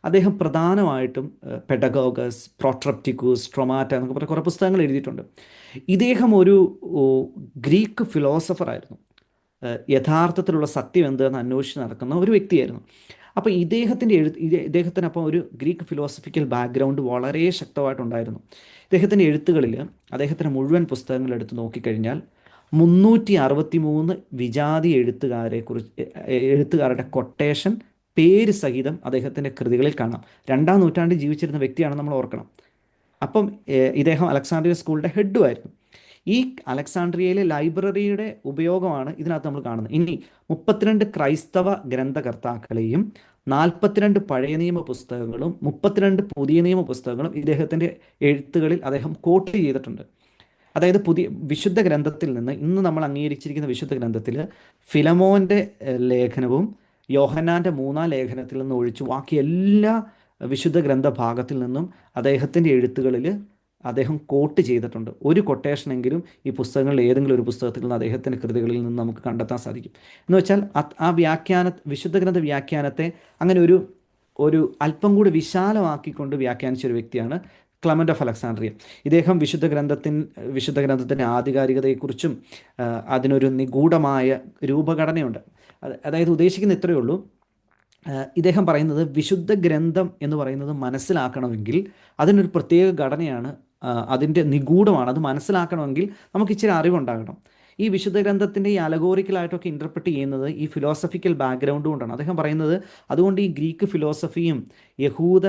അദ്ദേഹം പ്രധാനമായിട്ടും പെഡഗോഗസ്, പ്രോട്രപ്റ്റിക്കൂസ്, ട്രൊമാറ്റ എന്നൊക്കെ പറഞ്ഞ കുറേ പുസ്തകങ്ങൾ എഴുതിയിട്ടുണ്ട്. ഇദ്ദേഹം ഒരു ഗ്രീക്ക് ഫിലോസഫറായിരുന്നു. യഥാർത്ഥത്തിലുള്ള സത്യം എന്തെന്ന് അന്വേഷിച്ച് നടക്കുന്ന ഒരു വ്യക്തിയായിരുന്നു. അപ്പോൾ ഇദ്ദേഹത്തിനപ്പം ഒരു ഗ്രീക്ക് ഫിലോസഫിക്കൽ ബാക്ക്ഗ്രൗണ്ട് വളരെ ശക്തമായിട്ടുണ്ടായിരുന്നു. ഇദ്ദേഹത്തിൻ്റെ എഴുത്തുകളിൽ അദ്ദേഹത്തിൻ്റെ മുഴുവൻ പുസ്തകങ്ങൾ എടുത്ത് നോക്കിക്കഴിഞ്ഞാൽ 363 വിജാതി എഴുത്തുകാരുടെ കൊട്ടേഷൻ പേര് സഹിതം അദ്ദേഹത്തിൻ്റെ കൃതികളിൽ കാണാം. 2-ാം നൂറ്റാണ്ടിൽ ജീവിച്ചിരുന്ന വ്യക്തിയാണ് നമ്മൾ ഓർക്കണം. അപ്പം ഇദ്ദേഹം അലക്സാണ്ട്രിയ സ്കൂളിൻ്റെ ഹെഡുമായിരുന്നു. ഈ അലക്സാണ്ട്രിയയിലെ ലൈബ്രറിയുടെ ഉപയോഗമാണ് ഇതിനകത്ത് നമ്മൾ കാണുന്നത്. ഇനി 32 ക്രൈസ്തവ ഗ്രന്ഥകർത്താക്കളെയും 42 പഴയ നിയമ പുസ്തകങ്ങളും 32 പുതിയ നിയമ പുസ്തകങ്ങളും ഇദ്ദേഹത്തിൻ്റെ എഴുത്തുകളിൽ അദ്ദേഹം കോട്ട് ചെയ്തിട്ടുണ്ട്. അതായത് വിശുദ്ധ ഗ്രന്ഥത്തിൽ നിന്ന് ഇന്ന് നമ്മൾ അംഗീകരിച്ചിരിക്കുന്ന വിശുദ്ധ ഗ്രന്ഥത്തിൽ ഫിലമോൻ്റെ ലേഖനവും യോഹന്നാൻ്റെ 3-ാം ലേഖനത്തിൽ നിന്ന് ഒഴിച്ച് ബാക്കി എല്ലാ വിശുദ്ധ ഗ്രന്ഥ ഭാഗത്തിൽ നിന്നും അദ്ദേഹത്തിൻ്റെ എഴുത്തുകളിൽ അദ്ദേഹം കോട്ട് ചെയ്തിട്ടുണ്ട്. ഒരു കൊട്ടേഷനെങ്കിലും ഈ പുസ്തകങ്ങളിൽ ഏതെങ്കിലും ഒരു പുസ്തകത്തിൽ നിന്ന് അദ്ദേഹത്തിൻ്റെ കൃതികളിൽ നിന്ന് നമുക്ക് കണ്ടെത്താൻ സാധിക്കും. എന്ന് വെച്ചാൽ ആ വിശുദ്ധ ഗ്രന്ഥ വ്യാഖ്യാനത്തെ അങ്ങനെ ഒരു അല്പം കൂടി വിശാലമാക്കിക്കൊണ്ട് വ്യാഖ്യാനിച്ചൊരു വ്യക്തിയാണ് ക്ലെമൻ്റ് ഓഫ് അലക്സാണ്ട്രിയ. ഇദ്ദേഹം വിശുദ്ധ ഗ്രന്ഥത്തിൻ്റെ ആധികാരികതയെക്കുറിച്ചും അതിനൊരു നിഗൂഢമായ രൂപഘടനയുണ്ട്. അതായത് ഉദ്ദേശിക്കുന്ന ഇത്രയേ ഉള്ളൂ, ഇദ്ദേഹം പറയുന്നത് വിശുദ്ധ ഗ്രന്ഥം എന്ന് പറയുന്നത് മനസ്സിലാക്കണമെങ്കിൽ അതിനൊരു പ്രത്യേക ഘടനയാണ്, അതിൻ്റെ നിഗൂഢമാണ്. അത് മനസ്സിലാക്കണമെങ്കിൽ നമുക്ക് ഇച്ചിരി അറിവുണ്ടാകണം. ഈ വിശുദ്ധ ഗ്രന്ഥത്തിൻ്റെ ഈ അലഗോറിക്കലായിട്ടൊക്കെ ഇൻ്റർപ്രറ്റ് ചെയ്യുന്നത് ഈ ഫിലോസഫിക്കൽ ബാക്ക്ഗ്രൗണ്ട് കൊണ്ടാണ്. അദ്ദേഹം പറയുന്നത് അതുകൊണ്ട് ഈ ഗ്രീക്ക് ഫിലോസഫിയും യഹൂദ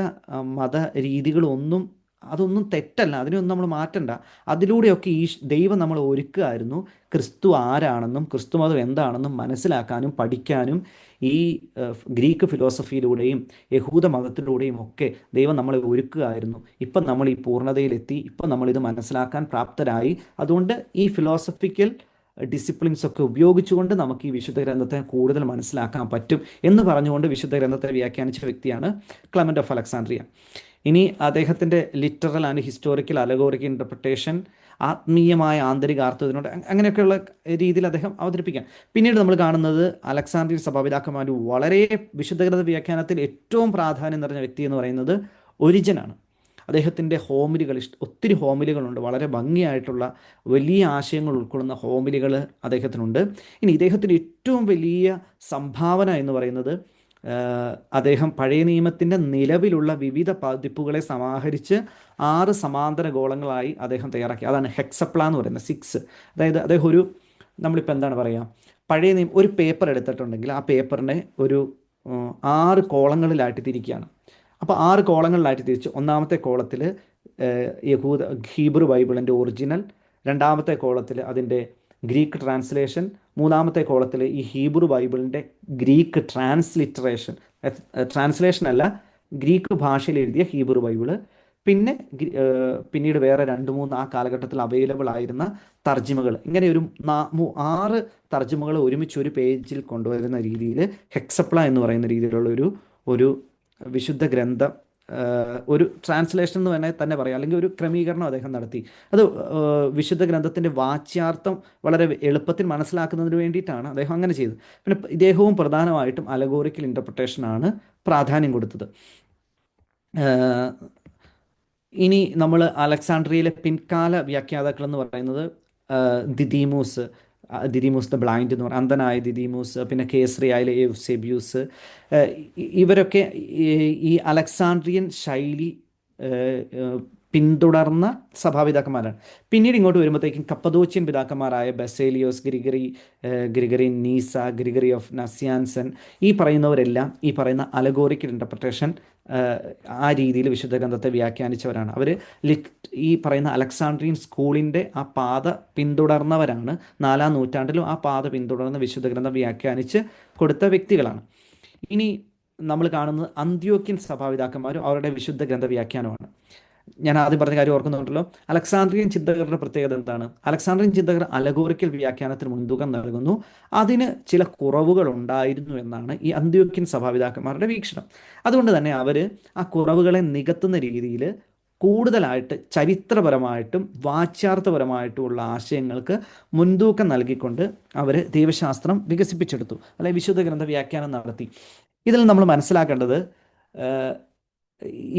മത രീതികളും അതൊന്നും തെറ്റല്ല, അതിനൊന്നും നമ്മൾ മാറ്റണ്ട. അതിലൂടെയൊക്കെ ദൈവം നമ്മൾ ഒരുക്കുകയായിരുന്നു ക്രിസ്തു ആരാണെന്നും ക്രിസ്തു മതം എന്താണെന്നും മനസ്സിലാക്കാനും പഠിക്കാനും. ഈ ഗ്രീക്ക് ഫിലോസഫിയിലൂടെയും യഹൂദ മതത്തിലൂടെയും ഒക്കെ ദൈവം നമ്മളെ ഒരുക്കുകയായിരുന്നു. ഇപ്പം നമ്മൾ ഈ പൂർണ്ണതയിലെത്തി, ഇപ്പം നമ്മളിത് മനസ്സിലാക്കാൻ പ്രാപ്തരായി. അതുകൊണ്ട് ഈ ഫിലോസഫിക്കൽ ഡിസിപ്ലിൻസ് ഒക്കെ ഉപയോഗിച്ചുകൊണ്ട് നമുക്ക് ഈ വിശുദ്ധ ഗ്രന്ഥത്തെ കൂടുതൽ മനസ്സിലാക്കാൻ പറ്റും എന്ന് പറഞ്ഞുകൊണ്ട് വിശുദ്ധ ഗ്രന്ഥത്തെ വ്യാഖ്യാനിച്ച വ്യക്തിയാണ് ക്ലെമന്റ് ഓഫ് അലക്സാണ്ട്രിയ. ഇനി അദ്ദേഹത്തിൻ്റെ ലിറ്ററൽ ആൻഡ് ഹിസ്റ്റോറിക്കൽ അലഗോറിക്കൽ ഇൻ്റർപ്രിട്ടേഷൻ ആത്മീയമായ ആന്തരികാർത്ഥത്തിനോട് അങ്ങനെയൊക്കെയുള്ള രീതിയിൽ അദ്ദേഹം അവതരിപ്പിക്കാം. പിന്നീട് നമ്മൾ കാണുന്നത് അലക്സാണ്ട്രിയൻ സഭാപിതാക്കന്മാർ വളരെ വിശുദ്ധഗ്രന്ഥ വ്യാഖ്യാനത്തിൽ ഏറ്റവും പ്രാധാന്യം നിറഞ്ഞ വ്യക്തി എന്ന് പറയുന്നത് ഒരിജനാണ്. അദ്ദേഹത്തിൻ്റെ ഹോമിലികൾ ഒത്തിരി ഹോമിലികളുണ്ട്, വളരെ ഭംഗിയായിട്ടുള്ള വലിയ ആശയങ്ങൾ ഉൾക്കൊള്ളുന്ന ഹോമിലികൾ അദ്ദേഹത്തിനുണ്ട്. ഇനി ഇദ്ദേഹത്തിൻ്റെ ഏറ്റവും വലിയ സംഭാവന എന്ന് പറയുന്നത് അദ്ദേഹം പഴയ നിയമത്തിൻ്റെ നിലവിലുള്ള വിവിധ പതിപ്പുകളെ സമാഹരിച്ച് 6 സമാന്തര ഗോളങ്ങളായി അദ്ദേഹം തയ്യാറാക്കി. അതാണ് ഹെക്സപ്ല എന്ന് പറയുന്നത്, 6. അതായത് അദ്ദേഹം നമ്മളിപ്പോൾ എന്താണ് പറയുക, പഴയ നിയമം ഒരു പേപ്പർ എടുത്തിട്ടുണ്ടെങ്കിൽ ആ പേപ്പറിനെ ഒരു 6 കോളങ്ങളിലായിട്ട് തിരിക്കുകയാണ്. അപ്പോൾ 6 കോളങ്ങളിലായിട്ട് തിരിച്ച് ഒന്നാമത്തെ കോളത്തിൽ ഹീബ്രു ബൈബിളിൻ്റെ ഒറിജിനൽ, രണ്ടാമത്തെ കോളത്തിൽ അതിൻ്റെ ഗ്രീക്ക് ട്രാൻസ്ലേഷൻ, മൂന്നാമത്തെ കോളത്തിൽ ഈ ഹീബ്രു ബൈബിളിൻ്റെ ഗ്രീക്ക് ട്രാൻസ്ലേഷൻ അല്ല, ഗ്രീക്ക് ഭാഷയിൽ എഴുതിയ ഹീബ്രു ബൈബിള്, പിന്നെ പിന്നീട് വേറെ 2-3 ആ കാലഘട്ടത്തിൽ അവൈലബിൾ ആയിരുന്ന തർജിമകൾ. ഇങ്ങനെ ഒരു 6 തർജിമകൾ ഒരുമിച്ച് ഒരു പേജിൽ കൊണ്ടുവരുന്ന രീതിയിൽ ഹെക്സപ്ല എന്ന് പറയുന്ന രീതിയിലുള്ള ഒരു വിശുദ്ധ ഗ്രന്ഥം, ഒരു ട്രാൻസ്ലേഷൻ എന്ന് തന്നെ പറയാം, അല്ലെങ്കിൽ ഒരു ക്രമീകരണം അദ്ദേഹം നടത്തി. അത് വിശുദ്ധ ഗ്രന്ഥത്തിൻ്റെ വാച്യാർത്ഥം വളരെ എളുപ്പത്തിൽ മനസ്സിലാക്കുന്നതിന് വേണ്ടിയിട്ടാണ് അദ്ദേഹം അങ്ങനെ ചെയ്തത്. പിന്നെ ഇദ്ദേഹവും പ്രധാനമായിട്ടും അലഗോറിക്കൽ ഇൻ്റർപ്രിട്ടേഷനാണ് പ്രാധാന്യം കൊടുത്തത്. ഇനി നമ്മൾ അലക്സാണ്ട്രിയയിലെ പിൻകാല വ്യാഖ്യാതാക്കൾ എന്ന് പറയുന്നത് ദിദീമൂസ് ദ ബ്ലൈൻഡ് എന്ന് പറയുന്നത് അന്ധനായ ദിദീമൂസ്, പിന്നെ കേസറിയായിലെ യൂസേബിയൂസ്, ഇവരൊക്കെ ഈ അലക്സാണ്ട്രിയൻ ശൈലി പിന്തുടർന്ന സഭാപിതാക്കന്മാരാണ്. പിന്നീട് ഇങ്ങോട്ട് വരുമ്പോഴത്തേക്കും കപ്പദോച്ചിയൻ പിതാക്കന്മാരായ ബസേലിയോസ്, Gregory Nyssa, Gregory of Nazianzen, ഈ പറയുന്നവരെല്ലാം ഈ പറയുന്ന അലഗോറിക്കൽ ഇൻ്റർപ്രിട്ടേഷൻ ആ രീതിയിൽ വിശുദ്ധ ഗ്രന്ഥത്തെ വ്യാഖ്യാനിച്ചവരാണ്. അവർ ഈ പറയുന്ന അലക്സാണ്ട്രിയൻ സ്കൂളിൻ്റെ ആ പാത പിന്തുടർന്നവരാണ്. 4-ാം നൂറ്റാണ്ടിലും ആ പാത പിന്തുടർന്ന് വിശുദ്ധ ഗ്രന്ഥം വ്യാഖ്യാനിച്ച് കൊടുത്ത വ്യക്തികളാണ്. ഇനി നമ്മൾ കാണുന്നത് അന്ത്യോക്യൻ സഭാപിതാക്കന്മാരും അവരുടെ വിശുദ്ധ ഗ്രന്ഥ വ്യാഖ്യാനമാണ്. ഞാൻ ആദ്യം പറഞ്ഞ കാര്യം ഓർക്കുന്നുണ്ടല്ലോ. അലക്സാണ്ട്രിയൻ ചിന്തകരുടെ പ്രത്യേകത എന്താണ്? അലക്സാണ്ട്രിയൻ ചിന്തകർ അലഗോറിക്കൽ വ്യാഖ്യാനത്തിന് മുൻതൂക്കം നൽകുന്നു. അതിന് ചില കുറവുകൾ ഉണ്ടായിരുന്നു എന്നാണ് ഈ അന്ത്യോക്യൻ സഭാപിതാക്കന്മാരുടെ വീക്ഷണം. അതുകൊണ്ട് തന്നെ അവർ ആ കുറവുകളെ നികത്തുന്ന രീതിയിൽ കൂടുതലായിട്ട് ചരിത്രപരമായിട്ടും വാച്യാർത്ഥപരമായിട്ടുമുള്ള ആശയങ്ങൾക്ക് മുൻതൂക്കം നൽകിക്കൊണ്ട് അവർ ദൈവശാസ്ത്രം വികസിപ്പിച്ചെടുത്തു, അല്ലെങ്കിൽ വിശുദ്ധ ഗ്രന്ഥ വ്യാഖ്യാനം നടത്തി. ഇതിൽ നമ്മൾ മനസ്സിലാക്കേണ്ടത്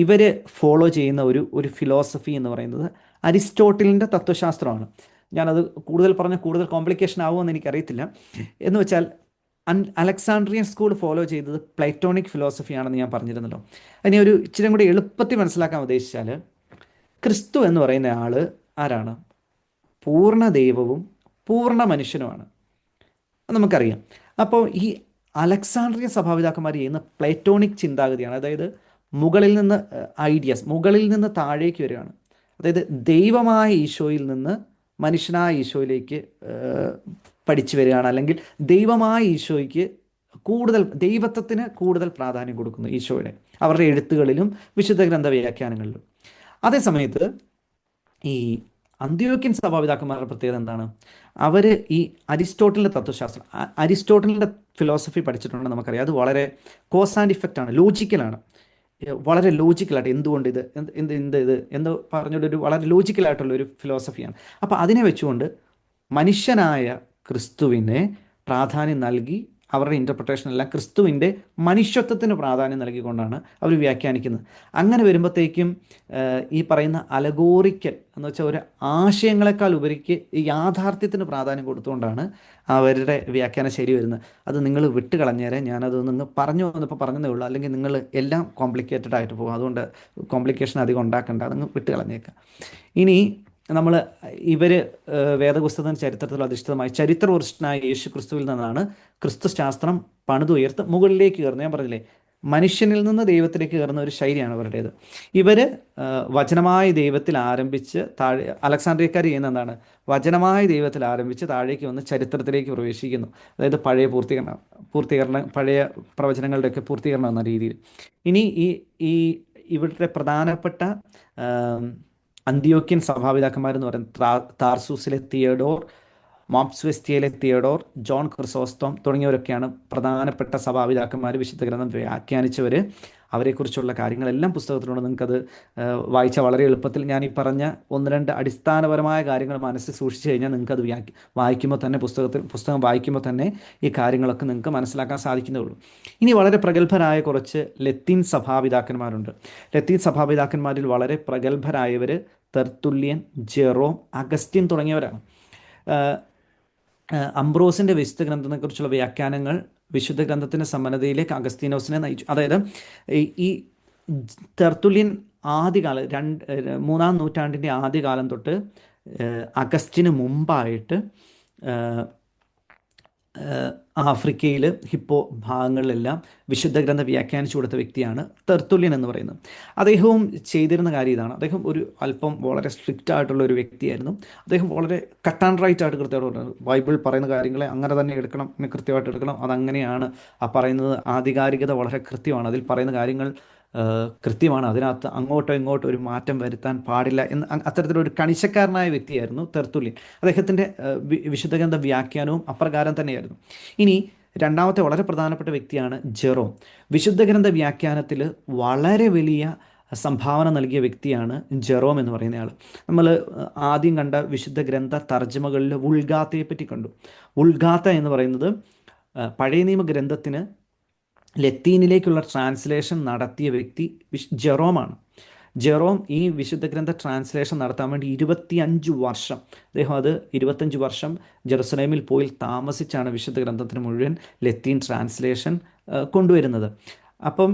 ഇവർ ഫോളോ ചെയ്യുന്ന ഒരു ഫിലോസഫി എന്ന് പറയുന്നത് അരിസ്റ്റോട്ടിലിൻ്റെ തത്വശാസ്ത്രമാണ്. ഞാനത് കൂടുതൽ കോംപ്ലിക്കേഷൻ ആവുമെന്ന് എനിക്കറിയത്തില്ല. എന്ന് വെച്ചാൽ അലക്സാണ്ട്രിയൻ സ്കൂൾ ഫോളോ ചെയ്തത് പ്ലേറ്റോണിക് ഫിലോസഫിയാണെന്ന് ഞാൻ പറഞ്ഞിരുന്നല്ലോ. അതിനെ ഒരു ഇച്ചിരി കൂടി എളുപ്പത്തിൽ മനസ്സിലാക്കാൻ ഉദ്ദേശിച്ചാൽ, ക്രിസ്തു എന്ന് പറയുന്ന ആൾ ആരാണ്? പൂർണ്ണ ദൈവവും പൂർണ്ണ മനുഷ്യനുമാണ്, നമുക്കറിയാം. അപ്പോൾ ഈ അലക്സാണ്ട്രിയൻ സഭാപിതാക്കന്മാർ ചെയ്യുന്ന പ്ലേറ്റോണിക് ചിന്താഗതിയാണ്. അതായത് മുകളിൽ നിന്ന് താഴേക്ക് വരികയാണ്. അതായത് ദൈവമായ ഈശോയിൽ നിന്ന് മനുഷ്യനായ ഈശോയിലേക്ക് പഠിച്ചു വരികയാണ്, അല്ലെങ്കിൽ ദൈവമായ ഈശോയ്ക്ക് ദൈവത്വത്തിന് കൂടുതൽ പ്രാധാന്യം കൊടുക്കുന്നു ഈശോയുടെ അവരുടെ എഴുത്തുകളിലും വിശുദ്ധ ഗ്രന്ഥ വ്യാഖ്യാനങ്ങളിലും. അതേസമയത്ത് ഈ അന്ത്യോക്യൻ സഭാപിതാക്കന്മാരുടെ പ്രത്യേകത എന്താണ്? അവർ ഈ അരിസ്റ്റോട്ടലിൻ്റെ തത്വശാസ്ത്രം, അരിസ്റ്റോട്ടലിൻ്റെ ഫിലോസഫി പഠിച്ചിട്ടുണ്ടെന്ന് നമുക്കറിയാം. അത് വളരെ കോസ് ആൻഡ് ഇഫക്റ്റാണ്, ലോജിക്കലാണ്, വളരെ ലോജിക്കലായിട്ട് എന്തുകൊണ്ട് ഇത് എന്ന് പറഞ്ഞൊരു വളരെ ലോജിക്കലായിട്ടുള്ളൊരു ഫിലോസഫിയാണ്. അപ്പോൾ അതിനെ വെച്ചുകൊണ്ട് മനുഷ്യനായ ക്രിസ്തുവിനെ പ്രാധാന്യം നൽകി അവരുടെ ഇൻ്റർപ്രിട്ടേഷൻ എല്ലാം ക്രിസ്തുവിൻ്റെ മനുഷ്യത്വത്തിന് പ്രാധാന്യം നൽകിക്കൊണ്ടാണ് അവർ വ്യാഖ്യാനിക്കുന്നത്. അങ്ങനെ വരുമ്പോഴത്തേക്കും ഈ പറയുന്ന അലഗോറിക്കൽ എന്ന് വെച്ചാൽ ഒരു ആശയങ്ങളെക്കാൾ ഉപരിക്ക് ഈ യാഥാർത്ഥ്യത്തിന് പ്രാധാന്യം കൊടുത്തുകൊണ്ടാണ് അവരുടെ വ്യാഖ്യാന ശൈലി വരുന്നത്. അത് നിങ്ങൾ വിട്ട് കളഞ്ഞേരെ, ഞാനത് നിങ്ങൾ പറഞ്ഞു വന്നപ്പോൾ പറഞ്ഞതേ ഉള്ളൂ, അല്ലെങ്കിൽ നിങ്ങൾ എല്ലാം കോംപ്ലിക്കേറ്റഡ് ആയിട്ട് പോകും, അതുകൊണ്ട് കോംപ്ലിക്കേഷൻ അധികം ഉണ്ടാക്കണ്ട, അതങ്ങ് വിട്ട് കളഞ്ഞേക്കാം. ഇനി നമ്മൾ ഇവർ വേദപുസ്തകം ചരിത്രത്തിൽ അധിഷ്ഠിതമായി ചരിത്രപുരുഷനായ യേശു ക്രിസ്തുവിൽ നിന്നാണ് ക്രിസ്തുശാസ്ത്രം പണിതുയർത്ത് മുകളിലേക്ക് കയറുന്നത്. ഞാൻ പറഞ്ഞില്ലേ, മനുഷ്യനിൽ നിന്ന് ദൈവത്തിലേക്ക് കയറുന്ന ഒരു ശൈലിയാണ് അവരുടേത്. ഇവർ വചനമായ ദൈവത്തിൽ ആരംഭിച്ച് താഴെ അലക്സാണ്ട്രിയക്കാർ ചെയ്യുന്ന എന്താണ്, വചനമായ ദൈവത്തിൽ ആരംഭിച്ച് താഴേക്ക് വന്ന് ചരിത്രത്തിലേക്ക് പ്രവേശിക്കുന്നു. അതായത് പഴയ പ്രവചനങ്ങളുടെയൊക്കെ പൂർത്തീകരണം എന്ന രീതിയിൽ. ഇനി ഈ ഇവരുടെ പ്രധാനപ്പെട്ട അന്ത്യോക്യൻ സഭാപിതാക്കന്മാരെന്ന് പറയുന്നത് താർസൂസിലെ തിയഡോർ, മോപ്സ്വെസ്റ്റിയയിലെ തിയഡോർ, ജോൺ ക്രിസോസ്റ്റം തുടങ്ങിയവരൊക്കെയാണ് പ്രധാനപ്പെട്ട സഭാപിതാക്കന്മാർ. വിശുദ്ധ ഗ്രന്ഥം വ്യാഖ്യാനിച്ചവർ. അവരെക്കുറിച്ചുള്ള കാര്യങ്ങളെല്ലാം പുസ്തകത്തിലുണ്ട്. നിങ്ങൾക്കത് വായിച്ച വളരെ എളുപ്പത്തിൽ ഞാൻ ഈ പറഞ്ഞ ഒന്ന് രണ്ട് അടിസ്ഥാനപരമായ കാര്യങ്ങൾ മനസ്സിൽ സൂക്ഷിച്ചു കഴിഞ്ഞാൽ നിങ്ങൾക്കത് വായിക്കുമ്പോൾ തന്നെ പുസ്തകം വായിക്കുമ്പോൾ തന്നെ ഈ കാര്യങ്ങളൊക്കെ നിങ്ങൾക്ക് മനസ്സിലാക്കാൻ സാധിക്കുന്നേ ഉള്ളൂ. ഇനി വളരെ പ്രഗത്ഭരായ കുറച്ച് ലത്തീൻ സഭാപിതാക്കന്മാരുണ്ട്. ലത്തീൻ സഭാപിതാക്കന്മാരിൽ വളരെ പ്രഗത്ഭരായവർ തെർത്തുല്യൻ, ജെറോം, അഗസ്റ്റിൻ തുടങ്ങിയവരാണ്. അംബ്രോസിൻ്റെ വിശുദ്ധ ഗ്രന്ഥത്തെക്കുറിച്ചുള്ള വ്യാഖ്യാനങ്ങൾ വിശുദ്ധ ഗ്രന്ഥത്തിൻ്റെ സമ്മന്നതയിലേക്ക് അഗസ്തീനോസിനെ നയിച്ചു. അതായത് ഈ തെർത്തുല്യൻ മൂന്നാം നൂറ്റാണ്ടിൻ്റെ ആദ്യകാലം തൊട്ട് അഗസ്റ്റിന് മുമ്പായിട്ട് ആഫ്രിക്കയിൽ ഹിപ്പോ ഭാഗങ്ങളിലെല്ലാം വിശുദ്ധ ഗ്രന്ഥം വ്യാഖ്യാനിച്ചു കൊടുത്ത വ്യക്തിയാണ് തെർത്തുല്യൻ എന്ന് പറയുന്നത്. അദ്ദേഹവും ചെയ്തിരുന്ന കാര്യം ഇതാണ്. അദ്ദേഹം ഒരു അല്പം വളരെ സ്ട്രിക്റ്റ് ആയിട്ടുള്ള ഒരു വ്യക്തിയായിരുന്നു. അദ്ദേഹം വളരെ കട്ട് ആൻഡ് റൈറ്റ് ആയിട്ട് കൃത്യമായിട്ട് പറയുന്നത്, ബൈബിൾ പറയുന്ന കാര്യങ്ങളെ അങ്ങനെ തന്നെ എടുക്കണം, കൃത്യമായിട്ട് എടുക്കണം, അതങ്ങനെയാണ് ആ പറയുന്നത്. ആധികാരികത വളരെ കൃത്യമാണ്, അതിൽ പറയുന്ന കാര്യങ്ങൾ കൃത്യമാണ്, അതിനകത്ത് അങ്ങോട്ടോ ഇങ്ങോട്ടോ ഒരു മാറ്റം വരുത്താൻ പാടില്ല എന്ന് അത്തരത്തിലൊരു കണിശക്കാരനായ വ്യക്തിയായിരുന്നു തെർത്തുല്യൻ. അദ്ദേഹത്തിൻ്റെ വിശുദ്ധ ഗ്രന്ഥ വ്യാഖ്യാനവും അപ്രകാരം തന്നെയായിരുന്നു. ഇനി രണ്ടാമത്തെ വളരെ പ്രധാനപ്പെട്ട വ്യക്തിയാണ് ജെറോം. വിശുദ്ധ ഗ്രന്ഥ വ്യാഖ്യാനത്തിൽ വളരെ വലിയ സംഭാവന നൽകിയ വ്യക്തിയാണ് ജെറോം എന്ന് പറയുന്ന ആൾ. നമ്മൾ ആദ്യം കണ്ട വിശുദ്ധ ഗ്രന്ഥ തർജ്ജമകളിൽ വുൾഗാത്തയെ പറ്റി കണ്ടു. വുൾഗാത്ത എന്ന് പറയുന്നത് പഴയ നിയമ ഗ്രന്ഥത്തിന് ലത്തീനിലേക്കുള്ള ട്രാൻസ്ലേഷൻ നടത്തിയ വ്യക്തി ജെറോമാണ്. ജെറോം ഈ വിശുദ്ധ ഗ്രന്ഥ ട്രാൻസ്ലേഷൻ നടത്താൻ വേണ്ടി 25 വർഷം അദ്ദേഹം 25 വർഷം ജെറുസലേമിൽ പോയി താമസിച്ചാണ് വിശുദ്ധ ഗ്രന്ഥത്തിന് മുഴുവൻ ലത്തീൻ ട്രാൻസ്ലേഷൻ കൊണ്ടുവരുന്നത്. അപ്പം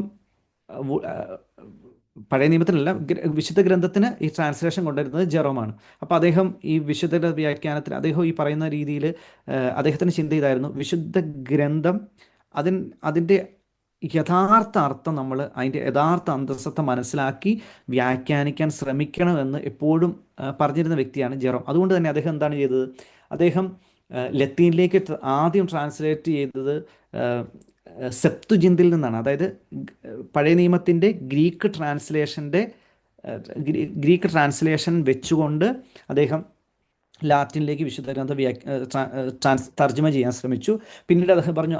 പഴയ നിയമത്തിനല്ല, വിശുദ്ധ ഗ്രന്ഥത്തിന് ഈ ട്രാൻസ്ലേഷൻ കൊണ്ടുവരുന്നത് ജെറോമാണ്. അപ്പോൾ അദ്ദേഹം ഈ വിശുദ്ധ വ്യാഖ്യാനത്തിന് അദ്ദേഹം ഈ പറയുന്ന രീതിയിൽ അദ്ദേഹത്തിൻ്റെ ചിന്ത ഇതായിരുന്നു, വിശുദ്ധ ഗ്രന്ഥം അതിൻ്റെ യഥാർത്ഥ അർത്ഥം അതിൻ്റെ യഥാർത്ഥ അന്തസ്സത്തെ മനസ്സിലാക്കി വ്യാഖ്യാനിക്കാൻ ശ്രമിക്കണമെന്ന് എപ്പോഴും പറഞ്ഞിരുന്ന വ്യക്തിയാണ് ജെറോം. അതുകൊണ്ട് തന്നെ അദ്ദേഹം എന്താണ് ചെയ്തത്, അദ്ദേഹം ലത്തീനിലേക്ക് ആദ്യം ട്രാൻസ്ലേറ്റ് ചെയ്തത് സെപ്തുജിന്തിൽ നിന്നാണ്. അതായത് പഴയ നിയമത്തിൻ്റെ ഗ്രീക്ക് ട്രാൻസ്ലേഷൻ വെച്ചുകൊണ്ട് അദ്ദേഹം ലാറ്റിനിലേക്ക് വിശുദ്ധ ഗ്രന്ഥ തർജ്ജമ ചെയ്യാൻ ശ്രമിച്ചു. പിന്നീട് അദ്ദേഹം പറഞ്ഞു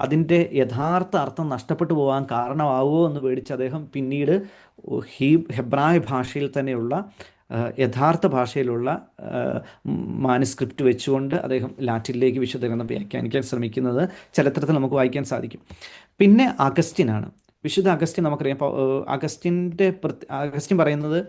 അതിൻ്റെ യഥാർത്ഥ അർത്ഥം നഷ്ടപ്പെട്ടു പോകാൻ കാരണമാവുമോ എന്ന് പേടിച്ച് അദ്ദേഹം പിന്നീട് ഹെബ്രായ ഭാഷയിൽ തന്നെയുള്ള യഥാർത്ഥ ഭാഷയിലുള്ള മാനുസ്ക്രിപ്റ്റ് വെച്ചുകൊണ്ട് അദ്ദേഹം ലാറ്റിനിലേക്ക് വിശുദ്ധ ഗ്രന്ഥം വ്യാഖ്യാനിക്കാൻ ശ്രമിക്കുന്നത് ചരിത്രത്തിൽ നമുക്ക് വായിക്കാൻ സാധിക്കും. പിന്നെ അഗസ്റ്റിനാണ്. വിശുദ്ധ അഗസ്റ്റിൻ നമുക്കറിയാം. അഗസ്റ്റിൻ പറയുന്നത്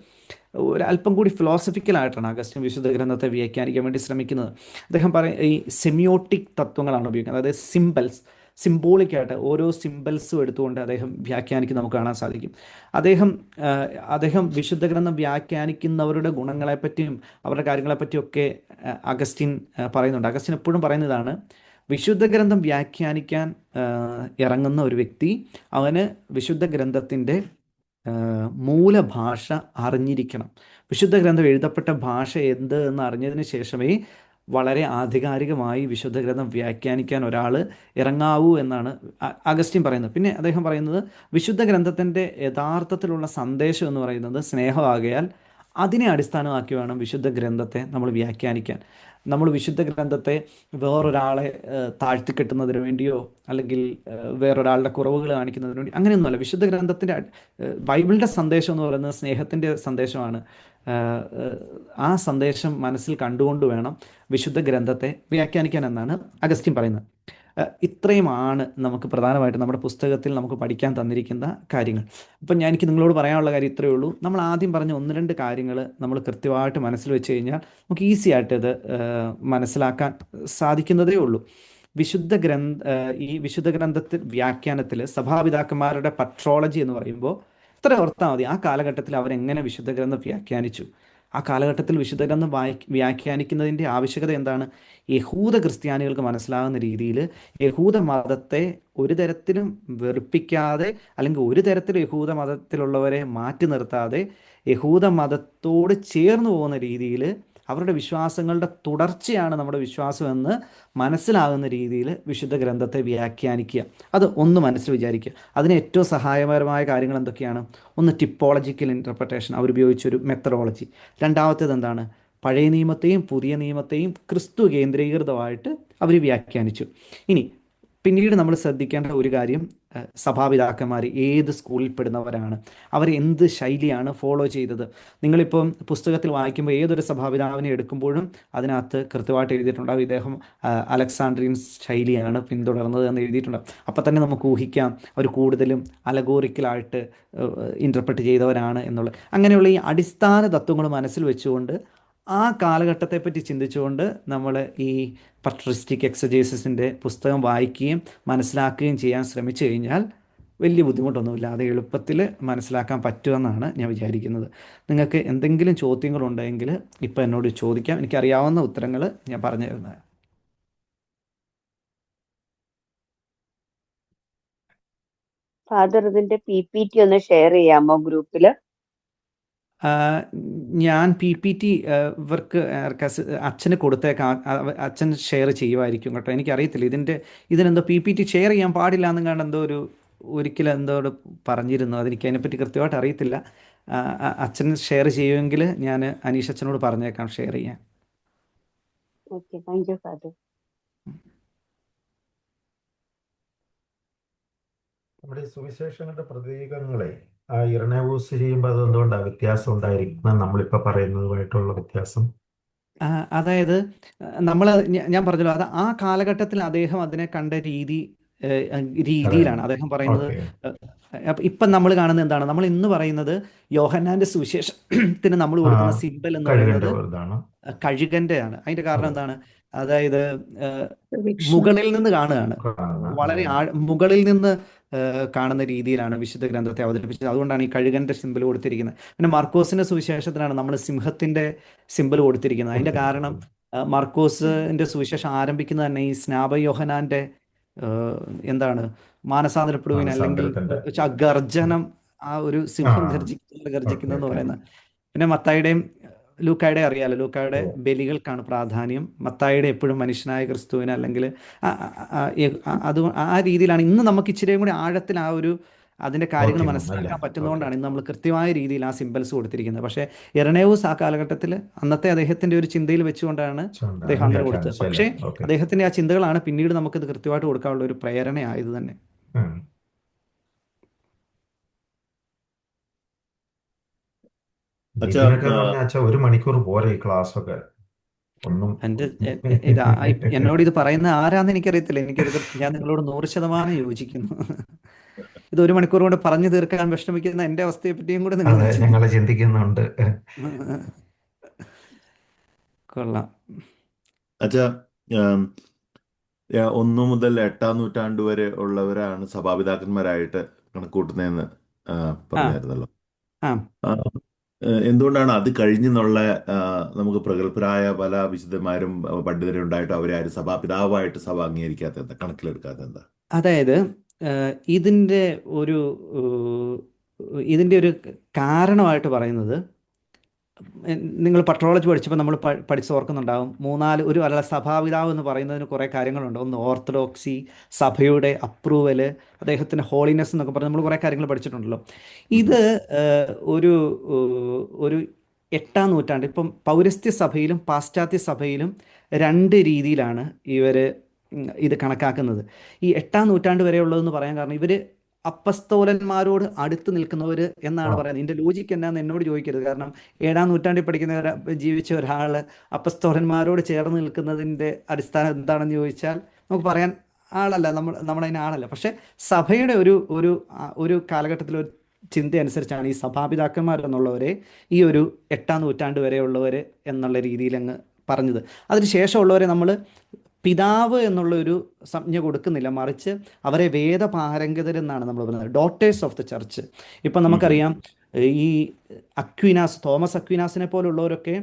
ഒരല്പം കൂടി ഫിലോസഫിക്കലായിട്ടാണ് അഗസ്റ്റിൻ വിശുദ്ധ ഗ്രന്ഥത്തെ വ്യാഖ്യാനിക്കാൻ വേണ്ടി ശ്രമിക്കുന്നത്. അദ്ദേഹം ഈ സെമിയോട്ടിക് തത്വങ്ങളാണ് ഉപയോഗിക്കുന്നത്. അതായത് സിംബോളിക്കായിട്ട് ഓരോ സിംബൽസും എടുത്തുകൊണ്ട് അദ്ദേഹം വ്യാഖ്യാനിക്കുന്ന നമുക്ക് കാണാൻ സാധിക്കും. അദ്ദേഹം വിശുദ്ധ ഗ്രന്ഥം വ്യാഖ്യാനിക്കുന്നവരുടെ ഗുണങ്ങളെപ്പറ്റിയും അവരുടെ കാര്യങ്ങളെപ്പറ്റിയൊക്കെ അഗസ്റ്റിൻ പറയുന്നുണ്ട്. അഗസ്റ്റിൻ എപ്പോഴും പറയുന്നതാണ്, വിശുദ്ധ ഗ്രന്ഥം വ്യാഖ്യാനിക്കാൻ ഇറങ്ങുന്ന ഒരു വ്യക്തി അവന് വിശുദ്ധ ഗ്രന്ഥത്തിൻ്റെ മൂലഭാഷ അറിഞ്ഞിരിക്കണം. വിശുദ്ധ ഗ്രന്ഥം എഴുതപ്പെട്ട ഭാഷ എന്ത് എന്ന് അറിഞ്ഞതിന് ശേഷമേ വളരെ ആധികാരികമായി വിശുദ്ധ ഗ്രന്ഥം വ്യാഖ്യാനിക്കാൻ ഒരാൾ ഇറങ്ങാവൂ എന്നാണ് അഗസ്റ്റിൻ പറയുന്നത്. പിന്നെ അദ്ദേഹം പറയുന്നത്, വിശുദ്ധ ഗ്രന്ഥത്തിൻ്റെ യഥാർത്ഥത്തിലുള്ള സന്ദേശം എന്ന് പറയുന്നത് സ്നേഹമാകയാൽ അതിനെ അടിസ്ഥാനമാക്കി വേണം വിശുദ്ധ ഗ്രന്ഥത്തെ നമ്മൾ വ്യാഖ്യാനിക്കാൻ. നമ്മൾ വിശുദ്ധ ഗ്രന്ഥത്തെ വേറൊരാളെ താഴ്ത്തിക്കെട്ടുന്നതിന് വേണ്ടിയോ അല്ലെങ്കിൽ വേറൊരാളുടെ കുറവുകൾ കാണിക്കുന്നതിന് വേണ്ടി അങ്ങനെയൊന്നുമല്ല. വിശുദ്ധ ഗ്രന്ഥത്തിൻ്റെ ബൈബിളിൻ്റെ സന്ദേശം എന്ന് പറയുന്നത് സ്നേഹത്തിൻ്റെ സന്ദേശമാണ്. ആ സന്ദേശം മനസ്സിൽ കണ്ടുകൊണ്ട് വേണം വിശുദ്ധ ഗ്രന്ഥത്തെ വ്യാഖ്യാനിക്കാൻ എന്നാണ് അഗസ്റ്റിൻ പറയുന്നത്. ഇത്രയുമാണ് നമുക്ക് പ്രധാനമായിട്ടും നമ്മുടെ പുസ്തകത്തിൽ നമുക്ക് പഠിക്കാൻ തന്നിരിക്കുന്ന കാര്യങ്ങൾ. അപ്പം എനിക്ക് നിങ്ങളോട് പറയാനുള്ള കാര്യം ഇത്രയേ ഉള്ളൂ. നമ്മൾ ആദ്യം പറഞ്ഞ ഒന്ന് രണ്ട് കാര്യങ്ങൾ നമ്മൾ കൃത്യമായിട്ട് മനസ്സിൽ വെച്ച് കഴിഞ്ഞാൽ നമുക്ക് ഈസി ആയിട്ട് ഇത് മനസ്സിലാക്കാൻ സാധിക്കുന്നതേ ഉള്ളൂ. ഈ വിശുദ്ധ ഗ്രന്ഥത്തിൽ വ്യാഖ്യാനത്തിൽ സഭാപിതാക്കന്മാരുടെ പട്രോളജി എന്ന് പറയുമ്പോൾ ഇത്ര ഓർത്താൽ മതി. ആ കാലഘട്ടത്തിൽ അവരെങ്ങനെ വിശുദ്ധ ഗ്രന്ഥം വ്യാഖ്യാനിച്ചു, ആ കാലഘട്ടത്തിൽ വിശുദ്ധ ഗ്രന്ഥം വ്യാഖ്യാനിക്കുന്നതിൻ്റെ ആവശ്യകത എന്താണ്? യഹൂദ ക്രിസ്ത്യാനികൾക്ക് മനസ്സിലാകുന്ന രീതിയിൽ യഹൂദ മതത്തെ ഒരു തരത്തിലും വെറുപ്പിക്കാതെ, അല്ലെങ്കിൽ ഒരു തരത്തിലും യഹൂദ മതത്തിലുള്ളവരെ മാറ്റി നിർത്താതെ യഹൂദ മതത്തോട് ചേർന്ന് പോകുന്ന രീതിയിൽ അവരുടെ വിശ്വാസങ്ങളുടെ തുടർച്ചയാണ് നമ്മുടെ വിശ്വാസമെന്ന് മനസ്സിലാകുന്ന രീതിയിൽ വിശുദ്ധ ഗ്രന്ഥത്തെ വ്യാഖ്യാനിക്കുക. അത് ഒന്ന് മനസ്സിൽ വിചാരിക്കുക. അതിന് ഏറ്റവും സഹായകരമായ കാര്യങ്ങൾ എന്തൊക്കെയാണ്? ഒന്ന് ടിപ്പോളജിക്കൽ ഇൻ്റർപ്രിട്ടേഷൻ, അവരുപയോഗിച്ചൊരു മെത്തഡോളജി. രണ്ടാമത്തേത് എന്താണ്? പഴയ നിയമത്തെയും പുതിയ നിയമത്തെയും ക്രിസ്തു കേന്ദ്രീകൃതമായിട്ട് അവർ വ്യാഖ്യാനിച്ചു. ഇനി പിന്നീട് നമ്മൾ ശ്രദ്ധിക്കേണ്ട ഒരു കാര്യം, സഭാപിതാക്കന്മാർ ഏത് സ്കൂളിൽ പെടുന്നവരാണ്, അവർ എന്ത് ശൈലിയാണ് ഫോളോ ചെയ്തത്. നിങ്ങളിപ്പം പുസ്തകത്തിൽ വായിക്കുമ്പോൾ ഏതൊരു സഭാപിതാവിനെ എടുക്കുമ്പോഴും അതിനകത്ത് കൃത്യമായിട്ട് എഴുതിയിട്ടുണ്ടാകും ഇദ്ദേഹം അലക്സാണ്ട്രിയൻ ശൈലിയാണ് പിന്തുടർന്നത് എന്ന് എഴുതിയിട്ടുണ്ടാകും. അപ്പം തന്നെ നമുക്ക് ഊഹിക്കാം അവർ കൂടുതലും അലഗോറിക്കലായിട്ട് ഇൻ്റർപ്രറ്റ് ചെയ്തവരാണ് എന്നുള്ളത്. അങ്ങനെയുള്ള ഈ അടിസ്ഥാന തത്വങ്ങൾ മനസ്സിൽ വെച്ചുകൊണ്ട് ആ കാലഘട്ടത്തെപ്പറ്റി ചിന്തിച്ചുകൊണ്ട് നമ്മൾ ഈ പട്രിസ്റ്റിക് എക്സജേസിൻ്റെ പുസ്തകം വായിക്കുകയും മനസ്സിലാക്കുകയും ചെയ്യാൻ ശ്രമിച്ചു കഴിഞ്ഞാൽ വലിയ ബുദ്ധിമുട്ടൊന്നുമില്ലാതെ എളുപ്പത്തിൽ മനസ്സിലാക്കാൻ പറ്റുമെന്നാണ് ഞാൻ വിചാരിക്കുന്നത്. നിങ്ങൾക്ക് എന്തെങ്കിലും ചോദ്യങ്ങളുണ്ടെങ്കിൽ ഇപ്പോൾ എന്നോട് ചോദിക്കാം. എനിക്കറിയാവുന്ന ഉത്തരങ്ങൾ ഞാൻ പറഞ്ഞു തരുന്നത്. ഫാദർ, ഇതിന്റെ PPT ഒന്ന് ഷെയർ ചെയ്യാമോ ഗ്രൂപ്പിൽ? ഞാൻ PPT ഇവർക്ക് അച്ഛന് കൊടുത്തേക്കാം. അച്ഛൻ ഷെയർ ചെയ്യുമായിരിക്കും കേട്ടോ. എനിക്കറിയത്തില്ല ഇതിനെന്തോ PPT ഷെയർ ചെയ്യാൻ പാടില്ല എന്നും കണ്ട് എന്തോ ഒരിക്കലും എന്തോ പറഞ്ഞിരുന്നു. അതെനിക്ക് അതിനെപ്പറ്റി കൃത്യമായിട്ട് അറിയത്തില്ല. അച്ഛൻ ഷെയർ ചെയ്യുമെങ്കിൽ ഞാൻ അനീഷ് അച്ഛനോട് പറഞ്ഞേക്കാം ഷെയർ ചെയ്യാൻ. Okay, thank you father. നമ്മുടെ ഈ സുവിശേഷങ്ങളുടെ പ്രതീകങ്ങളെ ആ ഇരണവൂസ് ചെയ്യുമ്പോൾ അതെന്തുകൊണ്ടാണ് വ്യത്യാസം ഉണ്ടായിരിക്കുന്നത് നമ്മളിപ്പോൾ പറയുന്നതുമായിട്ടുള്ള വ്യത്യാസം? അതായത് ഞാൻ പറഞ്ഞല്ലോ, അത് ആ കാലഘട്ടത്തിൽ അദ്ദേഹം അതിനെ കണ്ട രീതിയിലാണ് അദ്ദേഹം പറയുന്നത്. ഇപ്പം നമ്മൾ കാണുന്നത് എന്താണ്? നമ്മൾ ഇന്ന് പറയുന്നത് യോഹന്നാന്റെ സുവിശേഷത്തിന് നമ്മൾ കൊടുക്കുന്ന സിമ്പൽ എന്ന് പറയുന്നത് കഴുകന്റെ ആണ്. അതിന്റെ കാരണം എന്താണ്? അതായത് മുകളിൽ നിന്ന് കാണുകയാണ്, വളരെ മുകളിൽ നിന്ന് കാണുന്ന രീതിയിലാണ് വിശുദ്ധ ഗ്രന്ഥത്തെ അവതരിപ്പിച്ചത്. അതുകൊണ്ടാണ് ഈ കഴുകന്റെ സിമ്പൽ കൊടുത്തിരിക്കുന്നത്. പിന്നെ മർക്കോസിന്റെ സുവിശേഷത്തിലാണ് നമ്മൾ സിംഹത്തിന്റെ സിമ്പൽ കൊടുത്തിരിക്കുന്നത്. അതിന്റെ കാരണം മർക്കോസിന്റെ സുവിശേഷം ആരംഭിക്കുന്നത് തന്നെ ഈ സ്നാപക യോഹന്നാന്റെ എന്താണ് മാനസാന്തരപ്പെടുവിൻ, അല്ലെങ്കിൽ ഗർജനം, ആ ഒരു സിംഹം ഗർജിക്കുന്നതെന്ന് പറയുന്നത്. പിന്നെ മത്തായിയുടെയും ലൂക്കായുടെ അറിയാലോ, ലൂക്കായുടെ ബലികൾക്കാണ് പ്രാധാന്യം. മത്തായിയുടെ എപ്പോഴും മനുഷ്യനായ ക്രിസ്തുവിന്, അല്ലെങ്കിൽ അത് ആ രീതിയിലാണ്. ഇന്ന് നമുക്ക് ഇച്ചിരിയും കൂടി ആഴത്തിൽ അതിൻ്റെ കാര്യങ്ങൾ മനസ്സിലാക്കാൻ പറ്റുന്നതുകൊണ്ടാണ് ഇന്ന് നമ്മൾ കൃത്യമായ രീതിയിൽ ആ സിംബൽസ് കൊടുത്തിരിക്കുന്നത്. പക്ഷേ ഇരണേവൂസ് ആ കാലഘട്ടത്തിൽ അന്നത്തെ അദ്ദേഹത്തിൻ്റെ ഒരു ചിന്തയിൽ വെച്ചുകൊണ്ടാണ് അദ്ദേഹം അങ്ങനെ കൊടുത്തത്. പക്ഷേ അദ്ദേഹത്തിൻ്റെ ആ ചിന്തകളാണ് പിന്നീട് നമുക്കിത് കൃത്യമായിട്ട് കൊടുക്കാനുള്ള ഒരു പ്രേരണയായത് തന്നെ. ഒരു മണിക്കൂർ പോരെ ഈ ക്ലാസ് ഒക്കെ. എന്നോട് ഇത് പറയുന്ന ആരാന്ന് എനിക്കറിയത്തില്ല. ഞാൻ നിങ്ങളോട് 100% യോജിക്കുന്നു. ഇത് 1 മണിക്കൂർ കൊണ്ട് പറഞ്ഞു തീർക്കാൻ വിഷമിക്കുന്ന എന്റെ അവസ്ഥയെ പറ്റിയും കൂടെ നിങ്ങൾ ചിന്തിക്കുന്നുണ്ട്. കൊള്ളാം. അച്ഛാ, 1 മുതൽ 8-ാം നൂറ്റാണ്ട് വരെ ഉള്ളവരാണ് സഭാപിതാക്കന്മാരായിട്ട് കണക്കൂട്ടുന്നതെന്ന് പറഞ്ഞായിരുന്നല്ലോ. എന്തുകൊണ്ടാണ് അത് കഴിഞ്ഞെന്നുള്ള നമുക്ക് പ്രഗത്ഭരായ പല വിശുദ്ധന്മാരും പണ്ഡിതരും ഉണ്ടായിട്ട് അവരെ ആരും സഭാപിതാവായിട്ട് സഭ അംഗീകരിക്കാത്ത, കണക്കിലെടുക്കാത്ത എന്താ? അതായത് ഇതിൻ്റെ ഒരു കാരണമായിട്ട് പറയുന്നത്, നിങ്ങൾ പട്രോളജി പഠിച്ചപ്പോൾ നമ്മൾ ഓർക്കുന്നുണ്ടാവും, അല്ല സഭാപിതാവ് എന്ന് പറയുന്നതിന് കുറേ കാര്യങ്ങളുണ്ട്. ഒന്ന് ഓർത്തഡോക്സി, സഭയുടെ അപ്രൂവല്, അദ്ദേഹത്തിൻ്റെ ഹോളിനെസ് എന്നൊക്കെ പറഞ്ഞ് നമ്മൾ കുറേ കാര്യങ്ങൾ പഠിച്ചിട്ടുണ്ടല്ലോ. ഇത് ഒരു 8-ാം നൂറ്റാണ്ട്, ഇപ്പം പൗരസ്ത്യ സഭയിലും പാശ്ചാത്യ സഭയിലും 2 രീതിയിലാണ് ഇവർ ഇത് കണക്കാക്കുന്നത്. ഈ 8-ാം നൂറ്റാണ്ട് വരെയുള്ളതെന്ന് പറയാൻ കാരണം ഇവർ അപ്പസ്തോലന്മാരോട് അടുത്ത് നിൽക്കുന്നവർ എന്നാണ് പറയുന്നത്. ഇതിൻ്റെ ലോജിക്ക് എന്നാന്ന് എന്നോട് ചോദിക്കരുത്. കാരണം 7-ാം നൂറ്റാണ്ടിൽ ജീവിച്ച ഒരാൾ അപ്പസ്തോലന്മാരോട് ചേർന്ന് നിൽക്കുന്നതിൻ്റെ അടിസ്ഥാനം എന്താണെന്ന് ചോദിച്ചാൽ നമുക്ക് പറയാൻ ആളല്ല, നമ്മളതിന് ആളല്ല. പക്ഷെ സഭയുടെ ഒരു കാലഘട്ടത്തിൽ ഒരു ചിന്ത അനുസരിച്ചാണ് ഈ സഭാപിതാക്കന്മാർ എന്നുള്ളവരെ ഈ ഒരു 8-ാം നൂറ്റാണ്ട് വരെയുള്ളവർ എന്നുള്ള രീതിയിൽ അങ്ങ് പറഞ്ഞത്. അതിന് ശേഷമുള്ളവരെ നമ്മൾ പിതാവ് എന്നുള്ള ഒരു സംജ്ഞ കൊടുക്കുന്നില്ല, മറിച്ച് അവരെ വേദപാരംഗതരെന്നാണ് നമ്മൾ പറയുന്നത്, ഡോട്ടേഴ്സ് ഓഫ് ദ ചർച്ച്. ഇപ്പം നമുക്കറിയാം ഈ തോമസ് അക്വീനാസിനെ പോലുള്ളവരൊക്കെ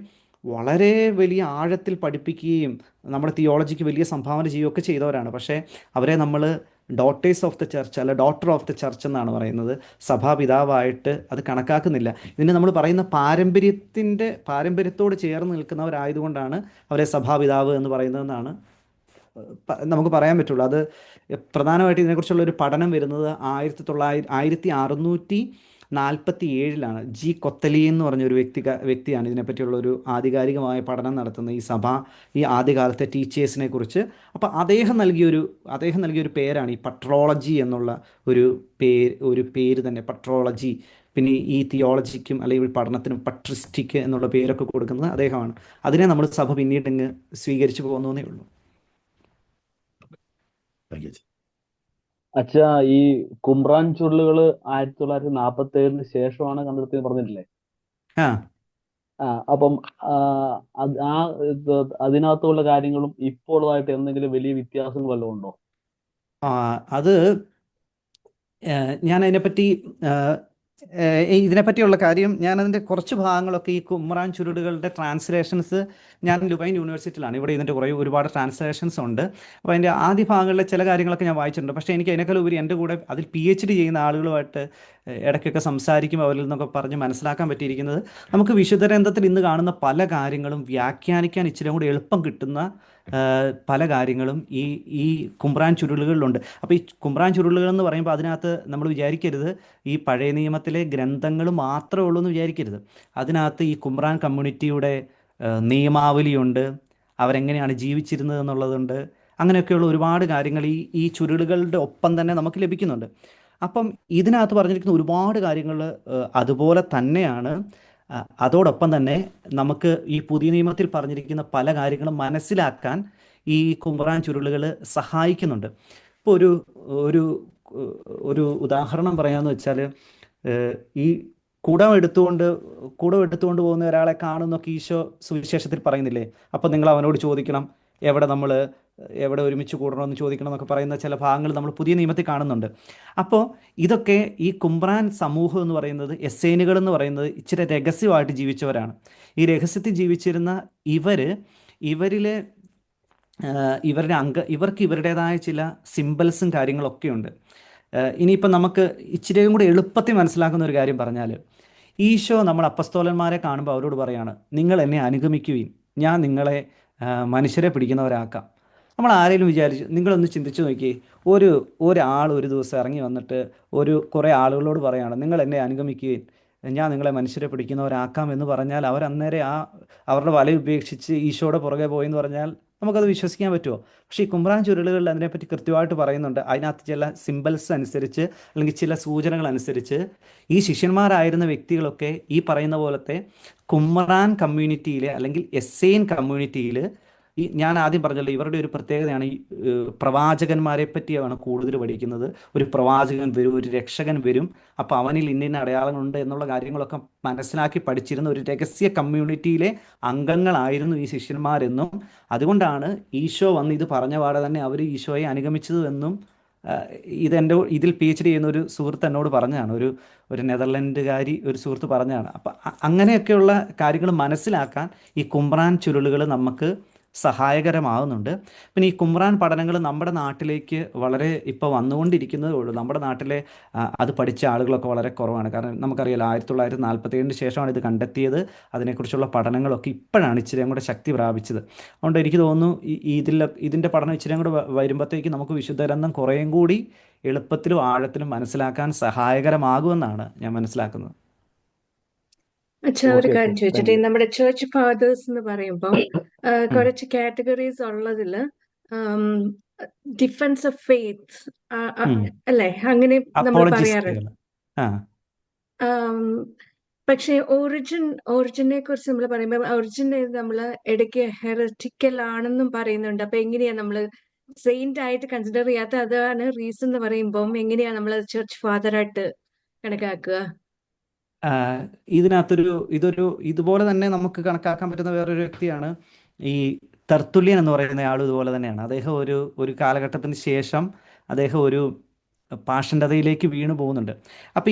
വളരെ വലിയ ആഴത്തിൽ പഠിപ്പിക്കുകയും നമ്മുടെ തിയോളജിക്ക് വലിയ സംഭാവന ചെയ്യുകയൊക്കെ ചെയ്തവരാണ്. പക്ഷേ അവരെ നമ്മൾ ഡോട്ടേഴ്സ് ഓഫ് ദ ചർച്ച് അല്ല ഡോട്ടർ ഓഫ് ദ ചർച്ച് എന്നാണ് പറയുന്നത്, സഭാപിതാവായിട്ട് അത് കണക്കാക്കുന്നില്ല. ഇതിന് നമ്മൾ പറയുന്ന പാരമ്പര്യത്തോട് ചേർന്ന് നിൽക്കുന്നവരായതുകൊണ്ടാണ് അവരെ സഭാപിതാവ് എന്ന് പറയുന്നതെന്നാണ് നമുക്ക് പറയാൻ പറ്റുള്ളൂ. അത് പ്രധാനമായിട്ട് ഇതിനെക്കുറിച്ചുള്ള ഒരു പഠനം വരുന്നത് 1647 ജി കൊത്തലി എന്ന് പറഞ്ഞൊരു വ്യക്തിയാണ് ഇതിനെപ്പറ്റിയുള്ള ഒരു ആധികാരികമായ പഠനം നടത്തുന്നത്, ഈ ആദ്യകാലത്തെ ടീച്ചേഴ്സിനെ കുറിച്ച്. അപ്പോൾ അദ്ദേഹം നൽകിയൊരു പേരാണ് ഈ പട്രോളജി എന്നുള്ള ഒരു പേര് തന്നെ, പട്രോളജി. പിന്നെ ഈ തിയോളജിക്കും അല്ലെങ്കിൽ പഠനത്തിനും പട്രിസ്റ്റിക് എന്നുള്ള പേരൊക്കെ കൊടുക്കുന്നത് അദ്ദേഹമാണ്. അതിനെ നമ്മൾ സഭ പിന്നീട് ഇങ്ങ് സ്വീകരിച്ചു പോകുന്നേ ഉള്ളൂ. Thank you. അച്ഛാ, ഈ കുമ്രാൻ ചുരുളുകൾ 1947 ശേഷമാണ് കണ്ടെത്തിയെന്ന് പറഞ്ഞിട്ടില്ലേ? ആ അപ്പം അതിനകത്തുള്ള കാര്യങ്ങളും ഇപ്പോൾ ഉള്ളതായിട്ട് എന്തെങ്കിലും വലിയ വ്യത്യാസങ്ങൾ വല്ലതും ഉണ്ടോ? അത് ഞാൻ അതിനെപ്പറ്റി ഇതിനെപ്പറ്റിയുള്ള കാര്യം ഞാനതിൻ്റെ കുറച്ച് ഭാഗങ്ങളൊക്കെ ഈ കുമ്രാൻ ചുരുടുകളുടെ ട്രാൻസ്ലേഷൻസ് ഞാൻ ലുവൈൻ യൂണിവേഴ്സിറ്റിയിലാണ്, ഇവിടെ ഇതിൻ്റെ ഒരുപാട് ട്രാൻസ്ലേഷൻസ് ഉണ്ട്. അപ്പോൾ അതിൻ്റെ ആദ്യ ഭാഗങ്ങളിലെ ചില കാര്യങ്ങളൊക്കെ ഞാൻ വായിച്ചിട്ടുണ്ട്. പക്ഷേ എനിക്ക് അതിനേക്കാൾ ഉപരി എൻ്റെ കൂടെ അതിൽ PhD ചെയ്യുന്ന ആളുകളുമായിട്ട് ഇടയ്ക്കൊക്കെ സംസാരിക്കുമ്പോൾ അവരിൽ നിന്നൊക്കെ പറഞ്ഞ് മനസ്സിലാക്കാൻ പറ്റിയിരിക്കുന്നത്, നമുക്ക് വിശുദ്ധ ഗ്രന്ഥത്തിൽ ഇന്ന് കാണുന്ന പല കാര്യങ്ങളും വ്യാഖ്യാനിക്കാൻ ഇച്ചിരി കൂടി എളുപ്പം കിട്ടുന്ന പല കാര്യങ്ങളും ഈ കുമ്രാൻ ചുരുളുകളിലുണ്ട്. അപ്പോൾ ഈ കുമ്രാൻ ചുരുളുകൾ എന്ന് പറയുമ്പോൾ അതിനകത്ത് നമ്മൾ വിചാരിക്കരുത് ഈ പഴയ നിയമത്തിലെ ഗ്രന്ഥങ്ങൾ മാത്രമേ ഉള്ളൂ എന്ന് വിചാരിക്കരുത്. അതിനകത്ത് ഈ കുമ്രാൻ കമ്മ്യൂണിറ്റിയുടെ നിയമാവലിയുണ്ട്, അവരെങ്ങനെയാണ് ജീവിച്ചിരുന്നത് എന്നുള്ളതുണ്ട്. അങ്ങനെയൊക്കെയുള്ള ഒരുപാട് കാര്യങ്ങൾ ഈ ചുരുളുകളുടെ ഒപ്പം തന്നെ നമുക്ക് ലഭിക്കുന്നുണ്ട്. അപ്പം ഇതിനകത്ത് പറഞ്ഞിരിക്കുന്ന ഒരുപാട് കാര്യങ്ങൾ അതുപോലെ തന്നെയാണ്. അതോടൊപ്പം തന്നെ നമുക്ക് ഈ പുതിയ നിയമത്തിൽ പറഞ്ഞിരിക്കുന്ന പല കാര്യങ്ങളും മനസ്സിലാക്കാൻ ഈ കുമ്രാൻ ചുരുളുകൾ സഹായിക്കുന്നുണ്ട്. ഇപ്പോൾ ഒരു ഉദാഹരണം പറയാമെന്ന് വെച്ചാൽ, ഈ കുടം എടുത്തുകൊണ്ട് പോകുന്ന ഒരാളെ കാണുന്നൊക്കെ ഈശോ സുവിശേഷത്തിൽ പറയുന്നില്ലേ? അപ്പോൾ നിങ്ങൾ അവനോട് ചോദിക്കണം, എവിടെ ഒരുമിച്ച് കൂടണമെന്ന് ചോദിക്കണം എന്നൊക്കെ പറയുന്ന ചില ഭാഗങ്ങൾ നമ്മൾ പുതിയ നിയമത്തിൽ കാണുന്നുണ്ട്. അപ്പോൾ ഇതൊക്കെ ഈ കുമ്രാൻ സമൂഹം എന്ന് പറയുന്നത്, എസ്സേനുകൾ എന്ന് പറയുന്നത് ഇച്ചിരി രഹസ്യമായിട്ട് ജീവിച്ചവരാണ്. ഈ രഹസ്യത്തിൽ ജീവിച്ചിരുന്ന ഇവർക്ക് ഇവരുടേതായ ചില സിമ്പിൾസും കാര്യങ്ങളൊക്കെ ഉണ്ട്. ഇനിയിപ്പം നമുക്ക് ഇച്ചിരിയും കൂടി എളുപ്പത്തിൽ മനസ്സിലാക്കുന്ന ഒരു കാര്യം പറഞ്ഞാൽ, ഈശോ നമ്മൾ അപ്പസ്തോലന്മാരെ കാണുമ്പോൾ അവരോട് പറയാണ്, നിങ്ങൾ എന്നെ അനുഗമിക്കുവിൻ, ഞാൻ നിങ്ങളെ മനുഷ്യരെ പിടിക്കുന്നവരാക്കാം. നമ്മൾ ആരെങ്കിലും നിങ്ങളൊന്ന് ചിന്തിച്ച് നോക്കിയേ, ഒരാൾ ഒരു ദിവസം ഇറങ്ങി വന്നിട്ട് കുറേ ആളുകളോട് പറയാണ്, നിങ്ങൾ എന്നെ അനുഗമിക്കുകയും ഞാൻ നിങ്ങളെ മനുഷ്യരെ പിടിക്കുന്നവരാക്കാം എന്ന് പറഞ്ഞാൽ അവരന്നേരം അവരുടെ വല ഉപേക്ഷിച്ച് ഈശോയുടെ പുറകെ പോയെന്ന് പറഞ്ഞാൽ നമുക്കത് വിശ്വസിക്കാൻ പറ്റുമോ? പക്ഷേ ഈ കുമ്രാൻ ചുരുളുകളിൽ അതിനെപ്പറ്റി കൃത്യമായിട്ട് പറയുന്നുണ്ട്. അതിനകത്ത് ചില സിമ്പിൾസ് അനുസരിച്ച് അല്ലെങ്കിൽ ചില സൂചനകൾ അനുസരിച്ച് ഈ ശിഷ്യന്മാരായിരുന്ന വ്യക്തികളൊക്കെ ഈ പറയുന്ന പോലത്തെ കുമ്രാൻ കമ്മ്യൂണിറ്റിയിൽ അല്ലെങ്കിൽ എസ്സേൻ കമ്മ്യൂണിറ്റിയിൽ ഞാൻ ആദ്യം പറഞ്ഞല്ലോ, ഇവരുടെ ഒരു പ്രത്യേകതയാണ് ഈ പ്രവാചകന്മാരെ പറ്റിയാണ് കൂടുതൽ പഠിക്കുന്നത്. ഒരു പ്രവാചകൻ വരും, ഒരു രക്ഷകൻ വരും, അപ്പോൾ അവനിൽ ഇന്ന അടയാളങ്ങളുണ്ട് എന്നുള്ള കാര്യങ്ങളൊക്കെ മനസ്സിലാക്കി പഠിച്ചിരുന്ന ഒരു രഹസ്യ കമ്മ്യൂണിറ്റിയിലെ അംഗങ്ങളായിരുന്നു ഈ ശിഷ്യന്മാരെന്നും അതുകൊണ്ടാണ് ഈശോ വന്ന് ഇത് പറഞ്ഞ പാടെ തന്നെ അവർ ഈശോയെ അനുഗമിച്ചതെന്നും ഇതിൽ PhD ചെയ്യുന്ന ഒരു സുഹൃത്ത് എന്നോട് പറഞ്ഞതാണ്, ഒരു നെതർലൻഡുകാരി ഒരു സുഹൃത്ത് പറഞ്ഞതാണ്. അപ്പം അങ്ങനെയൊക്കെയുള്ള കാര്യങ്ങൾ മനസ്സിലാക്കാൻ ഈ കുമ്രാൻ ചുരുളുകൾ നമുക്ക് സഹായകരമാകുന്നുണ്ട്. പിന്നെ ഈ കുമ്രാൻ പഠനങ്ങൾ നമ്മുടെ നാട്ടിലേക്ക് വളരെ ഇപ്പോൾ വന്നുകൊണ്ടിരിക്കുന്നതേ ഉള്ളൂ. നമ്മുടെ നാട്ടിലെ അത് പഠിച്ച ആളുകളൊക്കെ വളരെ കുറവാണ്. കാരണം നമുക്കറിയാലോ, 1947 ശേഷമാണ് ഇത് കണ്ടെത്തിയത്. അതിനെക്കുറിച്ചുള്ള പഠനങ്ങളൊക്കെ ഇപ്പോഴാണ് ഇച്ചിരിയും കൂടെ ശക്തി പ്രാപിച്ചത്. അതുകൊണ്ട് എനിക്ക് തോന്നുന്നു ഇതിൻ്റെ പഠനം ഇച്ചിരിയും കൂടെ വരുമ്പോഴത്തേക്ക് നമുക്ക് വിശുദ്ധ ഗ്രന്ഥം കുറേയും കൂടി എളുപ്പത്തിലും ആഴത്തിലും മനസ്സിലാക്കാൻ സഹായകരമാകുമെന്നാണ് ഞാൻ മനസ്സിലാക്കുന്നത്. അച്ഛാ, ഒരു ഓക്കെ കാര്യം അച്ഛാ, ചോദിച്ചിട്ട്, താങ്ക് യു. നമ്മുടെ ചേർച്ച് ഫാദേഴ്സ് എന്ന് പറയുമ്പോൾ കുറച്ച് കാറ്റഗറീസ് ഉള്ളതില് ഡിഫൻസ് ഓഫ് ഫെയ്ത്ത് അല്ലേ, അങ്ങനെ നമ്മൾ പറയാറുണ്ട്. അപ്പോളജിസ്റ്റുകൾ. പക്ഷെ ഒറിജിനെ കുറിച്ച് നമ്മൾ പറയുമ്പോൾ ഒറിജിൻ നമ്മൾ ഇടയ്ക്ക് ഹെററ്റിക്കൽ ആണെന്നും പറയുന്നുണ്ട്. അപ്പൊ എങ്ങനെയാ നമ്മൾ സെയിന്റ് ആയിട്ട് കൺസിഡർ ചെയ്യാത്ത അതാണ് റീസൺ എന്ന് പറയുമ്പം എങ്ങനെയാ നമ്മൾ ചർച്ച് ഫാദർ ആയിട്ട് കണക്കാക്കുക? ആഹ് ഇതൊരു ഇതുപോലെ തന്നെ നമുക്ക് കണക്കാക്കാൻ പറ്റുന്ന വേറൊരു വ്യക്തിയാണ് ഈ തെർത്തുല്യൻ എന്ന് പറയുന്ന ആളും ഇതുപോലെ തന്നെയാണ്. അദ്ദേഹം ഒരു കാലഘട്ടത്തിന് ശേഷം അദ്ദേഹം ഒരു പാഷണ്ഡതയിലേക്ക് വീണു പോകുന്നുണ്ട്. അപ്പോൾ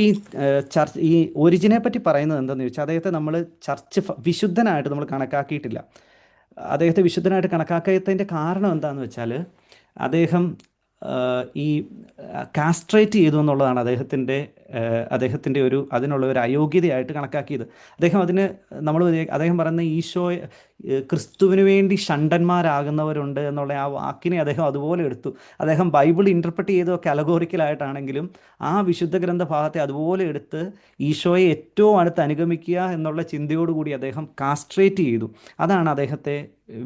ചർച്ച് ഈ ഒറിജിനെ പറ്റി പറയുന്നത് എന്താണെന്ന് ചോദിച്ചാൽ, അദ്ദേഹത്തെ നമ്മൾ വിശുദ്ധനായിട്ട് നമ്മൾ കണക്കാക്കിയിട്ടില്ല. അദ്ദേഹത്തെ വിശുദ്ധനായിട്ട് കണക്കാക്കാത്തതിൻ്റെ കാരണം എന്താണെന്ന് വെച്ചാൽ, അദ്ദേഹം ഈ കാസ്ട്രേറ്റ് ചെയ്തു എന്നുള്ളതാണ് അദ്ദേഹത്തിൻ്റെ അതിനുള്ള ഒരു അയോഗ്യതയായിട്ട് കണക്കാക്കിയത്. അദ്ദേഹം പറയുന്ന ക്രിസ്തുവിന് വേണ്ടി ഷണ്ടന്മാരാകുന്നവരുണ്ട് എന്നുള്ള ആ വാക്കിനെ അദ്ദേഹം അതുപോലെ എടുത്തു. അദ്ദേഹം ബൈബിൾ ഇൻ്റർപ്രറ്റ് ചെയ്തതൊക്കെ അലഗോറിക്കലായിട്ടാണെങ്കിലും ആ വിശുദ്ധ ഗ്രന്ഥ ഭാഗത്തെ അതുപോലെ എടുത്ത് ഈശോയെ ഏറ്റവും അടുത്ത് അനുഗമിക്കുക എന്നുള്ള ചിന്തയോടുകൂടി അദ്ദേഹം കാസ്ട്രേറ്റ് ചെയ്തു. അതാണ് അദ്ദേഹത്തെ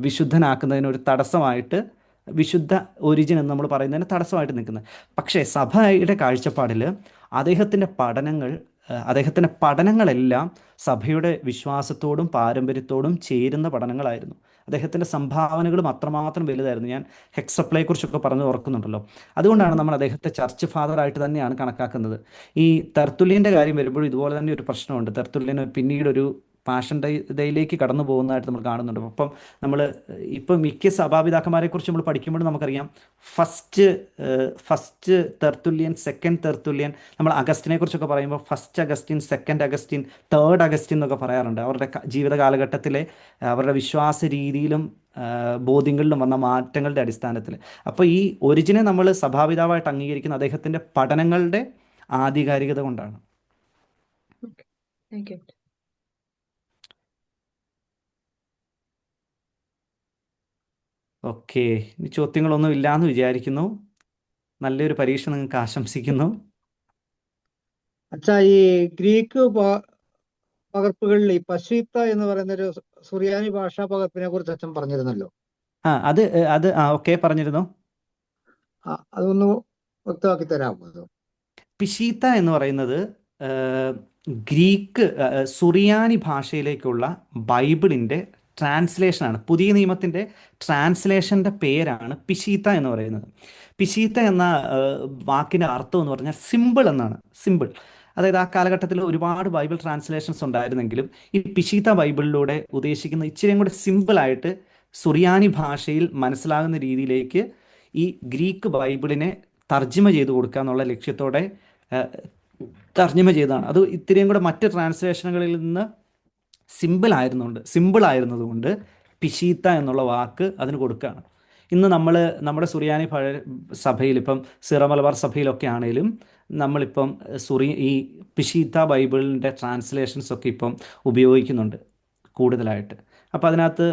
വിശുദ്ധനാക്കുന്നതിനൊരു തടസ്സമായിട്ട്, വിശുദ്ധ ഒറിജിൻ എന്ന് നമ്മൾ പറയുന്നതിന് തടസ്സമായിട്ട് നിൽക്കുന്നത്. പക്ഷേ സഭയുടെ കാഴ്ചപ്പാടിൽ അദ്ദേഹത്തിൻ്റെ പഠനങ്ങളെല്ലാം സഭയുടെ വിശ്വാസത്തോടും പാരമ്പര്യത്തോടും ചേരുന്ന പഠനങ്ങളായിരുന്നു. അദ്ദേഹത്തിൻ്റെ സംഭാവനകളും അത്രമാത്രം വലുതായിരുന്നു. ഞാൻ ഹെക്സപ്ലയെക്കുറിച്ചൊക്കെ പറഞ്ഞു ഓർക്കുന്നുണ്ടല്ലോ. അതുകൊണ്ടാണ് നമ്മൾ അദ്ദേഹത്തെ ചർച്ച് ഫാദറായിട്ട് തന്നെയാണ് കണക്കാക്കുന്നത്. ഈ തെർത്തുല്യൻ്റെ കാര്യം വരുമ്പോഴും ഇതുപോലെ തന്നെ ഒരു പ്രശ്നമുണ്ട്. തെർത്തുല്യന് പിന്നീടൊരു പാഷണ്ഡതയിലേക്ക് കടന്നു പോകുന്നതായിട്ട് നമ്മൾ കാണുന്നുണ്ട്. അപ്പം ഇപ്പം മിക്ക സഭാപിതാക്കന്മാരെക്കുറിച്ച് നമ്മൾ പഠിക്കുമ്പോൾ നമുക്കറിയാം, ഫസ്റ്റ് തെർത്തുല്യൻ, സെക്കൻഡ് തെർത്തുല്യൻ. നമ്മൾ അഗസ്റ്റിനെ കുറിച്ചൊക്കെ പറയുമ്പോൾ first Augustine, second Augustine, third Augustine എന്നൊക്കെ പറയാറുണ്ട്. അവരുടെ ജീവിത കാലഘട്ടത്തിലെ അവരുടെ വിശ്വാസ രീതിയിലും ബോധ്യങ്ങളിലും വന്ന മാറ്റങ്ങളുടെ അടിസ്ഥാനത്തിൽ. അപ്പോൾ ഈ ഒറിജിനെ നമ്മൾ സഭാപിതാവായിട്ട് അംഗീകരിക്കുന്ന അദ്ദേഹത്തിൻ്റെ പഠനങ്ങളുടെ ആധികാരികത കൊണ്ടാണ്. Thank you. ഓക്കെ, ഇനി ചോദ്യങ്ങളൊന്നും ഇല്ലാന്ന് വിചാരിക്കുന്നു. നല്ലൊരു പരീക്ഷ നിങ്ങൾക്ക് ആശംസിക്കുന്നു. അച്ഛാ, ഈ ഗ്രീക്ക് പകർപ്പുകളിൽ ഈ പശീത്ത എന്ന് പറയുന്ന ഒരു സുറിയാനി ഭാഷാ പകർപ്പിനെ കുറിച്ച് അച്ഛൻ പറഞ്ഞിരുന്നല്ലോ. ഓക്കെ, പറഞ്ഞിരുന്നു. അതൊന്ന് വ്യക്തമാക്കി തരാമോ? പിഷീത്ത എന്ന് പറയുന്നത് ഗ്രീക്ക് സുറിയാനി ഭാഷയിലേക്കുള്ള ബൈബിളിൻ്റെ ട്രാൻസ്ലേഷനാണ്. പുതിയ നിയമത്തിൻ്റെ ട്രാൻസ്ലേഷൻ്റെ പേരാണ് പിഷീത്ത എന്ന് പറയുന്നത്. പിഷീത്ത എന്ന വാക്കിൻ്റെ അർത്ഥം എന്ന് പറഞ്ഞാൽ സിമ്പിൾ എന്നാണ്. സിമ്പിൾ, അതായത് ആ കാലഘട്ടത്തിൽ ഒരുപാട് ബൈബിൾ ട്രാൻസ്ലേഷൻസ് ഉണ്ടായിരുന്നെങ്കിലും ഈ പിഷീത്ത ബൈബിളിലൂടെ ഉദ്ദേശിക്കുന്ന ഇച്ചിരിയും കൂടെ സിമ്പിളായിട്ട് സുറിയാനി ഭാഷയിൽ മനസ്സിലാകുന്ന രീതിയിലേക്ക് ഈ ഗ്രീക്ക് ബൈബിളിനെ തർജ്ജിമ ചെയ്ത് കൊടുക്കുക എന്നുള്ള ലക്ഷ്യത്തോടെ തർജ്ജിമ ചെയ്തതാണ്. അത് ഇത്തിരിയും കൂടെ മറ്റ് ട്രാൻസ്ലേഷനുകളിൽ നിന്ന് സിമ്പിൾ ആയിരുന്നതുകൊണ്ട് പിഷീത്ത എന്നുള്ള വാക്ക് അതിന് കൊടുക്കുകയാണ്. ഇന്ന് നമ്മുടെ സുറിയാനി സഭയിൽ, ഇപ്പം സിറോ മലബാർ സഭയിലൊക്കെ ആണെങ്കിലും നമ്മളിപ്പം ഈ പിഷീത്ത ബൈബിളിൻ്റെ ട്രാൻസ്ലേഷൻസ് ഒക്കെ ഇപ്പം ഉപയോഗിക്കുന്നുണ്ട് കൂടുതലായിട്ട്. അപ്പോൾ അതിനകത്ത്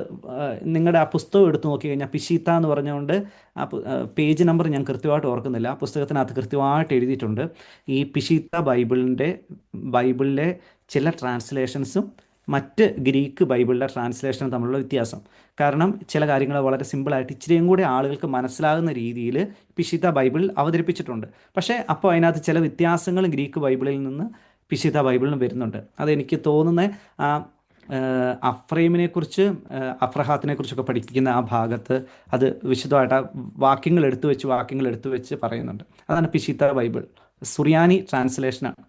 നിങ്ങളുടെ ആ പുസ്തകം എടുത്ത് നോക്കി കഴിഞ്ഞാൽ പിഷീത്ത എന്ന് പറഞ്ഞുകൊണ്ട് ആ പേജ് നമ്പർ ഞാൻ കൃത്യമായിട്ട് ഓർക്കുന്നില്ല, ആ പുസ്തകത്തിനകത്ത് കൃത്യമായിട്ട് എഴുതിയിട്ടുണ്ട് ഈ പിഷീത്ത ബൈബിളിലെ ചില ട്രാൻസ്ലേഷൻസും മറ്റ് ഗ്രീക്ക് ബൈബിളിലെ ട്രാൻസ്ലേഷനും തമ്മിലുള്ള വ്യത്യാസം. കാരണം ചില കാര്യങ്ങൾ വളരെ സിമ്പിളായിട്ട് ഇച്ചിരിയും കൂടി ആളുകൾക്ക് മനസ്സിലാകുന്ന രീതിയിൽ പിഷീത്ത ബൈബിൾ അവതരിപ്പിച്ചിട്ടുണ്ട്. പക്ഷേ അപ്പോൾ അതിനകത്ത് ചില വ്യത്യാസങ്ങൾ ഗ്രീക്ക് ബൈബിളിൽ നിന്ന് പിഷീത്ത ബൈബിളിന് വരുന്നുണ്ട്. അതെനിക്ക് തോന്നുന്നത് അഫ്രഹാത്തിനെ കുറിച്ചൊക്കെ പഠിപ്പിക്കുന്ന ആ ഭാഗത്ത് അത് വിശദമായിട്ട് ആ വാക്യങ്ങൾ എടുത്തു വെച്ച് പറയുന്നുണ്ട്. അതാണ് പിഷീത്ത ബൈബിൾ, സുറിയാനി ട്രാൻസ്ലേഷനാണ്.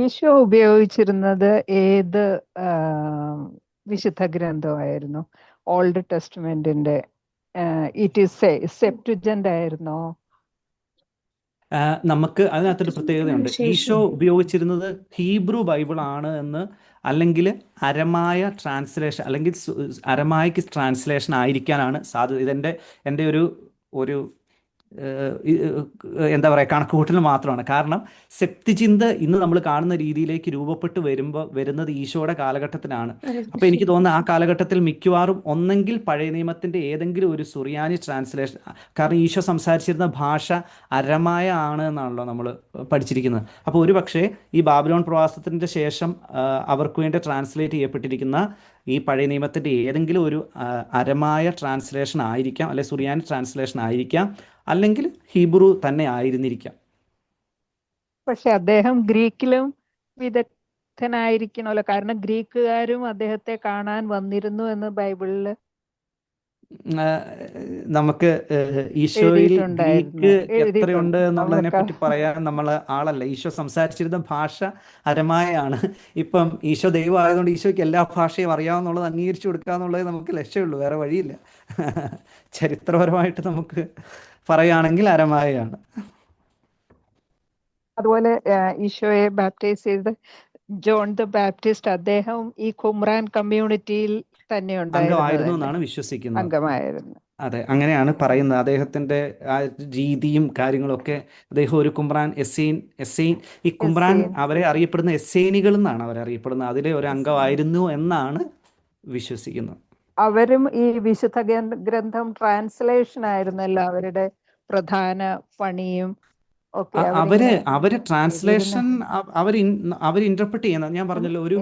ഈശോ ഉപയോഗിച്ചിരുന്നത് ഏത് വിശുദ്ധ ഗ്രന്ഥമായിരുന്നു? ഓൾഡ് ടെസ്റ്റ്മെന്റിന്റെ സെപ്റ്റുജന്റ് ആയിരുന്നോ? നമുക്ക് അതിനകത്തൊരു പ്രത്യേകതയുണ്ട്. ഈശോ ഉപയോഗിച്ചിരുന്നത് ഹീബ്രു ബൈബിൾ ആണ് എന്ന്, അല്ലെങ്കിൽ അരമായ ട്രാൻസ്ലേഷൻ, അല്ലെങ്കിൽ അരമായിക്ക് ട്രാൻസ്ലേഷൻ ആയിരിക്കാനാണ് സാധ്യത. എൻ്റെ ഒരു എന്താ പറയുക, കണക്കുകൂട്ടൽ മാത്രമാണ്. കാരണം സെപ്റ്റിജിന്ത് ഇന്ന് നമ്മൾ കാണുന്ന രീതിയിലേക്ക് രൂപപ്പെട്ട് വരുന്നത് ഈശോയുടെ കാലഘട്ടത്തിലാണ്. അപ്പോൾ എനിക്ക് തോന്നുന്നത് ആ കാലഘട്ടത്തിൽ മിക്കവാറും ഒന്നെങ്കിൽ പഴയ നിയമത്തിൻ്റെ ഏതെങ്കിലും ഒരു സുറിയാനി ട്രാൻസ്ലേഷൻ, കാരണം ഈശോ സംസാരിച്ചിരുന്ന ഭാഷ അരമായ ആണ് എന്നാണല്ലോ നമ്മൾ പഠിച്ചിരിക്കുന്നത്. അപ്പോൾ ഒരു പക്ഷേ ഈ ബാബിലോൺ പ്രവാസത്തിൻ്റെ ശേഷം അവർക്ക് വേണ്ടി ട്രാൻസ്ലേറ്റ് ചെയ്യപ്പെട്ടിരിക്കുന്ന ഈ പഴയ നിയമത്തിൻ്റെ ഏതെങ്കിലും ഒരു അരമായ ട്രാൻസ്ലേഷൻ ആയിരിക്കാം, അല്ലെങ്കിൽ സുറിയാനി ട്രാൻസ്ലേഷൻ ആയിരിക്കാം, അല്ലെങ്കിൽ ഹീബ്രു തന്നെ ആയിരുന്നിരിക്കാം. പക്ഷെ അദ്ദേഹം ഗ്രീക്കിലും വിദഗ്ധനായിരിക്കണമല്ലോ, കാരണം ഗ്രീക്കുകാരും അദ്ദേഹത്തെ കാണാൻ വന്നിരുന്നു എന്ന് ബൈബിളിൽ ആ, നമുക്ക് ഈശോയിൽ ഗ്രീക്ക് എത്രയുണ്ട് എഴുതിയിട്ടുണ്ട് എന്നുള്ളതിനെ നമ്മളൊക്കെ. പറ്റി പറയാൻ നമ്മൾ ആളല്ല. ഈശോ സംസാരിച്ചിരുന്ന ഭാഷ അരമായാണ്. ഇപ്പം ഈശോ ദൈവം ആയതുകൊണ്ട് ഈശോയ്ക്ക് എല്ലാ ഭാഷയും അറിയാവുന്നുള്ളത് അംഗീകരിച്ചു കൊടുക്കുക എന്നുള്ളത് നമുക്ക് ലക്ഷ്യമുള്ളൂ, വേറെ വഴിയില്ല. ചരിത്രപരമായിട്ട് നമുക്ക് പറയുകയാണെങ്കിൽ അരമായയാണ്. അതുപോലെ ഈശോയെ ബാപ്റ്റൈസ് ചെയ്ത് ജോൺ ദ ബാപ്റ്റിസ്റ്റ്, അദ്ദേഹം ഈ കുമ്രാൻ കമ്മ്യൂണിറ്റിയിൽ തന്നെ അംഗമായിരുന്നു ഉണ്ടായിരുന്നതല്ലേ, എന്നാണ് വിശ്വസിക്കുന്നത്. അംഗമായിരുന്നു. അതെ, അങ്ങനെയാണ് പറയുന്നത്. അദ്ദേഹത്തിൻ്റെ ആ രീതിയും കാര്യങ്ങളൊക്കെ, അദ്ദേഹം ഒരു കുമ്രാൻ എസ്സെയിൻ, ഈ കുമ്രാൻ എസ്സീൻ. അവരെ അറിയപ്പെടുന്ന എസ്സേനികൾ എന്നാണ് അവരെ അറിയപ്പെടുന്നത്. അതിലെ ഒരു അംഗമായിരുന്നു എന്നാണ് വിശ്വസിക്കുന്നത്. അവരും ഈ വിശുദ്ധ ഗ്രന്ഥം ട്രാൻസ്ലേഷൻ ആയിരുന്നല്ലോ അവരുടെ പ്രധാന പണിയും ഒക്കെ. അവര് അവരിങ്ങനെ ട്രാൻസ്ലേഷൻ എഴുതിയിരുന്ന അവർ ഇന്റർപ്രറ്റ് ചെയ്യുന്നത്, ഞാൻ പറഞ്ഞല്ലോ, ഒരു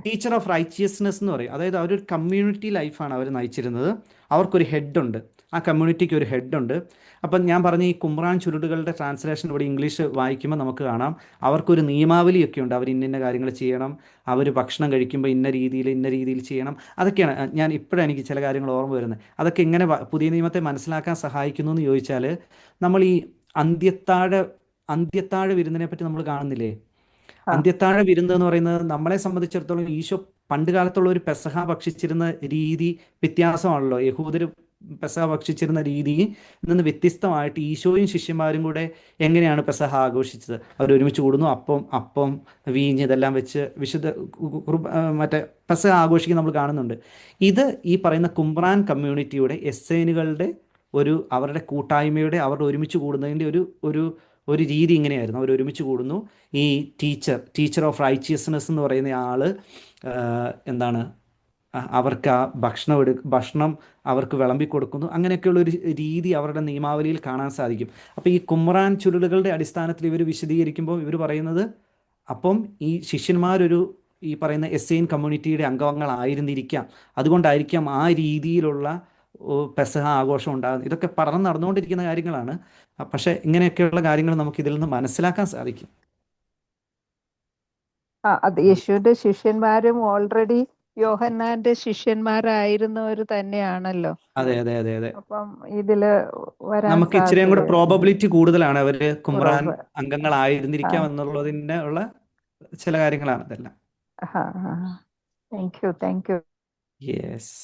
ടീച്ചർ ഓഫ് റൈച്ചിയസ്നെസ് എന്ന് പറയും. അതായത് അവരൊരു കമ്മ്യൂണിറ്റി ലൈഫാണ് അവർ നയിച്ചിരുന്നത്. അവർക്കൊരു ഹെഡുണ്ട്, ആ കമ്മ്യൂണിറ്റിക്ക് ഒരു ഹെഡുണ്ട്. അപ്പം ഞാൻ പറഞ്ഞ ഈ കുമ്രാൻ ചുരുടുകളുടെ ട്രാൻസ്ലേഷൻ ഇവിടെ ഇംഗ്ലീഷ് വായിക്കുമ്പോൾ നമുക്ക് കാണാം, അവർക്കൊരു നിയമാവലിയൊക്കെ ഉണ്ട്. അവർ ഇന്ന കാര്യങ്ങൾ ചെയ്യണം, അവർ ഭക്ഷണം കഴിക്കുമ്പോൾ ഇന്ന രീതിയിൽ ചെയ്യണം. അതൊക്കെയാണ് ഞാൻ ഇപ്പോഴാണ് എനിക്ക് ചില കാര്യങ്ങൾ ഓർമ്മ വരുന്നത്. അതൊക്കെ എങ്ങനെ പുതിയ നിയമത്തെ മനസ്സിലാക്കാൻ സഹായിക്കുന്നു എന്ന് ചോദിച്ചാൽ, നമ്മൾ ഈ അന്ത്യത്താഴ വിരുന്നിനെ പറ്റി നമ്മൾ കാണുന്നില്ലേ? ആ, അന്ത്യത്താഴ വിരുന്ന് എന്ന് പറയുന്നത് നമ്മളെ സംബന്ധിച്ചിടത്തോളം ഈശോ പണ്ട് കാലത്തുള്ള ഒരു പെസഹ ഭക്ഷിച്ചിരുന്ന രീതി വ്യത്യാസമാണല്ലോ. യഹൂദർ പെസഹ ഭക്ഷിച്ചിരുന്ന രീതിയിൽ നിന്ന് വ്യത്യസ്തമായിട്ട് ഈശോയും ശിഷ്യന്മാരും കൂടെ എങ്ങനെയാണ് പെസഹ ആഘോഷിച്ചത്? അവർ ഒരുമിച്ച് കൂടുന്നു, അപ്പം വീഞ്ഞ് ഇതെല്ലാം വെച്ച് വിശുദ്ധ മറ്റേ പെസഹ ആഘോഷിക്കാൻ നമ്മൾ കാണുന്നുണ്ട്. ഇത് ഈ പറയുന്ന കുമ്രാൻ കമ്മ്യൂണിറ്റിയുടെ എസ്സേനുകളുടെ അവരുടെ കൂട്ടായ്മയുടെ, അവരുടെ ഒരുമിച്ച് കൂടുന്നതിൻ്റെ ഒരു രീതി ഇങ്ങനെയായിരുന്നു. അവർ ഒരുമിച്ച് കൂടുന്നു. ഈ ടീച്ചർ ഓഫ് റൈച്ചിയസ്നെസ് എന്ന് പറയുന്ന ആള് എന്താണ്, അവർക്ക് ആ ഭക്ഷണം അവർക്ക് വിളമ്പി കൊടുക്കുന്നു. അങ്ങനെയൊക്കെയുള്ളൊരു രീതി അവരുടെ നിയമാവലിയിൽ കാണാൻ സാധിക്കും. അപ്പോൾ ഈ കുമ്രാൻ ചുരുളുകളുടെ അടിസ്ഥാനത്തിൽ ഇവർ വിശദീകരിക്കുമ്പോൾ ഇവർ പറയുന്നത്, അപ്പം ഈ ശിഷ്യന്മാരൊരു ഈ പറയുന്ന എസ്സെയിൻ കമ്മ്യൂണിറ്റിയുടെ അംഗങ്ങളായിരുന്നിരിക്കാം, അതുകൊണ്ടായിരിക്കാം ആ രീതിയിലുള്ള പെസഹ ആഘോഷം ഉണ്ടാകുന്നത്. ഇതൊക്കെ പഠനം നടന്നുകൊണ്ടിരിക്കുന്ന കാര്യങ്ങളാണ്. പക്ഷേ ഇങ്ങനെയൊക്കെയുള്ള കാര്യങ്ങൾ നമുക്ക് ഇതിൽ നിന്ന് മനസ്സിലാക്കാൻ സാധിക്കും. അത് യേശുവിന്റെ ശിഷ്യന്മാരും ഓൾറെഡി യോഹന്നാന്റെ ശിഷ്യന്മാരായിരുന്നവർ തന്നെയാണല്ലോ. അതെ അതെ അതെ അതെ അപ്പം ഇതില് വരാൻ നമുക്ക് ഇച്ചിരിയും കൂടെ സാധ്യതയുണ്ട്. പ്രോബബിലിറ്റി കൂടുതലാണ് അവര് കുമ്രാൻ കുറവ്. ആ, അംഗങ്ങളായിരുന്നിരിക്കാം എന്നുള്ളതിൻ്റെ ഉള്ള ചില കാര്യങ്ങളാണ് ഇതെല്ലാം. Thank you. യെസ്.